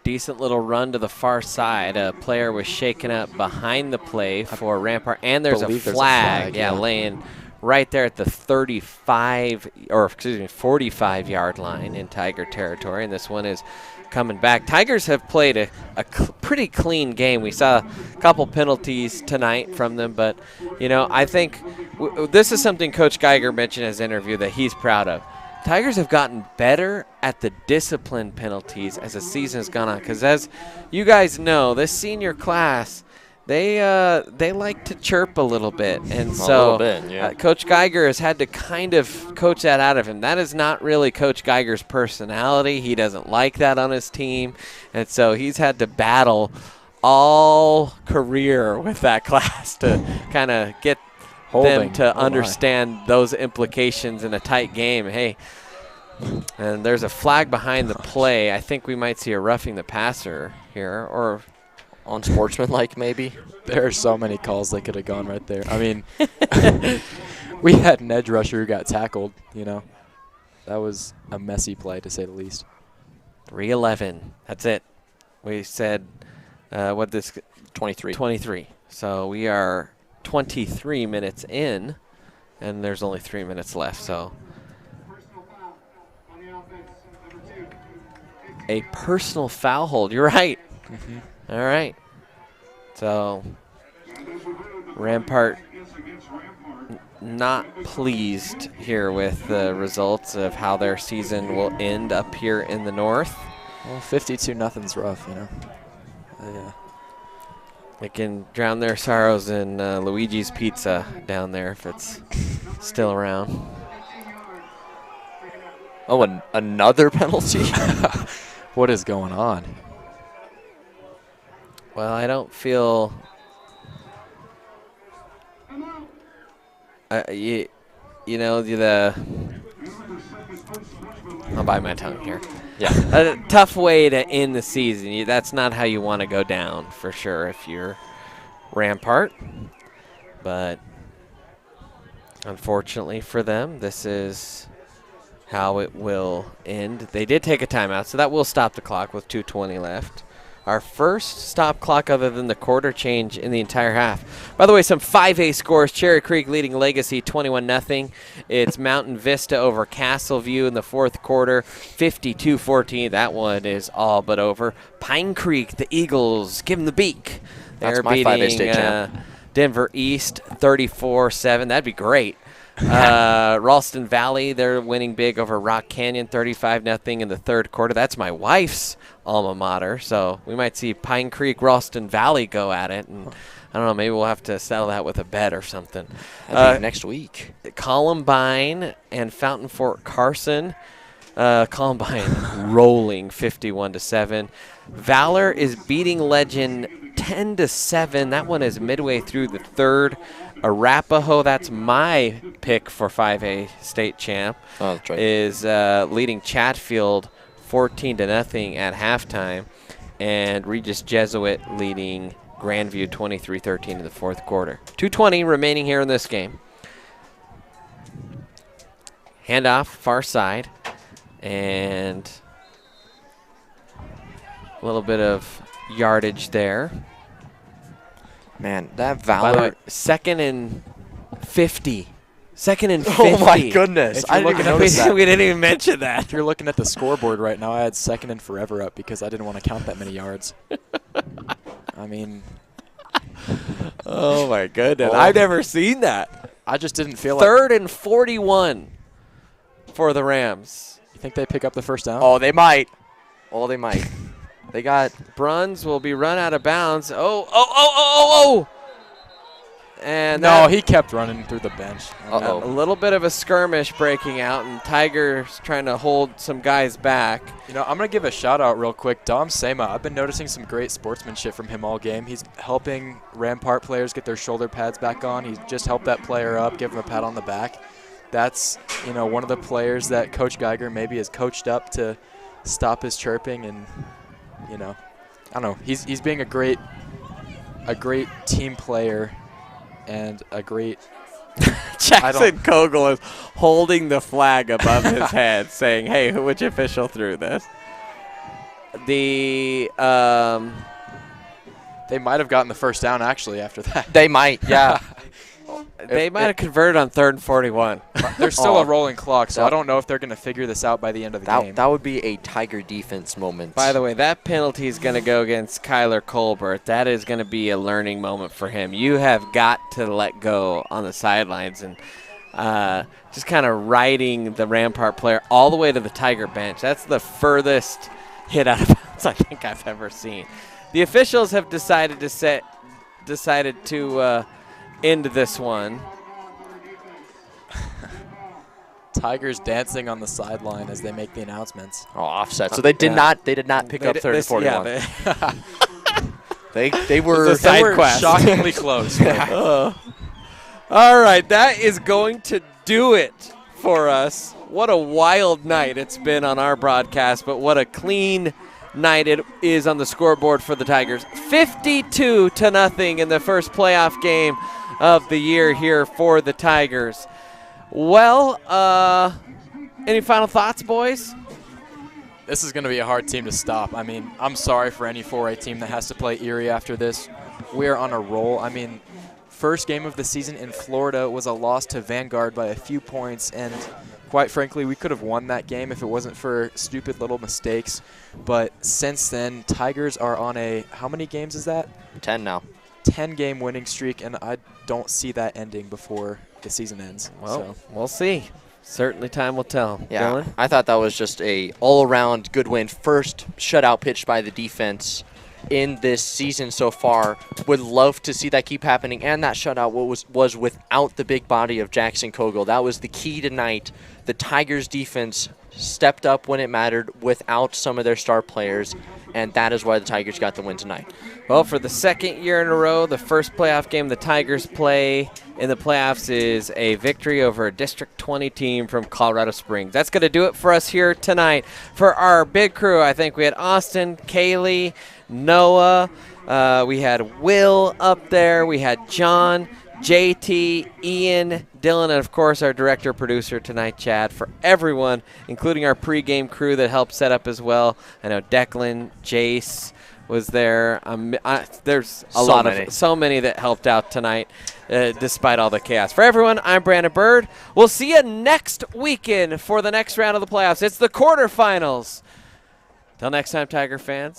Speaker 1: Decent little run to the far side. A player was shaken up behind the play for Rampart, and there's a flag. Yeah, laying right there at the 45-yard line in Tiger territory, and this one is coming back. Tigers have played a pretty clean game. We saw a couple penalties tonight from them, but, you know, I think this is something Coach Geiger mentioned in his interview that he's proud of. Tigers have gotten better at the discipline penalties as the season has gone on, because as you guys know, this senior class, they like to chirp a little bit, and so Coach Geiger has had to kind of coach that out of him. That is not really Coach Geiger's personality. He doesn't like that on his team, and so he's had to battle all career with that class to kind of get them to understand those implications in a tight game. Hey, and there's a flag behind the play. I think we might see a roughing the passer here, or
Speaker 5: unsportsmanlike maybe.
Speaker 4: There are so many calls that could have gone right there. I mean, we had an edge rusher who got tackled, you know. That was a messy play, to say the least.
Speaker 1: 3:11. That's it. We said, 23. 23. So we are 23 minutes in, and there's only 3 minutes left. So a personal foul hold. You're right. All right. So Rampart not pleased here with the results of how their season will end up here in the north.
Speaker 4: Well, 52-0's rough, you know. Yeah.
Speaker 1: They can drown their sorrows in Luigi's Pizza down there if it's still around.
Speaker 5: Oh, another penalty?
Speaker 4: What is going on?
Speaker 1: Well, I don't feel you know, I'll bite my tongue here.
Speaker 5: Yeah.
Speaker 1: A tough way to end the season. That's not how you want to go down, for sure, if you're Rampart. But unfortunately for them, this is how it will end. They did take a timeout, so that will stop the clock with 2:20 left. Our first stop clock other than the quarter change in the entire half. By the way, some 5A scores. Cherry Creek leading Legacy 21-0. It's Mountain Vista over Castleview in the fourth quarter, 52-14. That one is all but over. Pine Creek, the Eagles, give them the beak. They're
Speaker 5: my 5A state
Speaker 1: beating
Speaker 5: champ.
Speaker 1: Denver East 34-7. That'd be great. Ralston Valley, they're winning big over Rock Canyon 35-0 in the third quarter. That's my wife's alma mater, so we might see Pine Creek, Ralston Valley go at it, and I don't know, maybe we'll have to settle that with a bet or something.
Speaker 5: Next week.
Speaker 1: Columbine and Fountain Fort Carson. Columbine rolling 51-7. Valor is beating Legend 10-7. That one is midway through the third. Arapahoe, that's my pick for 5A state champ, is leading Chatfield 14-0 at halftime, and Regis Jesuit leading Grandview 23-13 in the fourth quarter. 2:20 remaining here in this game. Handoff, far side, and a little bit of yardage there.
Speaker 5: Man, that
Speaker 1: By the way,
Speaker 5: Valor.
Speaker 1: second and 50. Second and 50.
Speaker 5: Oh, my goodness.
Speaker 4: I didn't even notice that.
Speaker 1: We didn't even mention that.
Speaker 4: If you're looking at the scoreboard right now, I had second and forever up because I didn't want to count that many yards. I mean.
Speaker 1: Oh, my goodness. I've never seen that.
Speaker 4: I just didn't feel
Speaker 1: Third and 41 for the Rams.
Speaker 4: You think they pick up the first down?
Speaker 5: Oh, they might. Oh, they might. They got
Speaker 1: Bruns will be run out of bounds. Oh. And
Speaker 4: no, he kept running through the bench.
Speaker 1: A little bit of a skirmish breaking out, and Tigers trying to hold some guys back.
Speaker 4: You know, I'm going to give a shout-out real quick. Dom Sema, I've been noticing some great sportsmanship from him all game. He's helping Rampart players get their shoulder pads back on. He just helped that player up, give him a pat on the back. that's, one of the players that Coach Geiger maybe has coached up to stop his chirping, and, I don't know. He's being a great team player and a great
Speaker 1: Jackson Kogel is holding the flag above his head saying, hey, which official threw this? They
Speaker 4: might have gotten the first down, actually, after that.
Speaker 5: They might, yeah.
Speaker 1: They might have converted on 3rd and 41.
Speaker 4: There's still a rolling clock, so I don't know if they're going to figure this out by the end of the game.
Speaker 5: That would be a Tiger defense moment.
Speaker 1: By the way, that penalty is going to go against Kyler Colbert. That is going to be a learning moment for him. You have got to let go on the sidelines and just kind of riding the Rampart player all the way to the Tiger bench. That's the furthest hit out of bounds I think I've ever seen. The officials have decided to end this one.
Speaker 4: Tigers dancing on the sideline as they make the announcements.
Speaker 5: Oh, offset. So they did not pick up 3rd and 41.
Speaker 1: Yeah,
Speaker 5: they were
Speaker 4: shockingly close.
Speaker 1: All right, that is going to do it for us. What a wild night it's been on our broadcast, but what a clean night it is on the scoreboard for the Tigers. 52-0 in the first playoff game of the year here for the Tigers. Well, any final thoughts, boys?
Speaker 4: This is going to be a hard team to stop. I mean, I'm sorry for any 4A team that has to play Erie after this. We're on a roll. I mean, first game of the season in Florida was a loss to Vanguard by a few points, and quite frankly, we could have won that game if it wasn't for stupid little mistakes. But since then, Tigers are on a, how many games is that?
Speaker 5: 10 now.
Speaker 4: 10-game winning streak, and I don't see that ending before the season ends.
Speaker 1: Well, we'll see. Certainly time will tell.
Speaker 5: Yeah,
Speaker 1: Dylan?
Speaker 5: I thought that was just a all-around good win. First shutout pitch by the defense in this season so far. Would love to see that keep happening, and that shutout was without the big body of Jackson Kogel. That was the key tonight. The Tigers defense stepped up when it mattered without some of their star players, and that is why the Tigers got the win tonight.
Speaker 1: Well, for the second year in a row, the first playoff game the Tigers play in the playoffs is a victory over a District 20 team from Colorado Springs. That's going to do it for us here tonight. For our big crew, I think we had Austin, Kaylee, Noah, we had Will up there, we had John, JT, Ian, Dylan, and of course our director producer tonight, Chad. For everyone, including our pregame crew that helped set up as well. I know Declan, Jace was there. There's so many that helped out tonight, despite all the chaos. For everyone, I'm Brandon Bird. We'll see you next weekend for the next round of the playoffs. It's the quarterfinals. Till next time, Tiger fans.